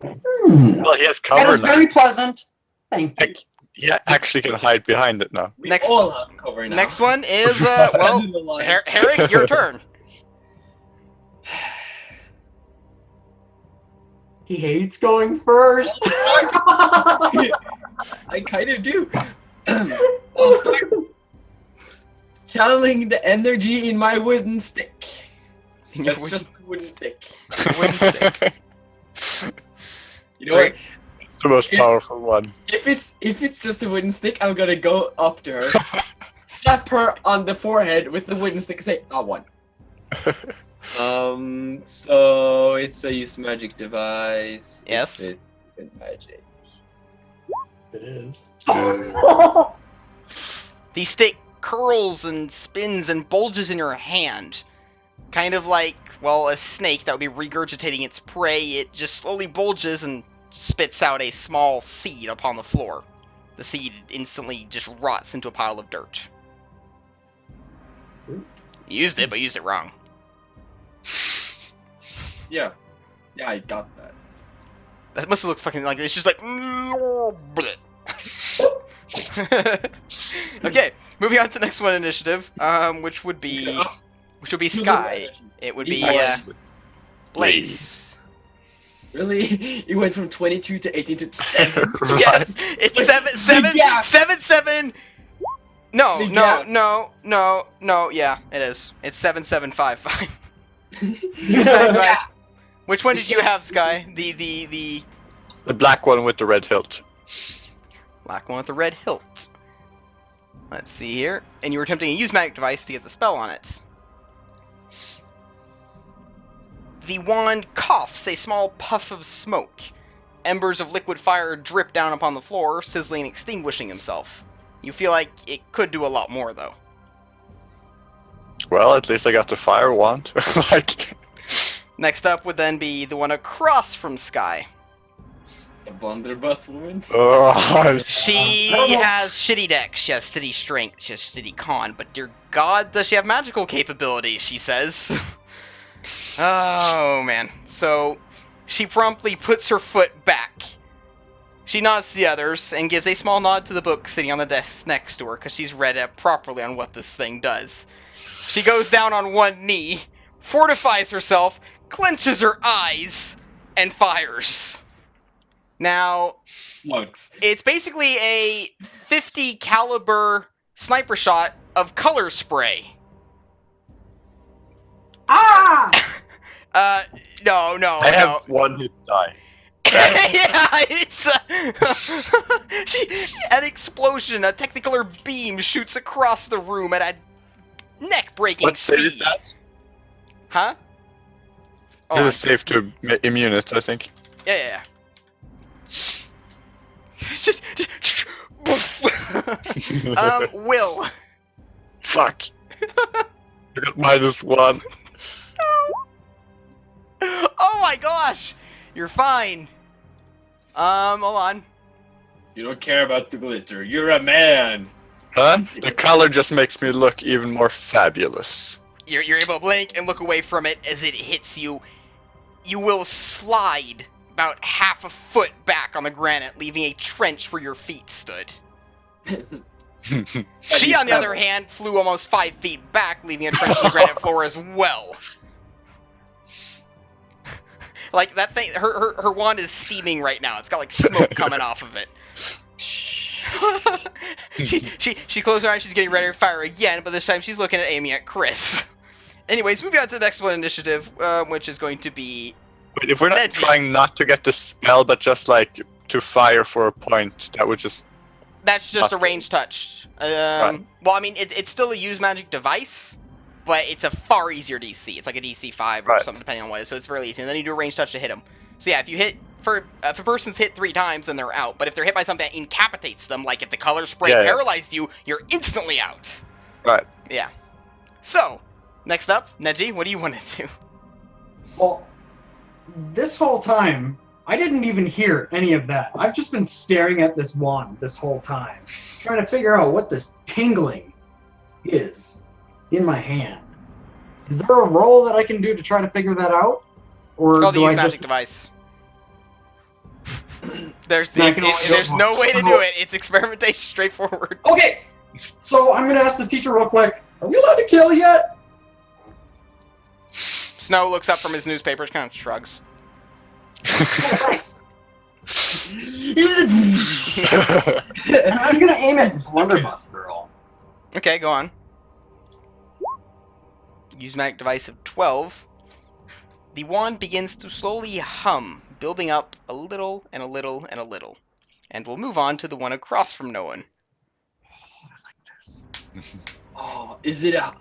Well, he has That cover is now. very pleasant. Thank you. He actually can hide behind it now. We Next- all have cover now. Next one is, Stand well, in the line. Herrick, your turn. He hates going first. I kind of do. I'll start channeling the energy in my wooden stick. That's just a wooden stick. You know what? It's the most powerful one. If it's just a wooden stick, I'm gonna go up to her, slap her on the forehead with the wooden stick, and say, "I won." So it's a use magic device. Yes. If it's magic. It is. The stick curls and spins and bulges in your hand. Kind of like, well, a snake that would be regurgitating its prey. It just slowly bulges and spits out a small seed upon the floor. The seed instantly just rots into a pile of dirt. You used it, but used it wrong. Yeah. Yeah, I got that. That must have looked fucking like it's just like. Okay, moving on to the next one initiative, which would be Sky. It would be Blaze. Really? It went from 22 to 18 to 7? Yeah, it's Like, 7. No, Big no, gap. no. Yeah, it is. It's 7755. Yeah. Which one did you have, Sky? The The black one with the red hilt. black one with the red hilt. Let's see here. And you were attempting to use magic device to get the spell on it. The wand coughs a small puff of smoke. Embers of liquid fire drip down upon the floor, sizzling and extinguishing himself. You feel like it could do a lot more, though. Well, at least I got the fire wand. Like, Next up would then be the one across from Sky. A blunderbuss woman? oh, She has shitty dex, she has city strength, she has city con, but dear god, does she have magical capabilities, she says. Oh, man. So, she promptly puts her foot back. She nods to the others and gives a small nod to the book sitting on the desk next to her because she's read it properly on what this thing does. She goes down on one knee, fortifies herself, clenches her eyes, and fires. Now, Flunks. it's basically a 50 caliber sniper shot of color spray. Ah! No. I have one hit die. Yeah, it's an explosion, a technicolor beam shoots across the room at a neck-breaking What save speed. is that? Huh? Oh, This is safe to immune it, I think. yeah. It's just Will. Fuck. I got -1. Oh my gosh! You're fine. Hold on. You don't care about the glitter. You're a man. Huh? The color just makes me look even more fabulous. You're able to blink and look away from it as it hits you. You will slide about half a foot back on the granite, leaving a trench where your feet stood. She, on the other hand, flew almost 5 feet back, leaving a trench in the granite floor as well. Like, that thing, her wand is steaming right now. It's got, like, smoke coming off of it. She closed her eyes, she's getting ready to fire again, but this time she's looking at aiming at Chris. Anyways, moving on to the next one initiative, which is going to be... Wait, if we're not Edgy. trying not to get the spell, but just like to fire for a point, that would just... That's just a range touch. Well, I mean, it's still a use magic device, but it's a far easier DC. It's like a DC 5 or something, depending on what it is, so it's really easy. And then you do a range touch to hit them. So yeah, if you hit... if a person's hit 3 times, then they're out. But if they're hit by something that incapacitates them, like if the color spray paralyzed you, you're instantly out. Right. Yeah. So, next up, Neji, what do you want to do? Well, this whole time, I didn't even hear any of that. I've just been staring at this wand this whole time, trying to figure out what this tingling is in my hand. Is there a roll that I can do to try to figure that out? Or It's called the do use I magic just... device. There's I can only there's go no for- way to do it. It's experimentation, straightforward. Okay! So I'm going to ask the teacher real quick, are we allowed to kill yet? Snow looks up from his newspaper, kind of shrugs. Oh, thanks. And I'm going to aim at Blunderbuss Girl. Okay, go on. Use magic device of 12. The wand begins to slowly hum, building up a little and a little and a little. And we'll move on to the one across from Noan. Oh, is it a...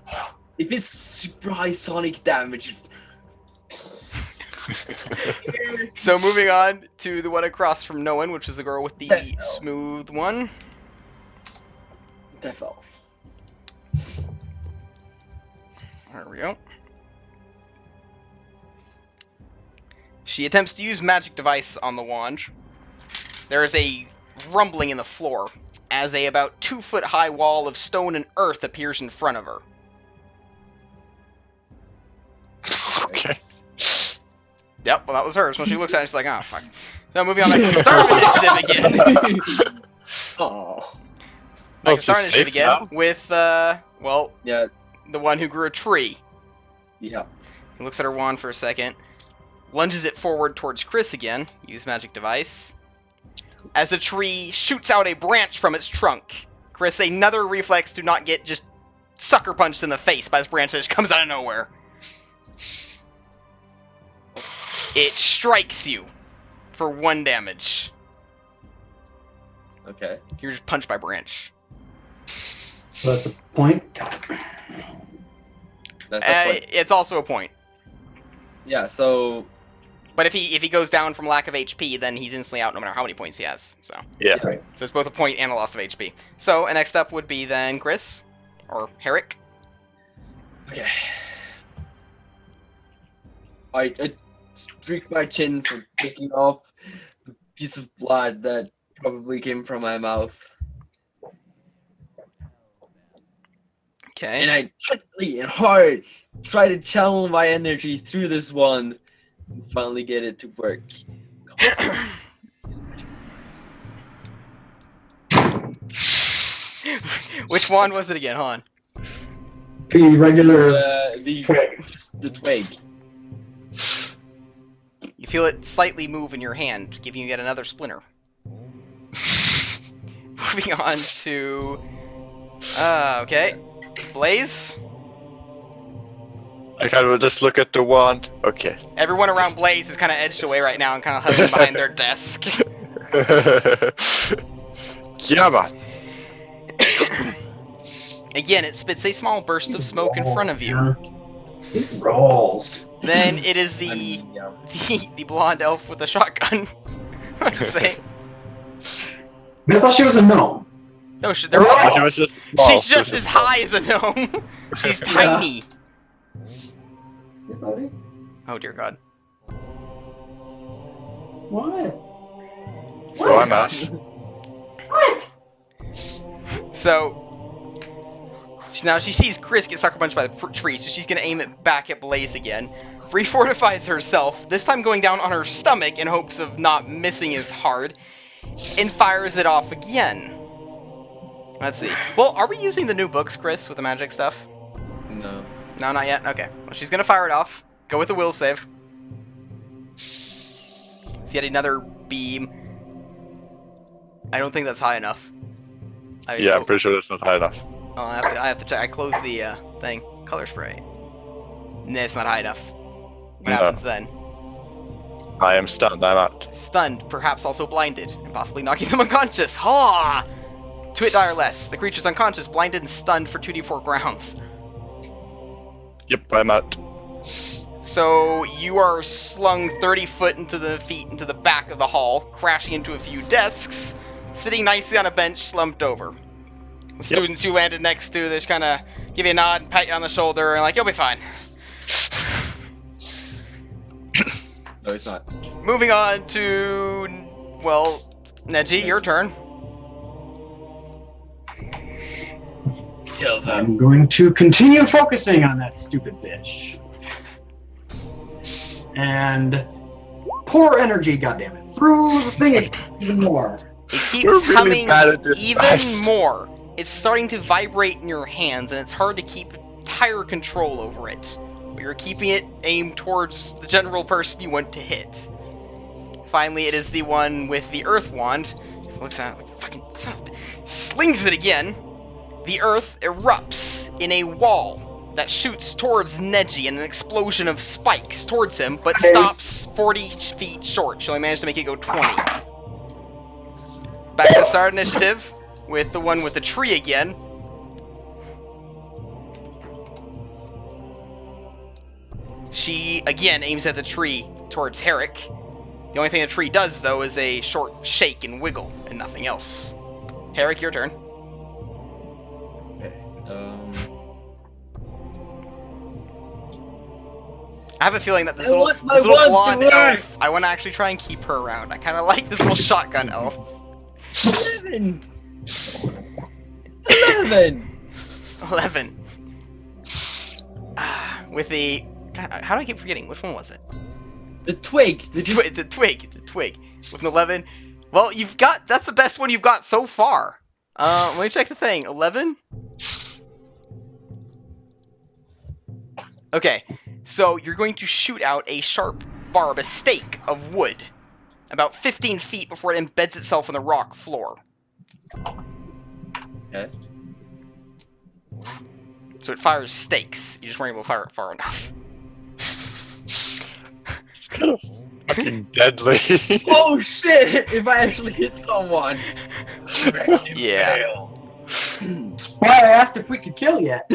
If it's super high sonic damage... So moving on to the one across from Noan, which is the girl with the Death Elf. smooth one. Death Elf. There we go. She attempts to use magic device on the wand. There is a rumbling in the floor as a about 2-foot high wall of stone and earth appears in front of her. Okay. Yep, well that was hers. When she looks at it, she's like, oh fuck. Now moving on back to Star Initiative again. Oh. Back to it's Star just Initiative safe again now? with, well, Yeah. the one who grew a tree. Yeah. He looks at her wand for a second, lunges it forward towards Chris again, use magic device. As a tree shoots out a branch from its trunk. Chris, another reflex to not get just sucker punched in the face by this branch that just comes out of nowhere. It strikes you for 1 damage. Okay. You're just punched by branch. So that's a point. That's a point. It's also a point. Yeah. So. But if he goes down from lack of HP, then he's instantly out no matter how many points he has. So Yeah. Right. it's both a point and a loss of HP. So next up would be then Chris or Herrick. Okay. I streak my chin for picking off the piece of blood that probably came from my mouth. Okay. And I tightly and hard try to channel my energy through this wand and finally get it to work. Which wand was it again, hon? The regular The twig. just the twig. You feel it slightly move in your hand, giving you yet another splinter. Moving on to... okay. Blaze. I kind of just look at the wand. Okay. Everyone around Blaze is kind of edged away right now and kind of huddling behind their desk. Yeah, man. Again, it spits a small burst of smoke in front of you. It rolls. Then it is the blonde elf with the shotgun. Let's say. But I thought she was a gnome. No, they're Oh, She all. was just small. She's She was just as small. high as a gnome. She's tiny. Hey, buddy. Oh dear God. What? So I'm out. What? So now she sees Chris get sucker punched by the tree, so she's gonna aim it back at Blaze again. Refortifies herself, this time going down on her stomach in hopes of not missing as hard, and fires it off again. Let's see. Well, are we using the new books, Chris, with the magic stuff? No. No, not yet. Okay. Well, she's gonna fire it off. Go with the will save. It's yet another beam. I don't think that's high enough. Yeah, I'm pretty sure that's not high enough. Oh, I have to check. I closed the thing. Color spray. Nah, it's not high enough. What No. happens then? I am stunned. I'm out. Stunned, perhaps also blinded, and possibly knocking them unconscious. Ha! 2 hit die or less. The creature's unconscious, blinded, and stunned for 2d4 grounds. Yep, I'm out. So you are slung 30 feet into the back of the hall, crashing into a few desks, sitting nicely on a bench, slumped over. The students you landed next to, they just kind of give you a nod and pat you on the shoulder, and like, you'll be fine. No, it's not. Moving on to, well, Neji, your turn. Kill them. I'm going to continue focusing on that stupid bitch. And pour energy, goddammit, through the thing even more. It keeps We're really humming bad at this, even guys. more. It's starting to vibrate in your hands, and it's hard to keep entire control over it. But you're keeping it aimed towards the general person you want to hit. Finally, it is the one with the Earth Wand. Looks at it like fucking son of a... slings it again. The Earth erupts in a wall that shoots towards Neji in an explosion of spikes towards him, but stops 40 feet short. She only managed to make it go 20. Back to the start initiative with the one with the tree again. She again aims at the tree towards Herrick. The only thing the tree does though is a short shake and wiggle and nothing else. Herrick, your turn. Okay. I have a feeling that this I little, want my this little wand blonde to work. elf, I want to actually try and keep her around. I kind of like this little shotgun elf. 11. 11. 11. With the... God, how do I keep forgetting? Which one was it? The twig. The just. The twig. With an 11. Well, you've got... That's the best one you've got so far. Let me check the thing. 11? Okay. So, you're going to shoot out a sharp barb, a stake of wood. About 15 feet before it embeds itself in the rock floor. Okay. So it fires stakes. You just weren't able to fire it far enough. It's kind of fucking deadly. Oh shit! If I actually hit someone. Yeah. That's why I asked if we could kill yet.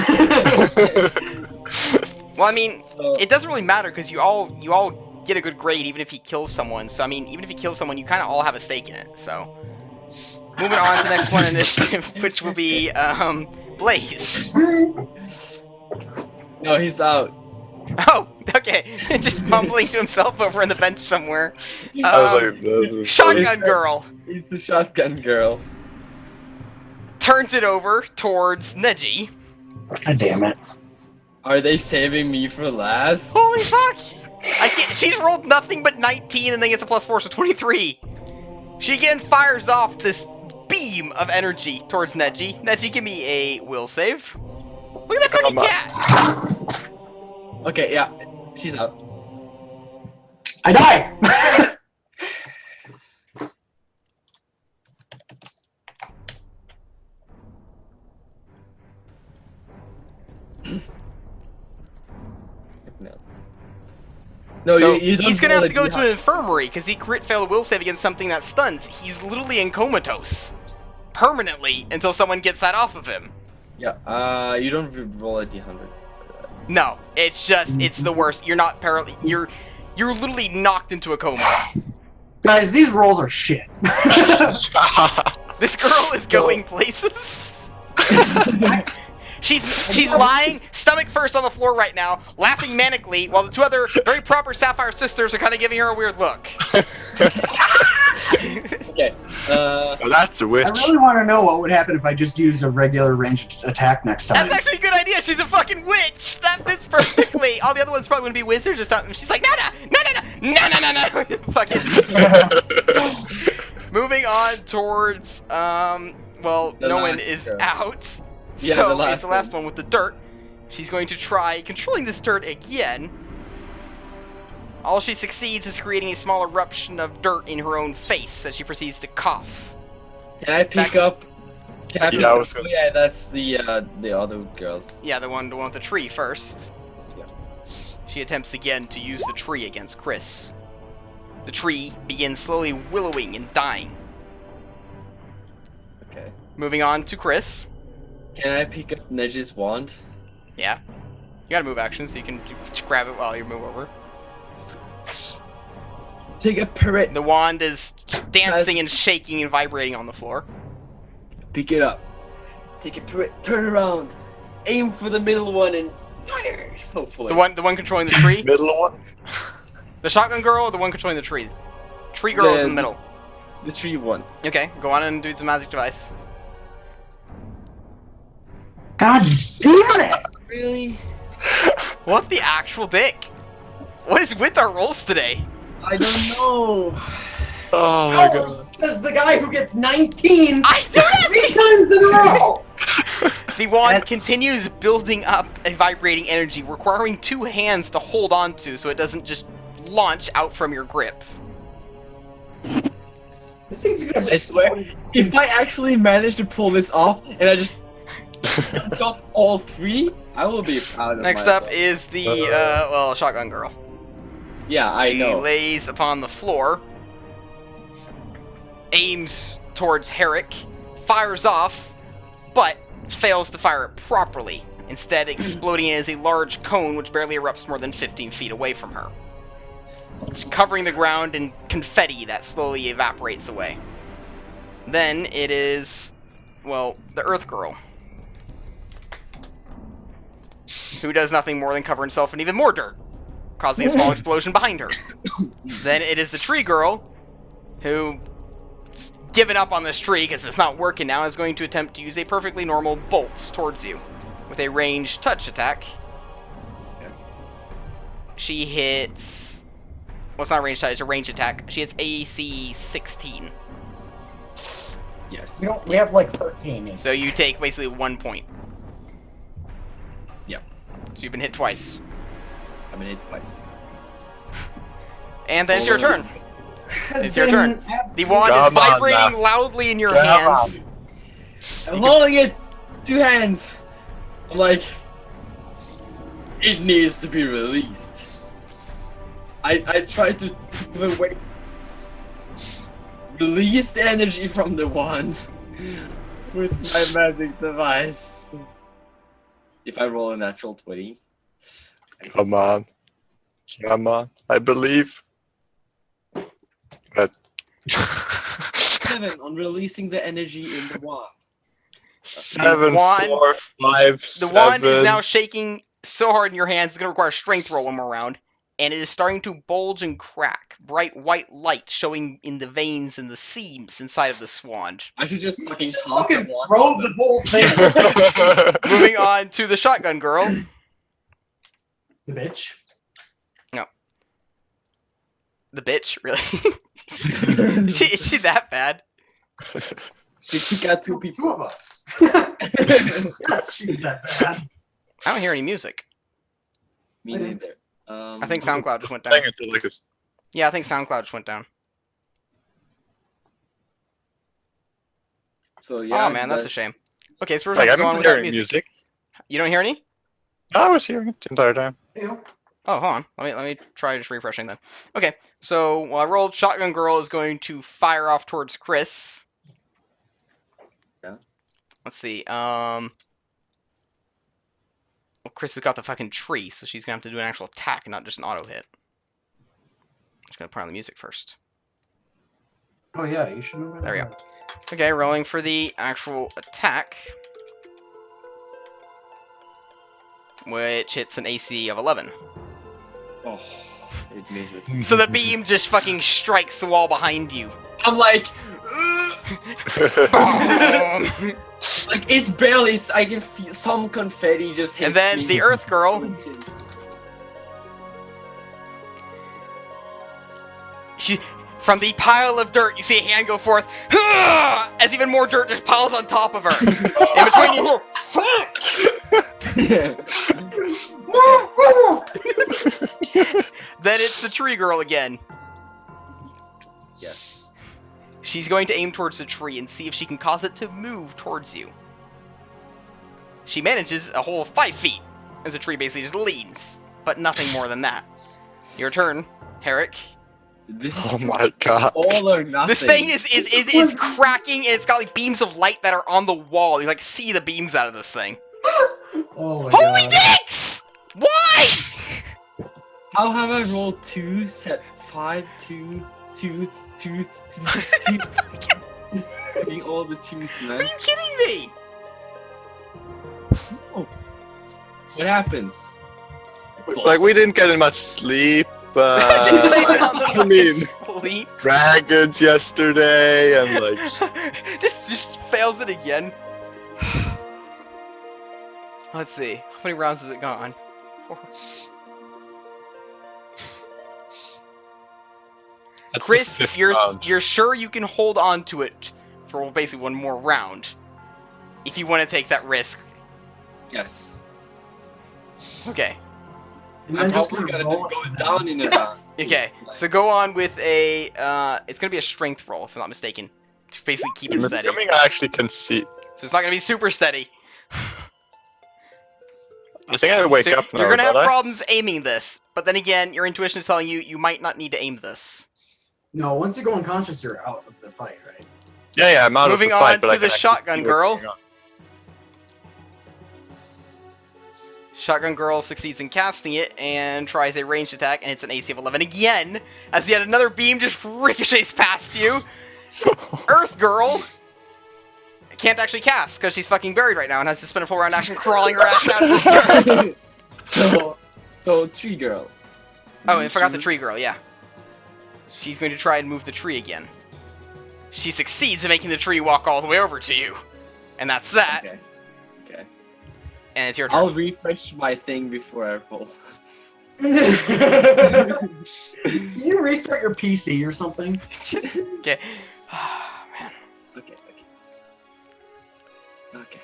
Well, I mean, So, it doesn't really matter because you all get a good grade even if he kills someone. So I mean, even if he kills someone, you kind of all have a stake in it. So moving on to the next one initiative, which will be Blaze. no, he's out. Oh, okay. Just mumbling to himself over on the bench somewhere. I was like, Shotgun girl He's the shotgun girl. turns it over towards Neji. God damn it. Are they saving me for last? Holy fuck! I can't, she's rolled nothing but 19 and then gets a +4, so 23. She again fires off this beam of energy towards Neji. Neji, give me a will save. Look at that funny cat! Okay, yeah, she's out. I die! No. No, So you he's don't gonna have roll to go a to an infirmary because he crit failed a will save against something that stuns. He's literally in comatose. Permanently until someone gets that off of him. Yeah, you don't roll a d100. No, it's just, it's the worst. You're not you're literally knocked into a coma. Guys, these rolls are shit. This girl is going places. She's lying, stomach first on the floor right now, laughing manically, while the two other very proper Sapphire sisters are kind of giving her a weird look. Okay, Well, that's a witch. I really want to know what would happen if I just used a regular ranged attack next time. That's actually a good idea. She's a fucking witch. That fits perfectly. All the other ones probably gonna be wizards or something. She's like, no. Fuck it. Moving on towards, well, The no one last is girl. out. Yeah, So the last it's the last one. one with the dirt. She's going to try controlling this dirt again. All she succeeds is creating a small eruption of dirt in her own face as she proceeds to cough. can I pick up? Can I pick Yeah, I up? was gonna- Oh, yeah, that's the other girls. Yeah, the one with the tree first. Yeah. She attempts again to use the tree against Chris. The tree begins slowly willowing and dying. Okay. Moving on to Chris. Can I pick up Neji's wand? Yeah. You got a move action, so you can just grab it while you move over. Take a parrot. The wand is dancing Yes. and shaking and vibrating on the floor. Pick it up. Take a parrot. Turn around. Aim for the middle one and fires. Hopefully. The one controlling the tree? Middle one. The shotgun girl or the one controlling the tree? Tree girl is in the middle. The tree one. Okay, go on and do the magic device. God damn it! Really? What the actual dick? What is with our rolls today? I don't know. Oh my Oh, god. says the guy who gets 19 I do 3 times in a row! The wand And- continues building up a vibrating energy, requiring two hands to hold onto so it doesn't just launch out from your grip. This thing's gonna I swear, if I actually manage to pull this off and I just jump all three, I will be proud of Next myself. up is the, well, shotgun girl. Yeah, I She know. lays upon the floor, aims towards Herrick, fires off, but fails to fire it properly, instead exploding as a large cone which barely erupts more than 15 feet away from her, covering the ground in confetti that slowly evaporates away. Then it is, well, the Earth Girl, who does nothing more than cover himself in even more dirt. causing a small explosion behind her. Then it is the tree girl, who, given up on this tree because it's not working now, is going to attempt to use a perfectly normal bolt towards you with a ranged touch attack. Okay. She hits. Well, it's not a ranged touch; it's a ranged attack. She hits AC 16. Yes. We have like 13. So you take basically 1 point. Yep. So you've been hit twice. I've been hit twice. And then it's your turn. Has It's your been turn. The wand Come is on vibrating now. loudly in your Come hands. I'm holding it! 2 hands! I'm like... It needs to be released. I try to even wait. Release the energy from the wand with my magic device. If I roll a natural 20. Come on. Come on. I believe. But 7 on releasing the energy in the wand. 7, wand- 4, 5, The 7. wand is now shaking so hard in your hands, it's going to require a strength roll one more round. And it is starting to bulge and crack. Bright white light showing in the veins and the seams inside of this wand. I should just fucking toss the Fucking wand. throw the whole thing. Moving on to the shotgun girl. The bitch. The bitch, really? Is she that bad? She took out 2 people. 2 of us. Yes, she's that bad. I don't hear any music. Me neither. I think SoundCloud just went down. Playing until like it's- Yeah, I think SoundCloud just went down. So yeah. Oh man, that's a shame. Okay, so we're Like, going to I've go on been with that hearing music. music. You don't hear any? I was hearing it the entire time. Ew. Oh, hold on. Let me try just refreshing then. Okay, so while I rolled, Shotgun Girl is going to fire off towards Chris. Yeah. Let's see. Well, Chris has got the fucking tree, so she's gonna have to do an actual attack, not just an auto hit. I'm just gonna put on the music first. Oh yeah, you should know. There we go. Okay, rolling for the actual attack, which hits an AC of 11. Oh, it misses. So the beam just fucking strikes the wall behind you. I'm like, like it's barely. I can feel some confetti just hits And then me. the Earth Girl, from the pile of dirt, you see a hand go forth, as even more dirt just piles on top of her. In between you, then it's the Tree Girl again. Yes. She's going to aim towards the tree and see if she can cause it to move towards you. She manages a whole 5 feet, as the tree basically just leans, but nothing more than that. Your turn, Herrick. This is Oh my god. all or nothing. This thing is cracking, and it's got like beams of light that are on the wall. You like see the beams out of this thing. Oh my Holy god. dicks! Why? How have I rolled 2, set 5, 2, 2, 2, 2, 2, getting all the 2s, Are man. you kidding me? What happens? Like, we didn't get much sleep. I mean, Sleep. dragons yesterday, and like, just fails it again. Let's see. How many rounds has it gone? 4. that's the Chris, 5th you're round. you're sure you can hold on to it for basically one more round, if you want to take that risk. Yes. Okay. And I'm then just probably gonna gonna roll go it. down in a round. Okay. So go on with a. It's gonna be a strength roll, if I'm not mistaken, to basically keep it I'm steady. assuming I actually can see. So it's not gonna be super steady. I think I wake So up now. you're gonna have don't I? problems aiming this, but then again, your intuition is telling you you might not need to aim this. No, once you go unconscious, you're out of the fight, right? Yeah, I'm out Moving of the fight, on but to I can the actually shotgun see what's girl. going on. Shotgun Girl succeeds in casting it and tries a ranged attack, and it's an AC of 11 again, as yet another beam just ricochets past you. Earth Girl can't actually cast because she's fucking buried right now and has to spend a full round action crawling her ass out of the dirt. So Tree Girl. Oh, and I forgot the tree girl, yeah. She's going to try and move the tree again. She succeeds in making the tree walk all the way over to you. And that's that. Okay. Okay. And it's your turn. I'll refresh my thing before I roll. Can you restart your PC or something? Okay. Oh, man. Okay.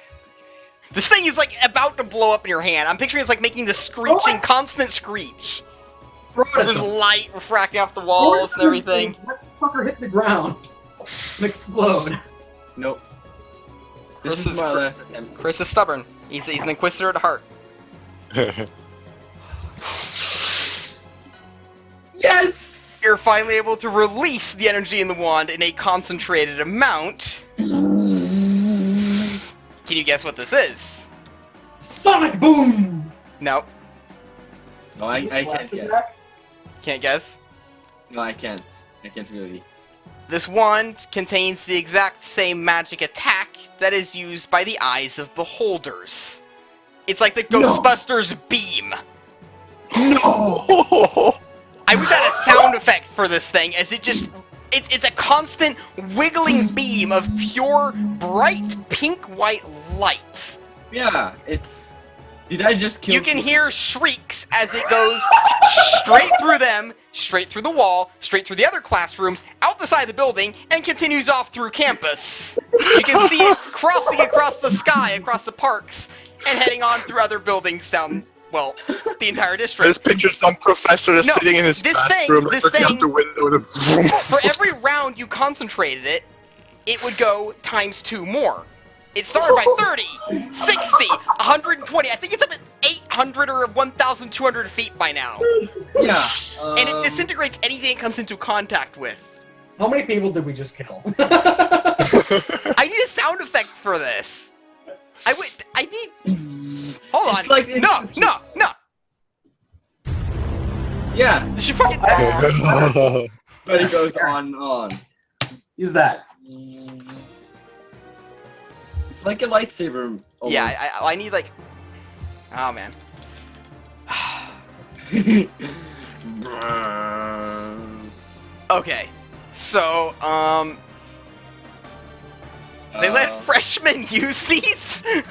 This thing is like about to blow up in your hand. I'm picturing it's like making this screeching, constant screech. Throw it at There's them. light refracting off the walls and everything. Let the fucker hit the ground and explode. Nope. This This is is my cr- last attempt. Chris is stubborn. He's an inquisitor at heart. Yes! You're finally able to release the energy in the wand in a concentrated amount. Can you guess what this is? Sonic boom! No, No, I can't guess. can't guess. No, I can't. I can't really. This wand contains the exact same magic attack that is used by the eyes of beholders. It's like the Ghostbusters beam. No! I wish I had a sound effect for this thing, as it just... It's a constant wiggling beam of pure, bright, pink-white light. Yeah, it's. Did I just kill? You can hear shrieks as it goes straight through them, straight through the wall, straight through the other classrooms, out the side of the building, and continues off through campus. You can see it crossing across the sky, across the parks, and heading on through other buildings down, well, the entire I district. just picture some professor just No, sitting in his this classroom, thing- looking out the window and For every round you concentrated it, it would go times 2 more. It started by 30, 60, 120. I think it's up at 800 or 1,200 feet by now. Yeah. And it disintegrates anything it comes into contact with. How many people did we just kill? I need a sound effect for this. I need... Hold on. It's like No. Yeah, She fucking... but it goes on and on. Use that. It's like a lightsaber. Almost. Yeah, I need like... Oh, man. Okay. So, they let freshmen use these? They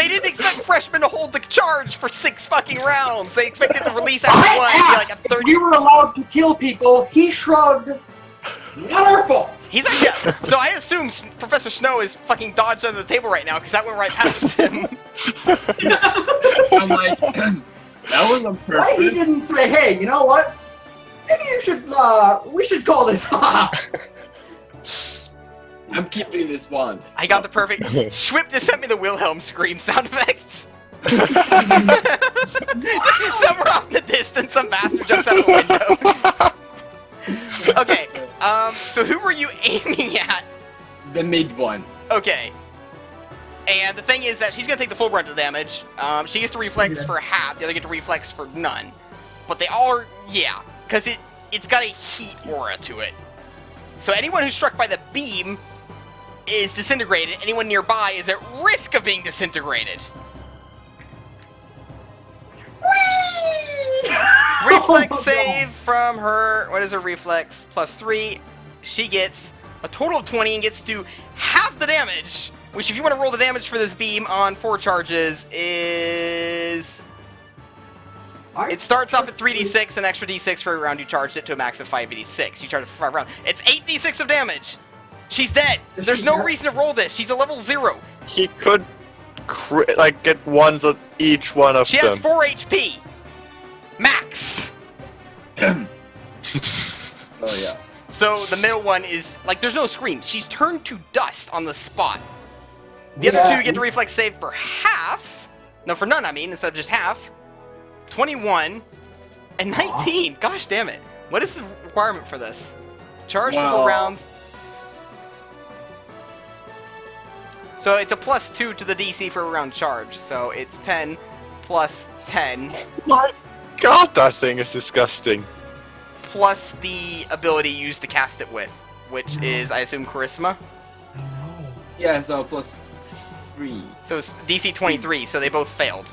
didn't expect freshmen to hold the charge for 6 fucking rounds. They expected to release after one and be like a If 30. we were allowed to kill people, he shrugged. Not our fault. He's like, so I assume Professor Snow is fucking dodged under the table right now because that went right past him. I'm like, that was on Why he purpose. didn't say, hey, you know what? Maybe you should, we should call this off. I'm keeping this wand. I got the perfect. Schwip just sent me the Wilhelm scream sound effect. Somewhere off in the distance, some bastard jumps out the window. Okay, so who were you aiming at? The mid one. Okay. And the thing is that she's gonna take the full brunt of the damage. She gets to reflex for half, the other get to reflex for none. But they all are, yeah, because it's got a heat aura to it. So anyone who's struck by the beam is disintegrated. Anyone nearby is at risk of being disintegrated. Reflex save from her. What is her reflex? +3. She gets a total of 20 and gets to half the damage. Which, if you want to roll the damage for this beam on 4 charges, is... It starts off at 3d6, an extra d6 for every round you charged it to a max of 5d6. You charge it for 5 rounds. It's 8d6 of damage! She's dead! Is There's she no dead? reason to roll this. She's a level 0. He could, get ones on each one of She has them. 4 HP. Max! Oh yeah. So the middle one is, like, there's no scream. She's turned to dust on the spot. The other 2 get to reflex save for half. No, for none, I mean, instead of just half. 21 and 19. Gosh damn it. What is the requirement for this? Charge for 4 Wow. rounds. So it's a +2 to the DC for a round charge. So it's 10 plus 10 My God, that thing is disgusting. plus the ability used to cast it with, which is, I assume, Charisma. Yeah, so +3. So it's DC 23, so they both failed.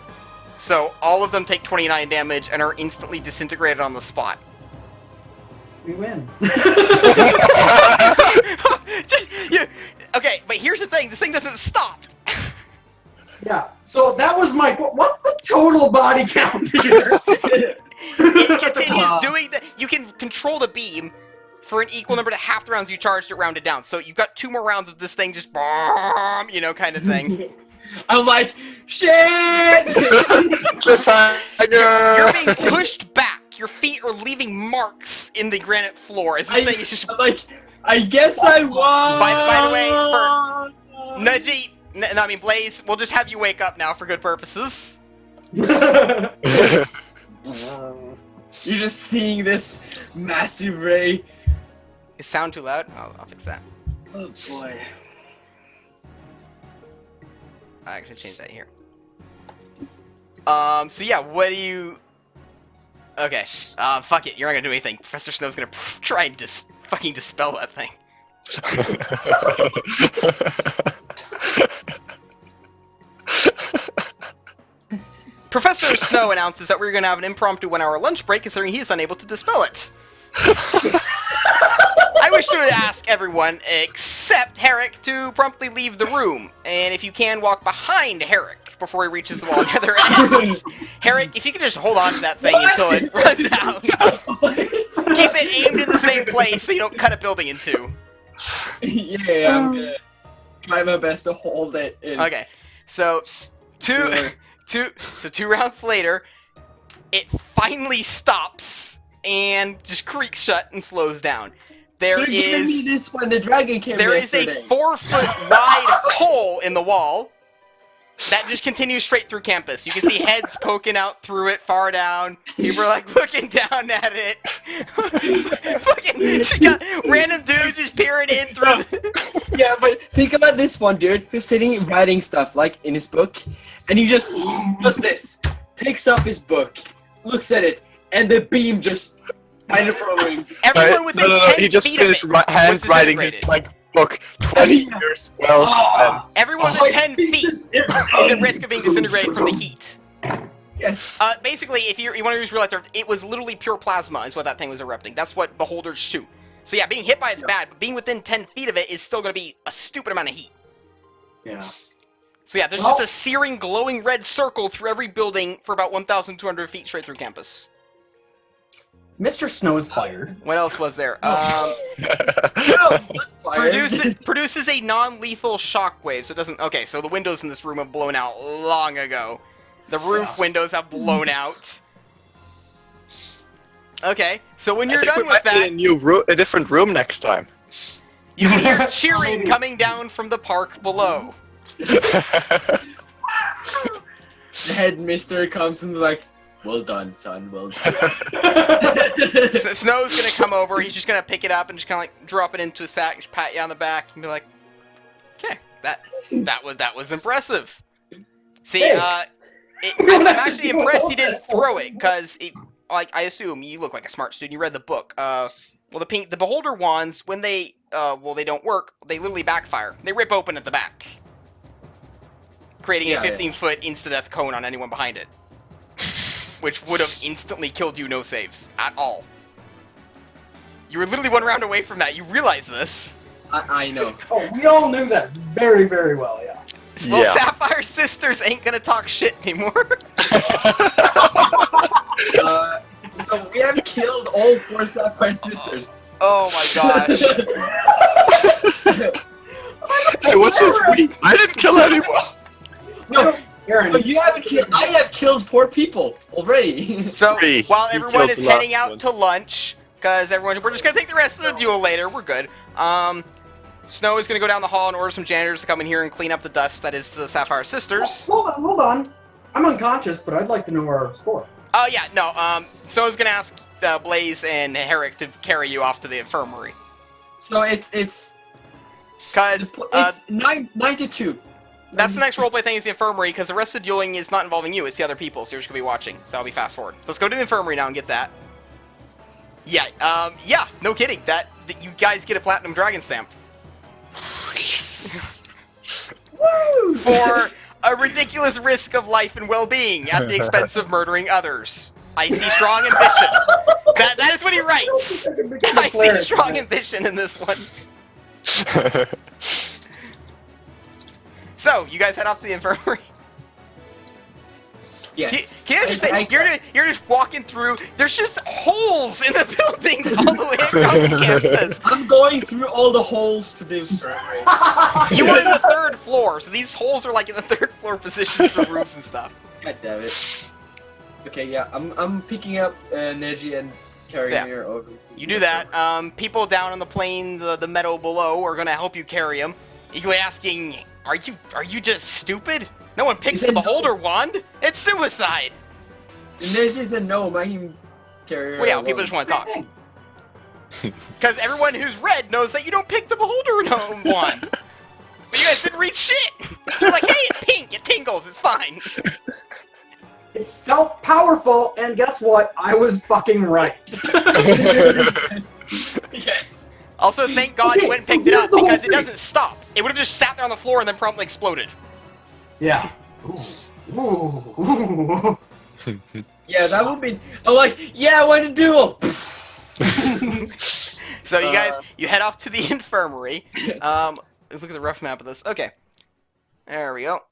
So all of them take 29 damage and are instantly disintegrated on the spot. We win. Okay, but here's the thing. This thing doesn't stop. Yeah. So that was my. What's the total body count here? It continues doing that. You can control the beam for an equal number to half the rounds you charged it rounded down. So you've got 2 more rounds of this thing just bomb, kind of thing. I'm like, shit! You're being pushed back. Your feet are leaving marks in the granite floor as this thing is just. I'm like, I guess I won. By the way, for Nudgy, Blaze, we'll just have you wake up now for good purposes. You're just seeing this massive ray. Is sound too loud? I'll fix that. Oh boy. I actually changed that here. So yeah, what do you... Okay, fuck it, you're not gonna do anything. Professor Snow's gonna try and fucking dispel that thing. Professor Snow announces that we're gonna have an impromptu 1-hour lunch break considering he is unable to dispel it. I wish to ask everyone, except Herrick, to promptly leave the room. And if you can, walk behind Herrick before he reaches the wall on the other end. Herrick, if you could just hold on to that thing until it runs out. Keep it aimed in the same place so you don't cut a building in 2. Yeah, I'm gonna try my best to hold it in. Okay, so 2 rounds later, it finally stops and just creaks shut and slows down. There Give me is this when the dragon came a yesterday. 4-foot wide hole in the wall that just continues straight through campus. You can see heads poking out through it far down. People are like looking down at it. Fucking just got random dudes just peering in through. Yeah, but think about this one dude who's sitting writing stuff like in his book, and he just does this, takes up his book, looks at it, and the beam just kind of rolling. Everyone within 10 he just feet finished of it was handwriting his disintegrated. book. 20 years well spent. Everyone within 10 feet is at risk of being disintegrated from the heat. Yes. Basically, if you want to use real life terms, it was literally pure plasma is what that thing was erupting. That's what beholders shoot. So yeah, being hit by it's bad, but being within 10 feet of it is still going to be a stupid amount of heat. Yeah. So yeah, there's just a searing, glowing red circle through every building for about 1,200 feet straight through campus. Mr. Snow is fired. What else was there? Produces a non-lethal shockwave, so it doesn't... Okay, so the windows in this room have blown out long ago. The roof windows have blown out. Okay, so when you're done with that... a different room next time. You can hear cheering coming down from the park below. The headmister comes and like, well done, son, well done. So Snow's gonna come over, he's just gonna pick it up and just kinda like drop it into a sack, just pat you on the back and be like, okay, that was impressive. See, I'm actually impressed he didn't throw it, because like I assume you look like a smart student, you read the book. Well, the beholder wands, when they they don't work, they literally backfire. They rip open at the back, creating a 15-foot insta-death cone on anyone behind it, which would have instantly killed you, no saves at all. You were literally 1 round away from that. You realize this? I know. Oh, we all knew that very, very well, yeah. Well, Sapphire Sisters ain't gonna talk shit anymore. So we have killed all 4 Sapphire Sisters. Oh my gosh. Hey, what's this? I didn't kill anyone. No, Aaron, but you haven't killed. I have killed 4 people already. So, Three. while You everyone killed is the last heading out one. to lunch, because we're just gonna take the rest of the duel later, we're good. Snow is gonna go down the hall and order some janitors to come in here and clean up the dust that is the Sapphire Sisters. hold on. I'm unconscious, but I'd like to know our score. Oh yeah, no, Snow's gonna ask Blaze and Herrick to carry you off to the infirmary. So it's Cause, 9-2. that's the next roleplay thing is the infirmary, because the rest of the dueling is not involving you, it's the other people, so you're just gonna be watching, so I'll be fast forward. So let's go to the infirmary now and get that. Yeah, yeah, no kidding, that you guys get a Platinum Dragon Stamp. Woo! For a ridiculous risk of life and well-being at the expense of murdering others. I see strong ambition. That is what he writes. I see strong ambition in this one. So, you guys head off to the infirmary. Yes. You're just walking through. There's just holes in the buildings all the way across campus. I'm going through all the holes to the infirmary. You are in the 3rd floor, so these holes are like in the 3rd floor positions for roofs and stuff. God damn it. Okay, yeah, I'm picking up Neji and carrying her over. You do that. People down on the plain, the meadow below, are gonna help you carry him. Eagerly asking, "Are you just stupid? No one picks the beholder wand. It's suicide." Neji said no, I can carry her. Well, yeah, alone. people just want to talk. Because everyone who's red knows that you don't pick the beholder wand. But you guys didn't read shit. You're like, hey, it's pink. It tingles. It's fine. It felt powerful, and guess what? I was fucking right. Yes. Also, thank God you went and picked it up because it doesn't stop. It would have just sat there on the floor and then promptly exploded. Yeah. Ooh. Yeah, that would be. I'm like, yeah, what to do? So you guys, you head off to the infirmary. Look at the rough map of this. Okay. There we go.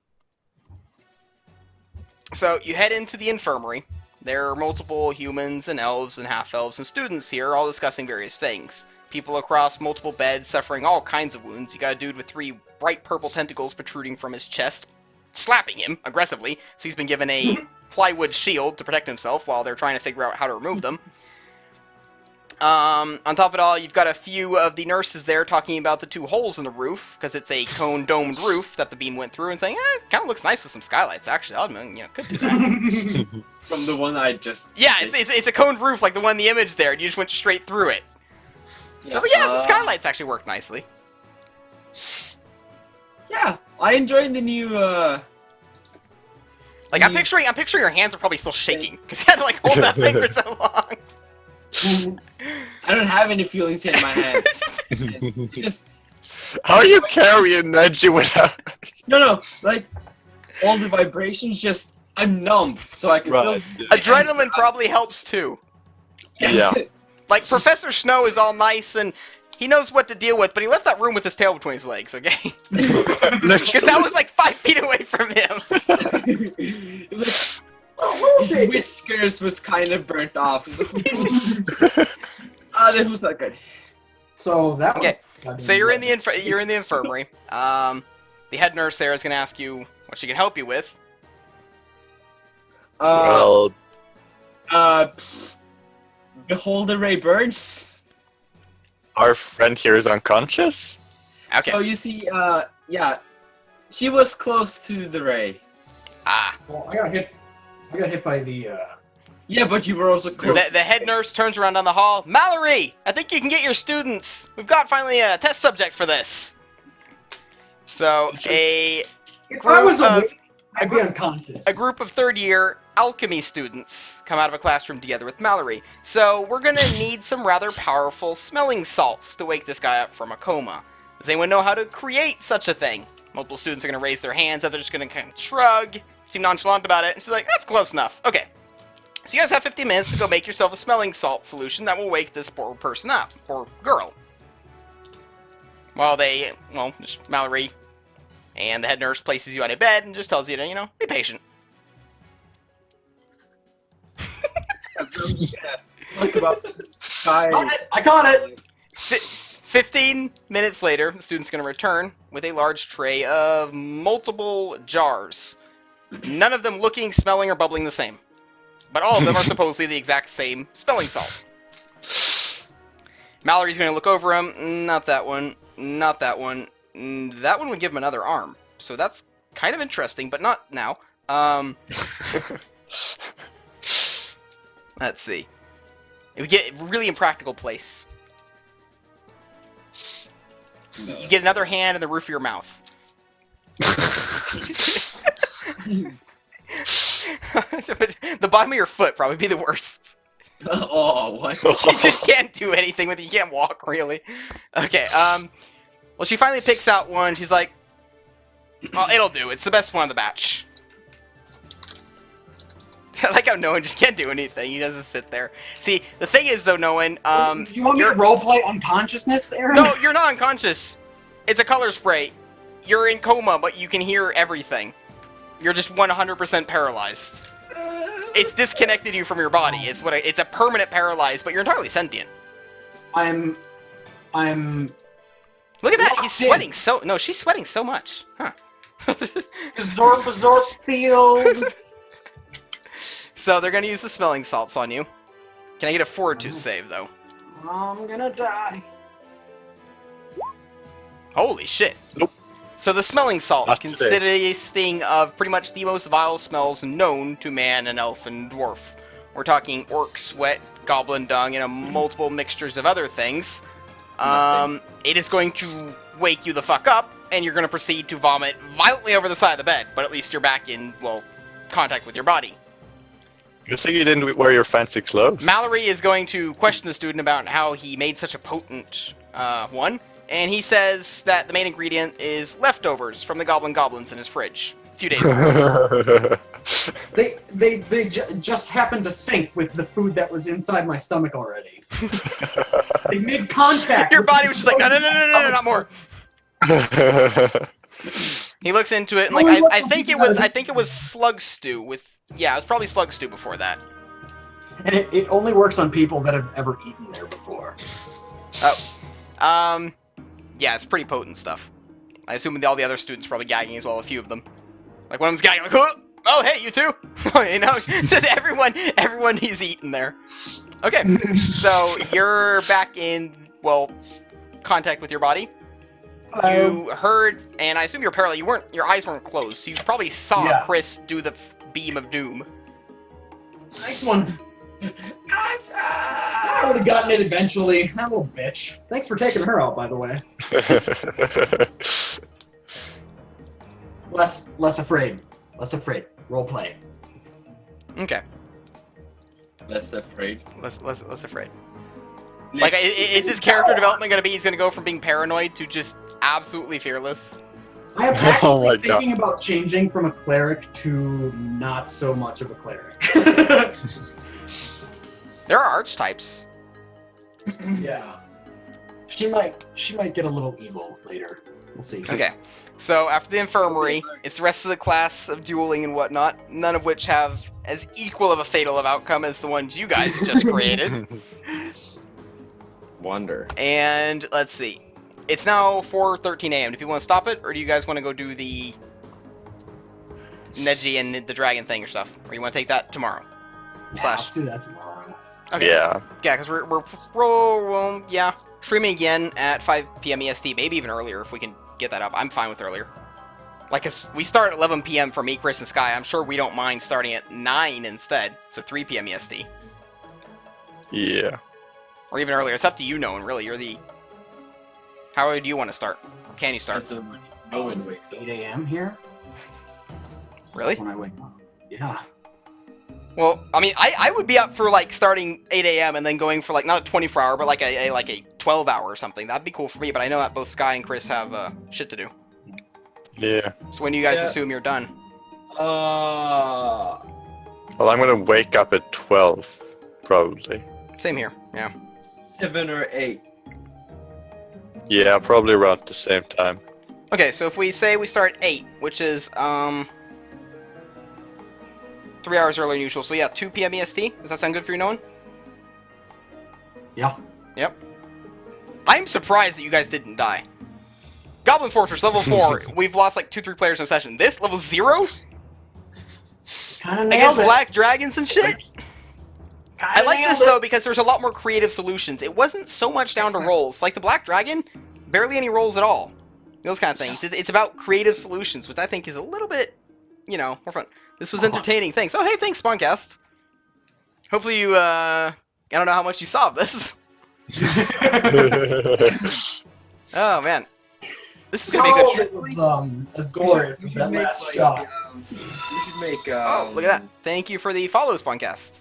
So you head into the infirmary. There are multiple humans and elves and half-elves and students here, all discussing various things. People across multiple beds suffering all kinds of wounds. You got a dude with 3 bright purple tentacles protruding from his chest, slapping him aggressively. So he's been given a plywood shield to protect himself while they're trying to figure out how to remove them. On top of it all, you've got a few of the nurses there talking about the 2 holes in the roof, because it's a cone-domed roof that the beam went through, and saying, it kind of looks nice with some skylights, actually. I mean, could do that. From the one I just. Yeah, it's a coned roof like the one in the image there, and you just went straight through it. Yeah, So, but yeah, the skylights actually work nicely. Yeah, I enjoyed the new. Like, I'm picturing your hands are probably still shaking, because you had to, like, hold that thing for so long. I don't have any feelings yet in my hand. It's just How are you carrying Neji without? no, like all the vibrations. Just I'm numb, so I can Right. still. Adrenaline probably helps, too. Yeah. Like, Professor Snow is all nice, and he knows what to deal with, but he left that room with his tail between his legs, okay? Because that was, like, 5 feet away from him. It was like, his whiskers was kind of burnt off. It was like, that was not good. So that was. Okay. So you're in the infirmary. The head nurse there is going to ask you what she can help you with. Well, Beholder Ray Burns. our friend here is unconscious. Okay. So you see, yeah, she was close to the ray. Ah. Well, I got hit by the. Yeah, but you were also close. The head nurse turns around down the hall. Mallory, I think you can get your students. We've got finally a test subject for this. So If I was awake, I'd be unconscious. a group of 3rd-year alchemy students come out of a classroom together with Mallory. So we're gonna need some rather powerful smelling salts to wake this guy up from a coma. Does anyone know how to create such a thing? Multiple students are gonna raise their hands, others are just gonna kind of shrug, seem nonchalant about it, and she's like, that's close enough. Okay. So you guys have 50 minutes to go make yourself a smelling salt solution that will wake this poor person up, or girl. While they, just Mallory and the head nurse places you on a bed and just tells you to, be patient. So, yeah, talk about the guy. I caught it. 15 minutes later, the student's going to return with a large tray of multiple jars. None of them looking, smelling, or bubbling the same. But all of them are supposedly the exact same smelling salt. Mallory's going to look over them. Not that one. Not that one. That one would give him another arm. So that's kind of interesting, but not now. Let's see. It would get a really impractical place. You get another hand in the roof of your mouth. The bottom of your foot probably be the worst. Oh, what? You just can't do anything with it. You can't walk, really. Okay, well, she finally picks out one. She's like, Well, it'll do. It's the best one of the batch. I like how Noah just can't do anything. He doesn't sit there. See, the thing is, though, Noah, you want me to roleplay unconsciousness, Aaron? No, you're not unconscious. It's a color spray. You're in coma, but you can hear everything. You're just 100% paralyzed. It's disconnected you from your body. It's a permanent paralyzed, but you're entirely sentient. I'm. Look at that. He's Locked in. sweating so. No, she's sweating so much. Huh. Absorb field. So they're gonna use the smelling salts on you. Can I get a fortitude save though? I'm gonna die. Holy shit. Nope. So the smelling salts Not today. consisting of pretty much the most vile smells known to man and elf and dwarf. We're talking orc sweat, goblin dung, and multiple mixtures of other things. It is going to wake you the fuck up, and you're going to proceed to vomit violently over the side of the bed, but at least you're back in, well, contact with your body. You think you didn't wear your fancy clothes? Mallory is going to question the student about how he made such a potent one, and he says that the main ingredient is leftovers from the goblins in his fridge a few days ago. They just happened to sync with the food that was inside my stomach already. They made contact. Your with body the was just like, no, not more. He looks into it and like, I think it was slug stew with, yeah, it was probably slug stew before that. And it only works on people that have ever eaten there before. Oh, yeah, it's pretty potent stuff. I assume all the other students are probably gagging as well, a few of them. Like one of them's gagging, like, oh, hey, you too. You know, just everyone he's eaten there. Okay, so you're back in, well, contact with your body. You heard, and I assume you're paralyzed. Your eyes weren't closed, so you probably saw Chris do the beam of doom. Nice one. I would have gotten it eventually. That little bitch. Thanks for taking her out, by the way. Less afraid. Role play. Okay. Less afraid. Less afraid. Like, is his character development going to be he's going to go from being paranoid to just absolutely fearless? I am actually Oh my thinking about changing from a cleric to not so much of a cleric. There are archetypes. Yeah. She might get a little evil later. We'll see. Okay. So after the infirmary, it's the rest of the class of dueling and whatnot, none of which have as equal of a fatal of outcome as the ones you guys just created. Wonder. And let's see. It's now 4:13 a.m. Do people want to stop it, or do you guys want to go do the Neji and the dragon thing or stuff? Or you want to take that tomorrow? Yeah, let's do that tomorrow. Okay. Yeah. Yeah, because we're streaming again at 5 p.m. EST, maybe even earlier if we can get that up. I'm fine with earlier. Like, we start at 11 p.m. for me, Chris, and Sky. I'm sure we don't mind starting at 9 instead, so 3 p.m. EST. Yeah. Or even earlier. It's up to you, Nolan, really. You're the... How early do you want to start? Or can you start? That's when no one wakes up. 8 a.m. here? Really? When I wake up. Yeah. Well, I mean, I would be up for, like, starting 8 a.m. and then going for, like, not a 24-hour, but, like, a 12-hour or something. That'd be cool for me, but I know that both Sky and Chris have shit to do. Yeah. So when do you guys assume you're done? Well, I'm gonna wake up at 12, probably. Same here, yeah. 7 or 8. Yeah, probably around the same time. Okay, so if we say we start at 8, which is, 3 hours earlier than usual, so yeah, 2 p.m. EST? Does that sound good for you, Nolan? Yeah. Yep. I'm surprised that you guys didn't die. Goblin Fortress, level 4. We've lost like 2-3 players in a session. This, level 0? Kind of Against nailed it. black dragons and shit? I Kinda like this, nailed it. though, because there's a lot more creative solutions. It wasn't so much down to rolls. Like the black dragon, barely any rolls at all. Those kind of things. It's about creative solutions, which I think is a little bit, you know, more fun. This was entertaining. Thanks. Oh, hey, thanks, Spawncast. Hopefully you, I don't know how much you saw of this. Oh, man. This is gonna be a good It was as glorious as that last shot. We should make. Oh, look at that. Thank you for the follow, Spawncast.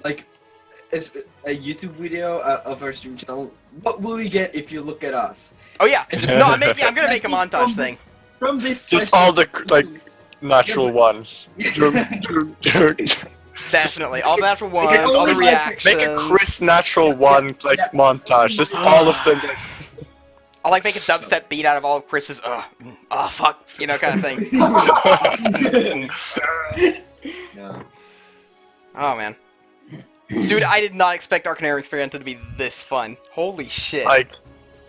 Like, a YouTube video of our stream channel. What will you get if you look at us? Oh yeah. No, I'm gonna make a Like, montage thing. From this Just session- all the like natural ones. Definitely. All the natural ones, Make it all the always like- reactions. Make a Chris natural one like Yeah. montage. Just all of them. Like, I'll like make a dubstep beat out of all of Chris's oh fuck, you know, kind of thing. No. Oh man. Dude, I did not expect Arcanarium Experientia to be this fun. Holy shit. like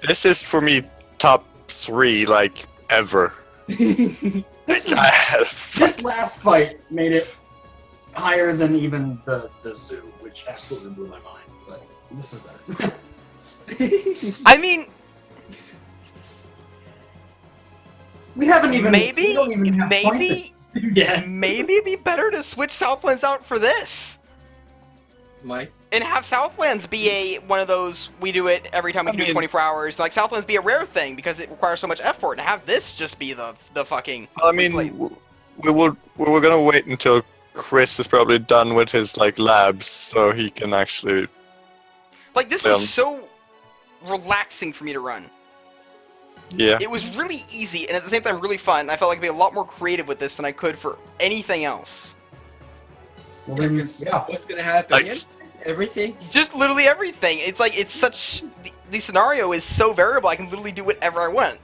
this is for me top 3 like ever. This, I had this last fight made it higher than even the zoo, which absolutely blew my mind. But this is better. I mean, We haven't even. maybe, we don't even have points yet. maybe it'd be better to switch Southlands out for this. Mike? And have Southlands be one of those, we do it every time we I can do mean- 24 hours. Like, Southlands be a rare thing because it requires so much effort. And have this just be the fucking... I mean, we were gonna wait until Chris is probably done with his like labs, so he can actually. Like, this was so relaxing for me to run. Yeah. It was really easy and at the same time really fun. I felt like I could be a lot more creative with this than I could for anything else. Well, then, yeah. What's gonna happen? Like- Everything? Just literally everything. It's like, it's such... The scenario is so variable, I can literally do whatever I want.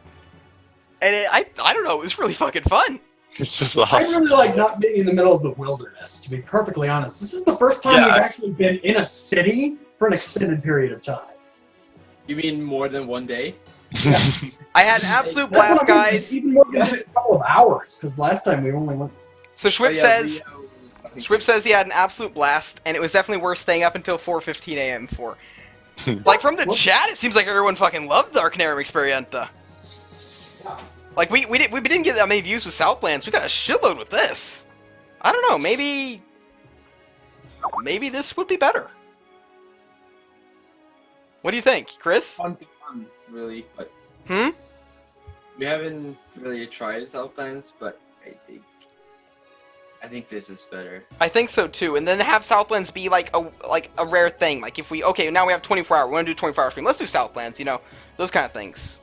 And I don't know, it was really fucking fun. It's just I awesome. really like not being in the middle of the wilderness, to be perfectly honest. This is the first time Yeah. we've actually been in a city for an extended period of time. You mean more than one day? I had an absolute That's blast, what I mean, guys. even more than just a couple of hours, because last time we only went. So Schwib says... we, Schwib says he had an absolute blast, and it was definitely worth staying up until 4:15 a.m. for. Like, from the What? chat, it seems like everyone fucking loved the Arcanarium Experientia. Like, we didn't get that many views with Southlands. We got a shitload with this. I don't know, maybe this would be better. What do you think, Chris? fun to fun, really, but Hmm? we haven't really tried Southlands, but I think this is better. I think so too, and then have Southlands be like a rare thing. Like if we now we have 24 hour, we want to do 24-hour stream. Let's do Southlands, you know, those kind of things.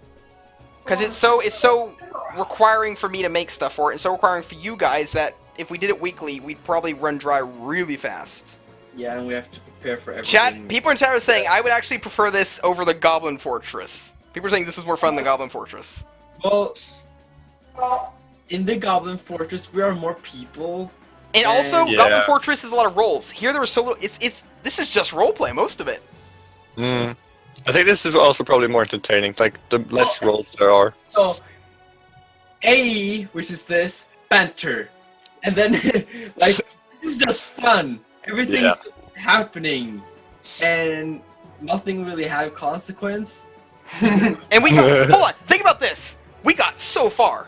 Because it's so requiring for me to make stuff for it, and so requiring for you guys that if we did it weekly, we'd probably run dry really fast. Yeah, and we have to prepare for everything. Chat, people in chat are saying I would actually prefer this over the Goblin Fortress. People are saying this is more fun than Goblin Fortress. Well, in the Goblin Fortress, we are more people. And also, Yeah. Goblin Fortress is a lot of rolls. Here there was so little. This is just roleplay, most of it. Mm. I think this is also probably more entertaining. Like the less rolls there are. So, A, which is this, banter. And then, like, this is just fun. Everything's Yeah. just happening. And nothing really had consequence. And we got, hold on, think about this. We got so far.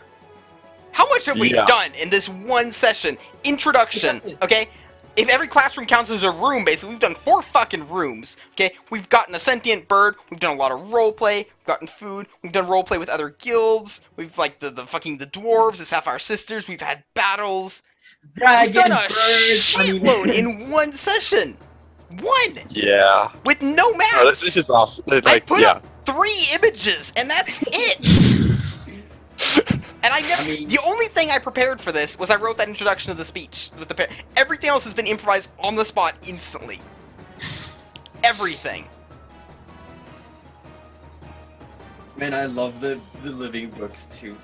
How much have we Yeah. done in this one session? Introduction, Exactly. okay? If every classroom counts as a room, basically, we've done 4 fucking rooms, okay? We've gotten a sentient bird, we've done a lot of roleplay, we've gotten food, we've done roleplay with other guilds, we've, like, the dwarves, the Sapphire Sisters, we've had battles. We've Dragon, done a bird, I mean- shitload in one session. One! Yeah. With no maps! No, this is awesome. I Like, put yeah. up 3 images, and that's it! And I never. I mean- The only thing I prepared for this was I wrote that introduction to the speech with the. Everything else has been improvised on the spot instantly. Everything. Man, I love the living books too.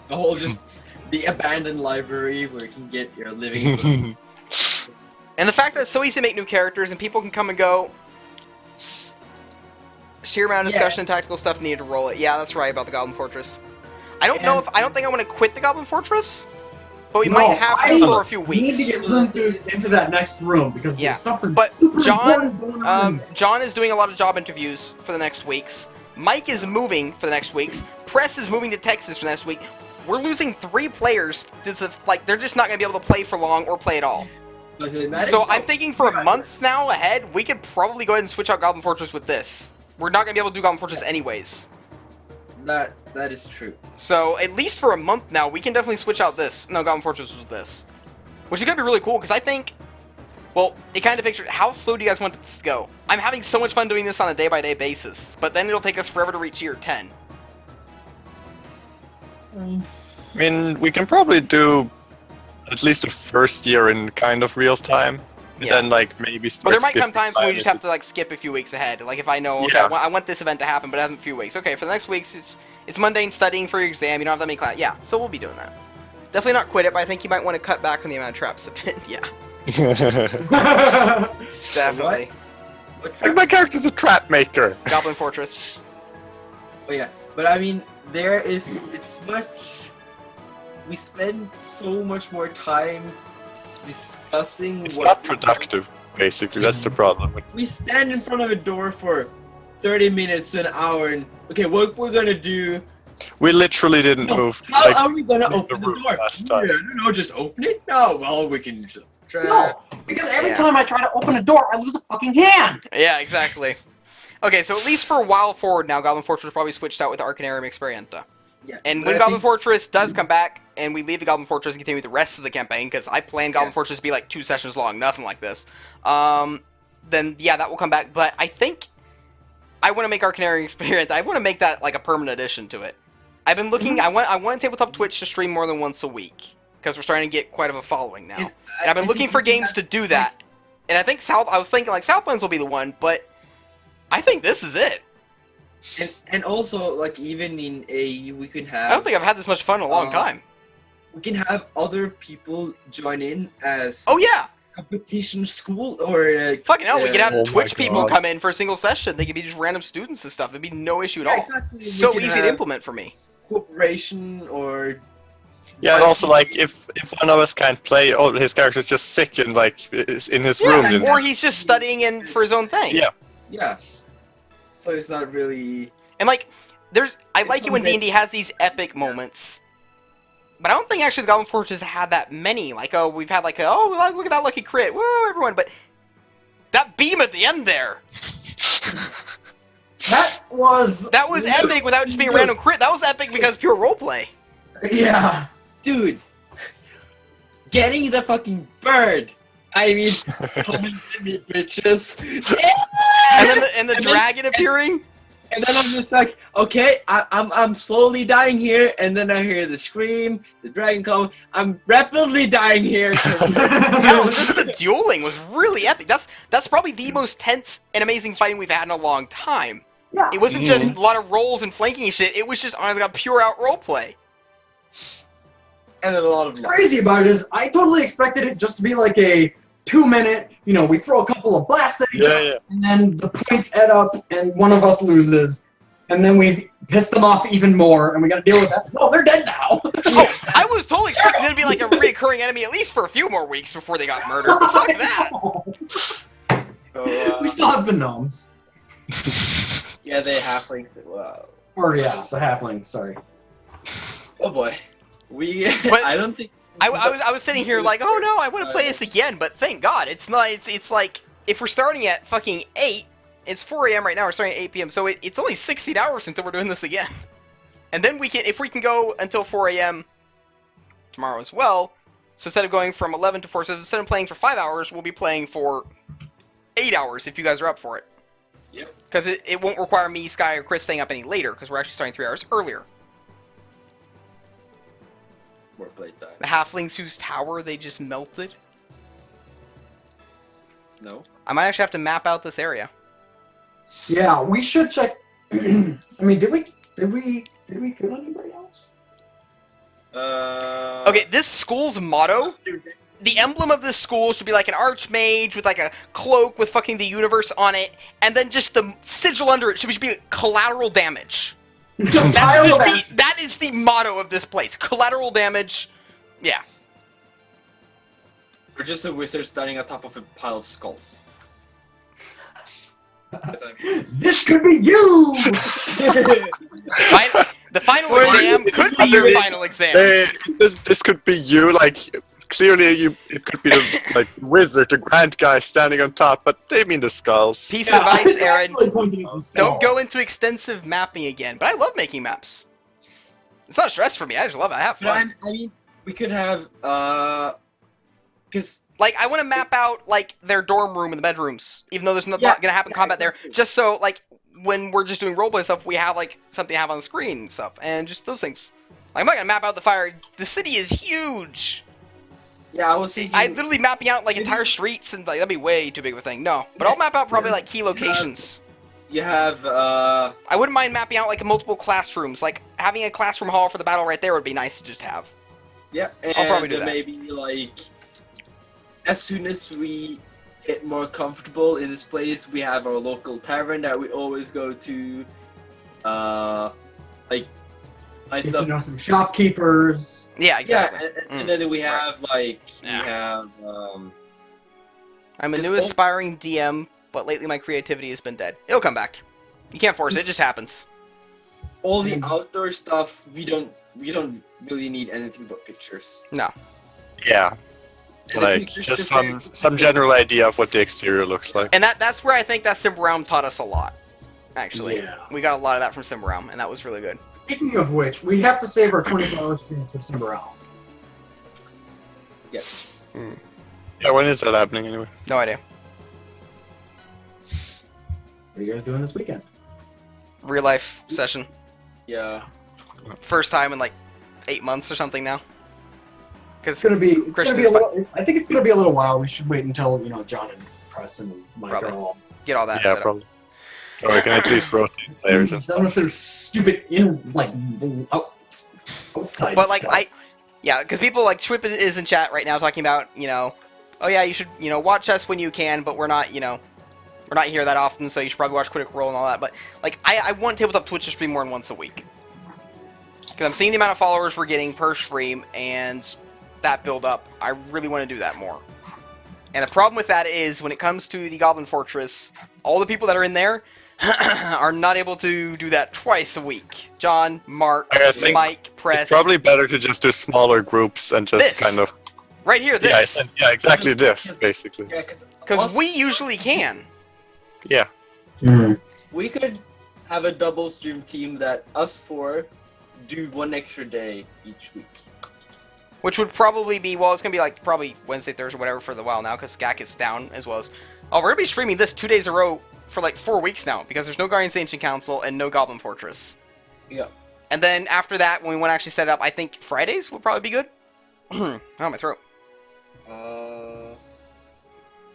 The whole just the abandoned library where you can get your living book. And the fact that it's so easy to make new characters and people can come and go. Sheer amount of Yeah. discussion and tactical stuff needed to roll it. Yeah, that's right about the Goblin Fortress. I don't know And- if I don't think I want to quit the Goblin Fortress, but we No, might have to I- for a few We need weeks. to get room throughs into that next room because Yeah, there's something but super John, important going on. John is doing a lot of job interviews for the next weeks. Mike is moving for the next weeks. Press is moving to Texas for next week. We're losing 3 players. Like they're just not going to be able to play for long or play at all. Does it matter? So I'm thinking for a month now ahead, we could probably go ahead and switch out Goblin Fortress with this. We're not going to be able to do Goblin Fortress anyways. That is true. So at least for a month now, we can definitely switch out this. No, Goblin Fortress was this. Which is going to be really cool, because I think Well, it kind of pictures how slow do you guys want this to go? I'm having so much fun doing this on a day-by-day basis, but then it'll take us forever to reach year 10. I mean, we can probably do at least the first year in kind of real time. And Yeah. then, like, maybe But start there might come skipping times when we by just it. have to like skip a few weeks ahead. Like if I know, okay, Yeah. I want this event to happen, but it hasn't a few weeks. Okay, for the next weeks, it's mundane studying for your exam. You don't have that many class. Yeah, so we'll be doing that. Definitely not quit it, but I think you might want to cut back on the amount of traps a bit. Yeah, definitely. What Like, my character's a trap maker. Goblin Fortress. Oh yeah, but I mean, it's much. We spend so much more time discussing It's what not productive, basically. That's the problem. we stand in front of a door for 30 minutes to an hour, and okay, what we're gonna do? We literally didn't No, move. how like, are we gonna leave open the the room door? last time. Yeah, no, just open it. No, well, we can just try. No, because every Yeah. time I try to open a door, I lose a fucking hand. Yeah, exactly. Okay, so at least for a while forward now, Goblin Fortress probably switched out with Arcanarium Experientia. Yeah, And but when I Goblin think- Fortress does come back, and we leave the Goblin Fortress and continue the rest of the campaign, because I planned Goblin Yes. Fortress to be like 2 sessions long, nothing like this, then yeah, that will come back. But I think I want to make Arcanarium Experience. I want to make that like a permanent addition to it. I've been looking. I want Tabletop Twitch to stream more than once a week because we're starting to get quite of a following now. And And I've been I looking think for we can games have to do like- that. And I think I was thinking like Southlands will be the one, but I think this is it. And also, like, even in AE, we can have. I don't think I've had this much fun in a long Uh, time. we can have other people join in as Oh yeah, competition school or fucking hell, we could have Oh my Twitch people God. come in for a single session. They could be just random students and stuff. It'd be no issue at yeah, all. exactly. We So can easy to have implement for me. cooperation or Yeah, and also, like, if one of us can't play, oh, his character's just sick and, like, is in his room. Yeah, then- or he's just studying in for his own thing. Yeah. yeah. So it's not really. And like, I It's like it when something- D&D has these epic moments. But I don't think actually the Goblin Fortress has had that many. Like, oh, we've had like, look at that lucky crit, woo, everyone. But that beam at the end there, That was epic without just being a random crit. That was epic because of pure roleplay. yeah. Dude, getting the fucking bird. I mean, come in to me, bitches. And then the And then- dragon appearing. And then I'm just like, okay, I'm slowly dying here, and then I hear the scream, the dragon come. I'm rapidly dying here. No, just the dueling was really epic. That's probably the most tense and amazing fighting we've had in a long time. Yeah. It wasn't just a lot of rolls and flanking and shit. It was just honestly got pure out roleplay. And then a lot of What's crazy about it is I totally expected it just to be like a 2-minute, we throw a couple of blasts at each Yeah, other, yeah. and then the points add up, and one of us loses, and then we've pissed them off even more, and we got to deal with that. No, they're dead now. Oh, I was totally expecting it to be like a recurring enemy at least for a few more weeks before they got murdered. But fuck that. So, We still have the gnomes, yeah, they halflings. Wow. or yeah, the halflings. Sorry. Oh boy. But- I don't think. I was sitting here like, oh no, I want to play this again, but thank God, it's not. It's like if we're starting at fucking 8, it's 4 a.m. right now. We're starting at 8 p.m. So it's only 16 hours until we're doing this again. And then if we can go until 4 a.m. tomorrow as well. So instead of going from 11 to 4, so instead of playing for 5 hours, we'll be playing for 8 hours if you guys are up for it. Yep. Because it won't require me, Sky, or Chris staying up any later, because we're actually starting 3 hours earlier. More playtime. The halflings whose tower they just melted. No. I might actually have to map out this area. Yeah, we should check. I mean, did we kill anybody else? Okay, this school's motto, the emblem of this school should be like an archmage with like a cloak with fucking the universe on it, and then just the sigil under it should be collateral damage. That is the motto of this place. Collateral damage. Yeah. We're just a wizard standing on top of a pile of skulls. This could be you. The final Or exam this- could be your final exam. This could be you, like, clearly it could be the, like, wizard, the grand guy standing on top, but they mean the skulls. Piece of advice, Aaron. Actually pointing at the Don't go skulls. into extensive mapping again. But I love making maps. It's not stress for me. I just love it. I have But fun. I mean, we could have, because Like, I want to map out, like, their dorm room and the bedrooms, even though there's not Yeah, going to happen yeah, combat exactly. there, just so, like, when we're just doing roleplay stuff, we have, like, something to have on the screen and stuff, and just those things. Like, I'm not going to map out the fire. The city is huge. Yeah, I was thinking. I literally mapping out, like, Maybe- entire streets, and, like, that'd be way too big of a thing. No. But I'll map out probably, like, key locations. You have I wouldn't mind mapping out, like, multiple classrooms. Like, having a classroom hall for the battle right there would be nice to just have. yeah, and I'll probably do that. maybe like as soon as we get more comfortable in this place, we have our local tavern that we always go to. Like nice Get to stuff. know some shopkeepers. Yeah, exactly. Yeah, and then we have like Yeah. we have I'm a Just new all- aspiring DM, but lately my creativity has been dead. It'll come back. You can't force it, it Just- just happens. all the outdoor stuff. We don't really need anything but pictures. No. Yeah, And the like pictures just compare- some general idea of what the exterior looks like. And that's where I think that Sim Realm taught us a lot. Actually. Yeah. We got a lot of that from Sim Realm, and that was really good. Speaking of which, we have to save our 24-hour stream for December out. Yes. Yeah, when is that happening anyway? No idea. What are you guys doing this weekend? Real life session. Yeah. First time in like 8 months or something now. Because It's gonna be. It's gonna Christmas, be a little. I think it's gonna be a little while. We should wait until John and Press and Mike Probably. are all get all that Yeah, set up. probably. So we can at least rotate players and done with their stupid outside. But like stuff. because people like Schwip is in chat right now talking about oh yeah, you should watch us when you can, but we're not we're not here that often, so you should probably watch Critical Role and all that. But like I want Tabletop Twitch to stream more than once a week because I'm seeing the amount of followers we're getting per stream and that build up. I really want to do that more. And the problem with that is when it comes to the Goblin Fortress, all the people that are in there are not able to do that twice a week. John, Mark, I think Mike, Press. it's probably better to just do smaller groups and just This. kind of Right here, this. yeah, exactly this basically. Yeah, Because we usually can. Yeah, Mhm. we could have a double stream team that us four do one extra day each week. Which would probably be, well, it's going to be like probably Wednesday, Thursday, whatever for the while now, because SCAC is down as well as... Oh, we're going to be streaming this 2 days in a row for like 4 weeks now, because there's no Guardians of the Ancient Council and no Goblin Fortress. Yeah. And then after that, when we want to actually set it up, I think Fridays would probably be good. Oh, my throat.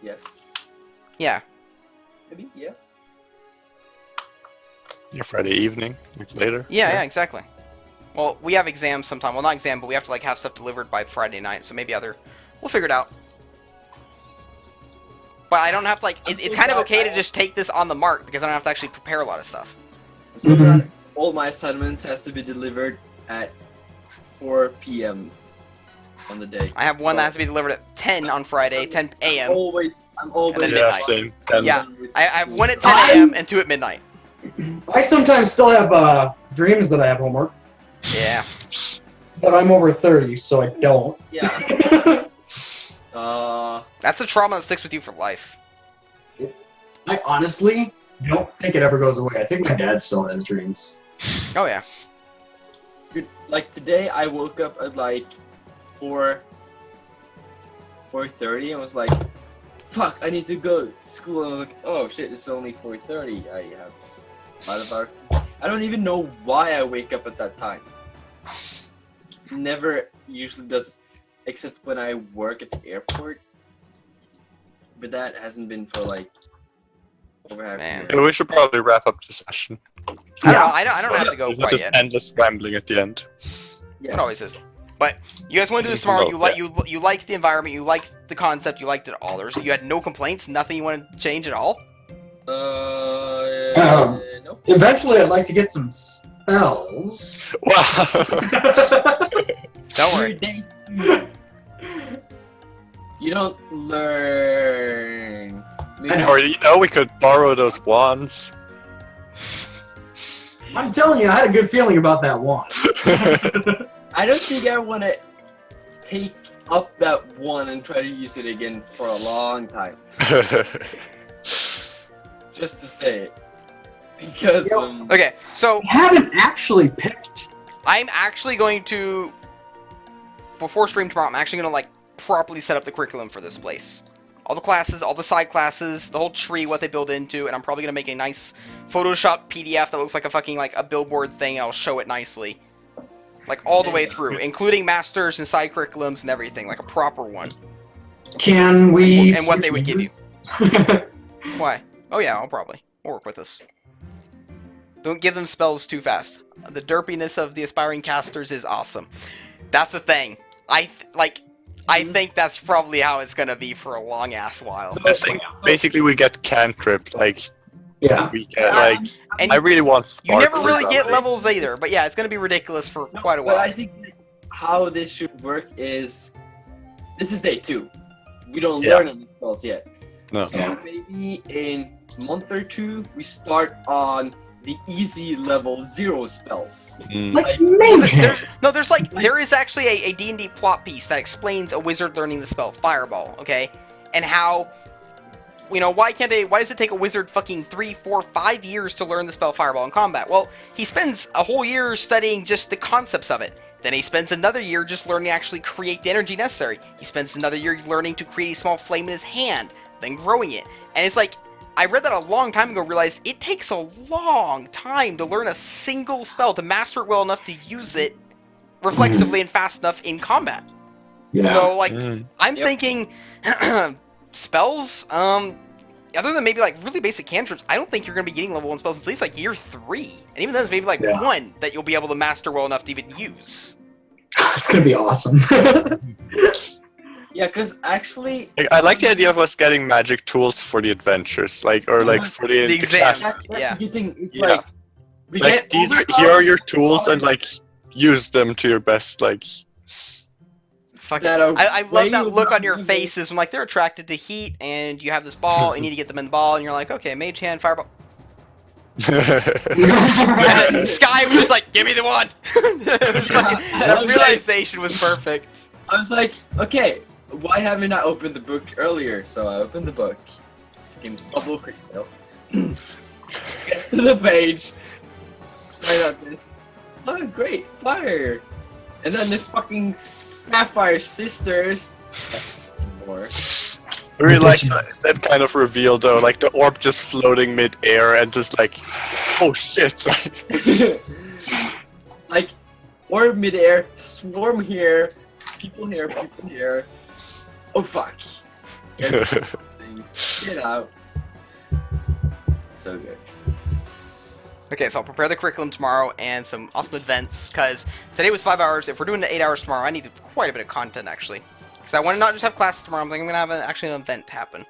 Yes. Yeah. Maybe, yeah. yeah, Friday evening, like later. Yeah, exactly. Well, we have exams sometime. Well, not exam, but we have to like have stuff delivered by Friday night, so maybe we'll figure it out. But I don't have to like, I'm it's so kind of glad okay to I- just take this on the mark, because I don't have to actually prepare a lot of stuff. So Mhm. that all my assignments has to be delivered at 4 p.m. on the day. I have one So that has to be delivered at 10 on Friday, 10 I'm a.m. always And Oh, then Yeah, midnight. same. And Yeah. I have one at 10 I- a.m. and 2 at midnight. I sometimes still have dreams that I have homework, Yeah. but I'm over 30, so I don't. Yeah. That's a trauma that sticks with you for life. I honestly don't think it ever goes away. I think my dad still has dreams. Oh, yeah. Like today, I woke up at like 4:30 and was like, "Fuck, I need to go to school." And I was like, "Oh shit, it's only 4:30. I have a lot of hours." I don't even know why I wake up at that time. Never usually does, except when I work at the airport. But that hasn't been for like over half a Man. year. yeah, we should probably wrap up the session. I don't know. I don't have to go There's quite just yet. endless rambling at the end. Yes. It always is. But you guys want to do this tomorrow? No, You like the environment, you like the concept, you liked it all. You had no complaints, nothing you want to change at all. No. Eventually, I'd like to get some spells. Wow. Don't worry. You don't learn. Maybe I know. Or we could borrow those wands. I'm telling you, I had a good feeling about that wand. I don't think I want to take up that one and try to use it again for a long time. Just to say it. Because, Okay, so I haven't actually picked. I'm actually going to, before stream tomorrow, I'm actually going to like properly set up the curriculum for this place. All the classes, all the side classes, the whole tree, what they build into, and I'm probably gonna make a nice Photoshop PDF that looks like a fucking like a billboard thing. And I'll show it nicely, like all the way through, including masters and side curriculums and everything, like a proper one. Can we? And what they would give you. Why? Oh yeah, I'll probably work with this. Don't give them spells too fast. The derpiness of the aspiring casters is awesome. That's the thing. I think that's probably how it's gonna be for a long ass while. I think basically we get cantrip, like Yeah. we get like. And I really want you spark. never for really get something. levels either, but yeah, it's gonna be ridiculous for quite a But while. I think that how this should work is, this is day 2. We don't Yeah. learn any spells yet. No. So Yeah. maybe in a month or 2, we start on the easy level 0 spells. Mm. Like mage hand. There is actually a D&D plot piece that explains a wizard learning the spell Fireball, okay? And how, why does it take a wizard fucking 3, 4, 5 years to learn the spell Fireball in combat? Well, he spends a whole year studying just the concepts of it. Then he spends another year just learning to actually create the energy necessary. He spends another year learning to create a small flame in his hand, then growing it. And it's like, I read that a long time ago, realized it takes a long time to learn a single spell, to master it well enough to use it reflexively and fast enough in combat. Yeah. So, like, Mm. I'm Yep. thinking spells, other than maybe, like, really basic cantrips, I don't think you're going to be getting level 1 spells until at least, like, year 3. And even then, it's maybe, like, Yeah. 1 that you'll be able to master well enough to even use. It's gonna be awesome. Yeah, because actually, Like, I like the idea of us getting magic tools for the adventures, like for the The class. exams. that's Yeah. the good thing. It's Yeah. like, we Like get these all are the here are your powers tools and like use them to your best. Like Fuck that it. are I love way that look on above your level. faces when, like, they're attracted to heat, and you have this ball, and you need to get them in the ball, and you're like, okay, mage hand, fireball. Sky was just like, give me the one! That realization was perfect. I was like, okay, why haven't I opened the book earlier? So I opened the book. Came to double quick mail. Get to the page. Right out this. Oh, great, fire! And then the fucking Sapphire Sisters. More. I really like that kind of reveal though, like the orb just floating mid-air and just like, oh shit! Like, orb midair, swarm here, people here, people here. Oh fuck. Get out. So good. Okay, so I'll prepare the curriculum tomorrow and some awesome events, because today was 5 hours. If we're doing the 8 hours tomorrow, I need quite a bit of content, actually. Because I want to not just have classes tomorrow, I'm thinking I'm going to have actually an event happen.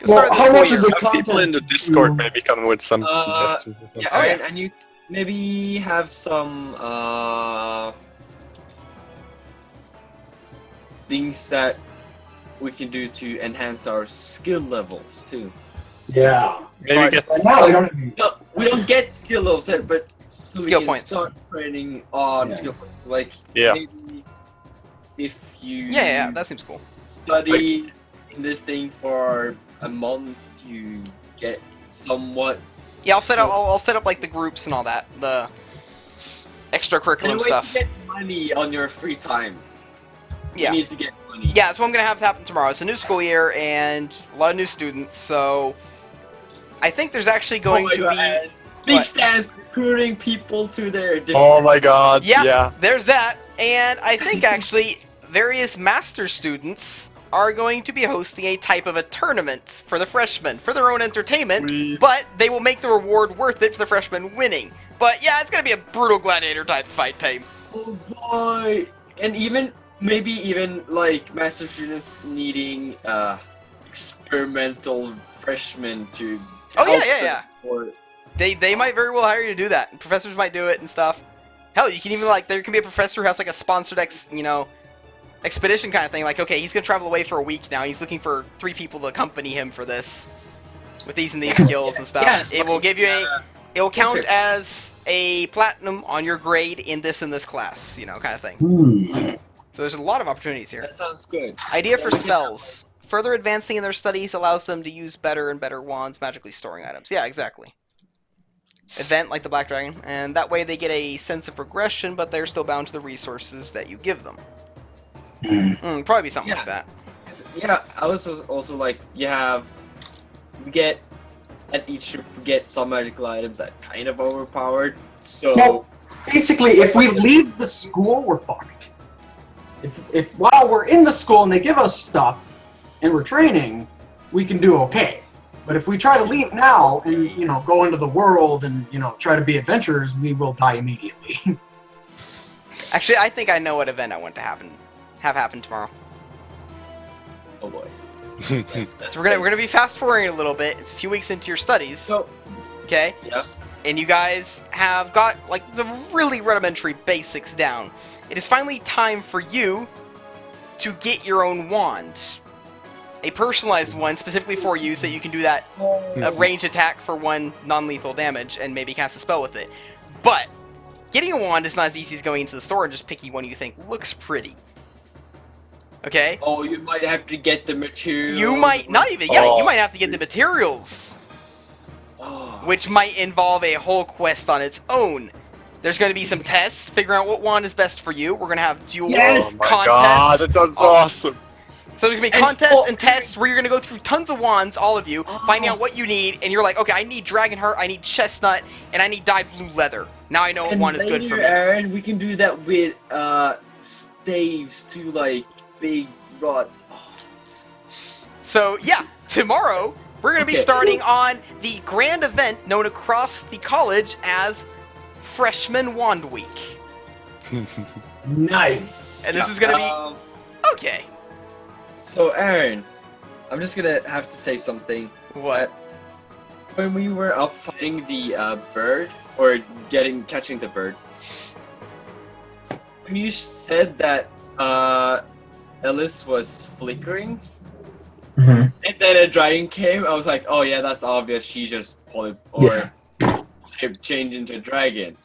Well, how much of the Have people in the Discord maybe come with some Uh, suggestions. or Yeah, Oh, yeah. and you maybe have some things that we can do to enhance our skill levels too. Yeah. Maybe get But now we don't even. No, we don't get skill levels yet, but so we Skill can points. start training on Yeah. skill points. Like Yeah. maybe if you Yeah, that seems cool. study in this thing for a month, you get somewhat. Yeah, I'll set up like the groups and all that, the extracurriculum Anyway, stuff. you get money on your free time. Yeah. You need to get money. Yeah, that's what I'm gonna have to happen tomorrow. It's a new school year and a lot of new students, so I think there's actually going Oh my to God. Big What? stands recruiting people to their different. Oh my god! Yeah. Yeah. there's that, and I think actually various master students are going to be hosting a type of a tournament for the freshmen for their own entertainment, We- but they will make the reward worth it for the freshmen winning. But yeah, it's gonna be a brutal gladiator type fight team. Oh boy! And maybe even like master students needing experimental freshmen to. Oh, yeah, help yeah, them yeah. for- They might very well hire you to do that. Professors might do it and stuff. Hell, you can even like there can be a professor who has like a sponsored expedition kind of thing. Like, okay, he's gonna travel away for a week now. He's looking for 3 people to accompany him for this, with these and these skills and stuff. Yeah, It will give you it will count perfect. as a platinum on your grade in this class, kind of thing. So there's a lot of opportunities here. That sounds good. Idea for spells. Further advancing in their studies allows them to use better and better wands, magically storing items. Yeah, exactly. Event like the Black Dragon, and that way they get a sense of progression, but they're still bound to the resources that you give them. Probably be something Yeah. like that. Yeah, I was also like, you get at each trip we get some magical items that kind of overpowered. So Well, basically, if we leave the school, we're fucked. If while we're in the school and they give us stuff and we're training, we can do okay. But if we try to leave now and go into the world and try to be adventurers, we will die immediately. Actually, I think I know what event I want to have happen tomorrow. oh boy. So we're gonna be fast forwarding a little bit. It's a few weeks into your studies. So Okay? yeah. And you guys have got, like, the really rudimentary basics down. It is finally time for you to get your own wand. A personalized one specifically for you so you can do that range attack for 1 non-lethal damage and maybe cast a spell with it. But getting a wand is not as easy as going into the store and just picking one you think looks pretty. Okay? Oh, you might have to get the material. You might not even, you might have to get the materials, Oh. which might involve a whole quest on its own. There's going to be some tests, figuring out what wand is best for you. We're going to have dual Yes! Oh my contests. god, that sounds awesome. So there's going to be And- contests and tests where you're going to go through tons of wands, all of you, finding out what you need, and you're like, okay, I need dragon heart, I need chestnut, and I need dyed blue leather. Now I know what And one is good later, for me. Aaron, we can do that with staves to like big rods. Oh. So yeah, tomorrow we're going to be Okay. starting on the grand event known across the college as Freshman Wand Week. Nice. And this is going to be okay. So, Aaron, I'm just gonna have to say something. What? When we were up fighting the bird, or catching the bird, when you said that Ellis was flickering, Mhm. and then a dragon came, I was like, oh yeah, that's obvious. She just shape changed into a dragon,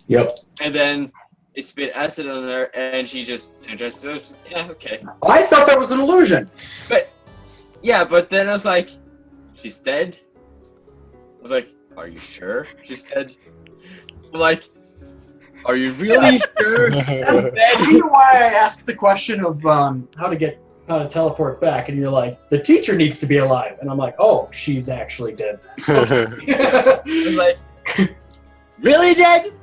Yep. and then it spit acid on her, and she just yeah, okay. I thought that was an illusion. But yeah, but then I was like, she's dead. I was like, are you sure she's dead? I'm like, are you really sure she's That's dead? kind of why I asked the question of how to teleport back, and you're like, the teacher needs to be alive, and I'm like, oh, she's actually dead. I was like, really dead?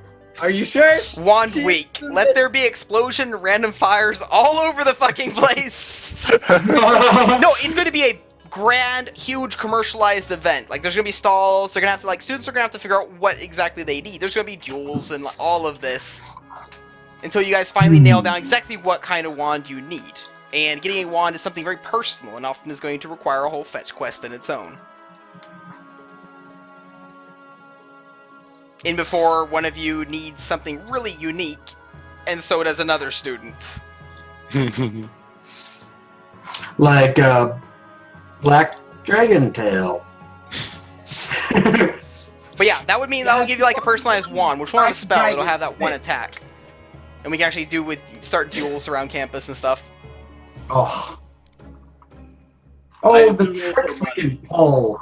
Are you sure? Wand She's Week. still Let dead. there be explosion, random fires all over the fucking place. No, it's going to be a grand, huge commercialized event. Like, there's going to be stalls. They're going to have to, like, students are going to have to figure out what exactly they need. There's going to be duels and like, all of this until you guys finally nail down exactly what kind of wand you need. And getting a wand is something very personal and often is going to require a whole fetch quest in its own. And before one of you needs something really unique, and so does another student. Like Black Dragon Tail. But yeah, that would mean that will give you like a personalized wand, which won't have a spell, it'll have that one attack. And we can actually start duels around campus and stuff. Oh. Oh, the tricks we can pull.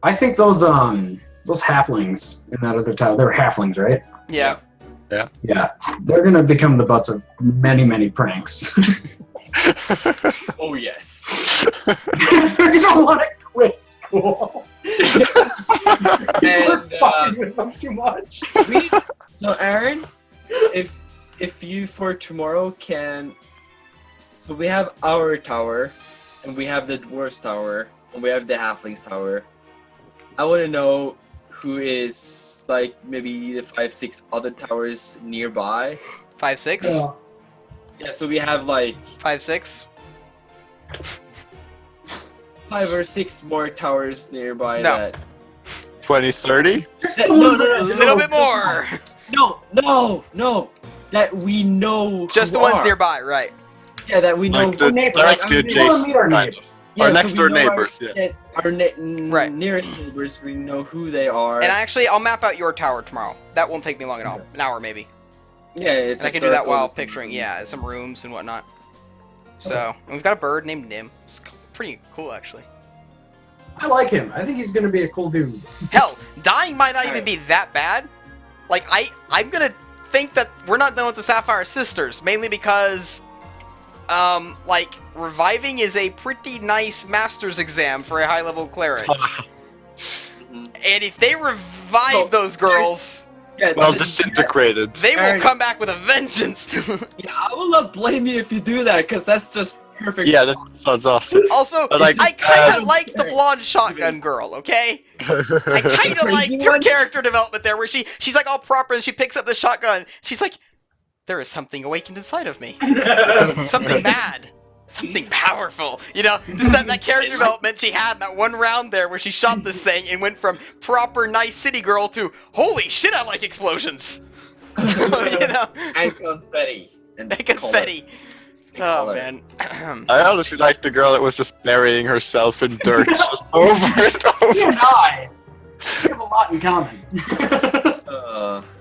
I think those halflings in that other tile, they were halflings, right? Yeah. Yeah. They're gonna become the butts of many, many pranks. Oh yes. They're gonna want to quit school. We're And fucking with them too much. so Aaron, if you for tomorrow can, so we have our tower, and we have the dwarves tower, and we have the halflings tower. I want to know who is like maybe the 5-6 other towers nearby. 5-6? Yeah. Yeah, so we have like 5-6? 5 or 6 more towers nearby. No. That 2030? no, A little bit more! no, that we know. Just the who ones are. nearby, right. Yeah, that we know. Like the neighbors. directly I mean, we wanna adjacent, meet our kind neighbors. of. Yeah, Our so next we door know neighbors, yeah. Our Right. nearest neighbors, we know who they are. And I'll map out your tower tomorrow. That won't take me long at all. An hour maybe. yeah, it's. And I can do that while picturing, some rooms and whatnot. So, and we've got a bird named Nim. It's pretty cool, actually. I like him. I think he's gonna be a cool dude. Hell, dying might not even Alright. be that bad. Like, I'm gonna think that we're not done with the Sapphire Sisters, mainly because, like, reviving is a pretty nice master's exam for a high-level cleric. And if they revive those girls, Yeah, Well, disintegrated. they will Aaron- come back with a vengeance. yeah, I will not blame you if you do that, because that's just perfect. Yeah, that sounds awesome. Also, But, like, I kind of uh, like the blonde shotgun girl, okay? I kind of like Crazy her one? character development there, where she's like all proper and she picks up the shotgun. She's like, there is something awakened inside of me. Something bad. Something powerful. You know, just that character development she had in that one round there where she shot this thing and went from proper nice city girl to, holy shit, I like explosions. You know? And confetti. And Confetti. And Oh, color. man. I honestly like the girl that was just burying herself in dirt just over and You over. and I, we have a lot in common.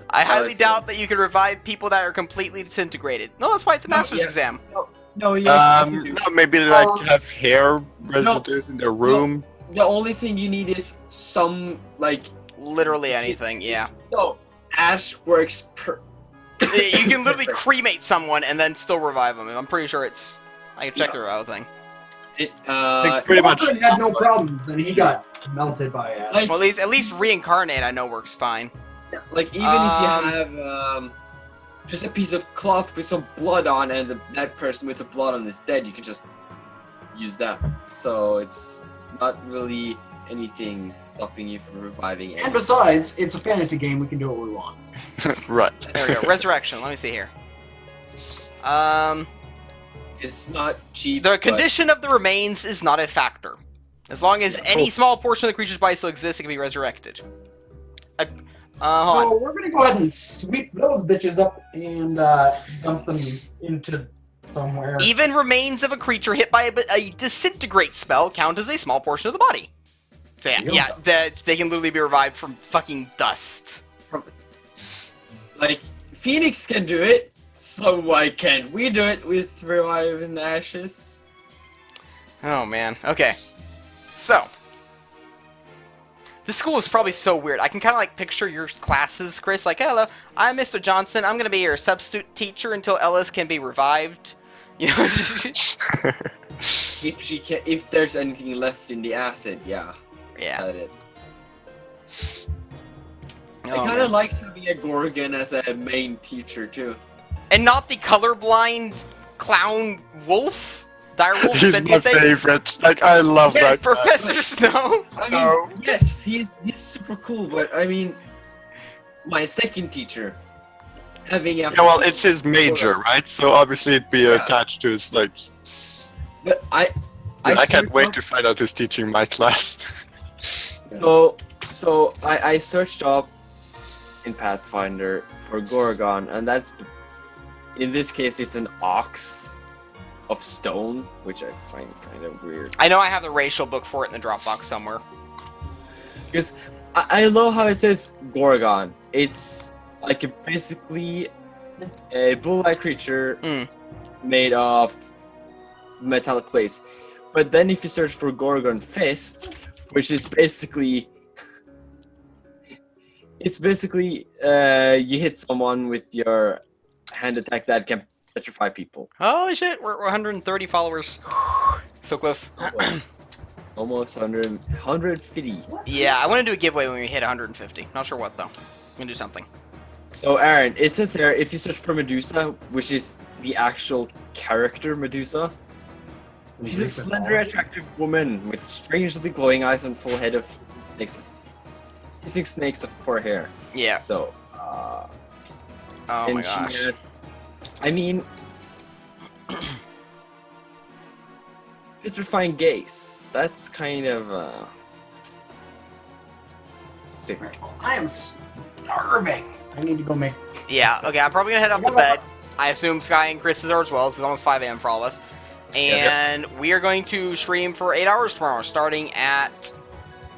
I highly listen. doubt that you can revive people that are completely disintegrated. No, that's why it's a No, master's yeah. exam. No, yeah. you do. No, maybe they like have hair residues in their room. The only thing you need is some, like, Literally anything, yeah. no, ash works You can literally cremate someone and then still revive them. I'm pretty sure it's... I can check the revival thing. It, I think pretty much. Walker had no problems, and he got melted by ash. Like- Well, at least reincarnate I know works fine. like, even Um, if you have, just a piece of cloth with some blood on, and that person with the blood on is dead, you can just use that. So it's not really anything stopping you from reviving And anyone. besides, it's a fantasy game. We can do what we want. Right. There we go. Resurrection. Let me see here. It's not cheap. The but- condition of the remains is not a factor. As long as any small portion of the creature's body still exists, it can be resurrected. Hold on. So we're gonna go ahead and sweep those bitches up and dump them into somewhere. Even remains of a creature hit by a disintegrate spell count as a small portion of the body. So yeah, they can literally be revived from fucking dust. Like, Phoenix can do it, so why can't we do it with Reviving Ashes? Oh man. Okay. So this school is probably so weird. I can kind of like picture your classes, Chris. Like, hello, I'm Mr. Johnson. I'm gonna be your substitute teacher until Ellis can be revived. You know. If she can, if there's anything left in the acid, yeah. Yeah. That's it. Oh, I kind man. of like having a Gorgon as a main teacher too. And not the colorblind clown wolf. Direwolf. He's that my you think? favorite. Like, I love Yes, that guy. Professor Snow. I mean, No. yes, he's super cool, but I mean, my second teacher having a Yeah, well, it's his major, right? So obviously it'd be Yeah. attached to his, like... But I I can't searched wait up- to find out who's teaching my class. So I searched up in Pathfinder for Gorgon, and that's, in this case, it's an ox of stone, which I find kind of weird. I know I have the racial book for it in the Dropbox somewhere. Because I love how it says Gorgon. It's like basically a bull-like creature Mm. made of metallic plates. But then if you search for Gorgon Fist, which is basically... It's basically you hit someone with your hand attack that can petrify people. Holy shit, we're 130 followers. So close. Almost 150. Yeah, I want to do a giveaway when we hit 150. Not sure what though. I'm gonna do something. So Aaron, it says here, if you search for Medusa, which is the actual character Medusa, she's a slender, attractive woman with strangely glowing eyes and full head of snakes. Hissing snakes for hair. Yeah. So, Oh and my she gosh. has, I mean, petrifying gaze. That's kind of sick. I am starving. I need to go make. Yeah. Okay, I'm probably gonna head off to bed. I assume Sky and Chris are as well. It's almost 5 a.m. for all of us. And we are going to stream for 8 hours tomorrow, starting at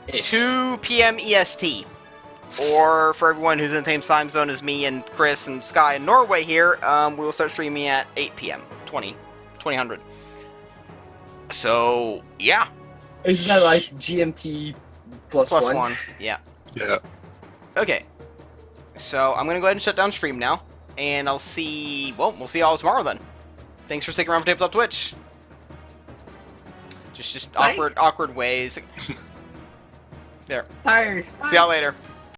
Ish. 2 p.m. EST. Or for everyone who's in the same time zone as me and Chris and Sky in Norway here, we will start streaming at 8 p.m. 2000. So, yeah. Is that like GMT plus Plus one? one. Yeah. Yeah. Okay. So, I'm going to go ahead and shut down stream now. and I'll see. Well, we'll see y'all tomorrow then. Thanks for sticking around for Tabletop Twitch. Just Bye. awkward ways. There. Tired. See y'all later.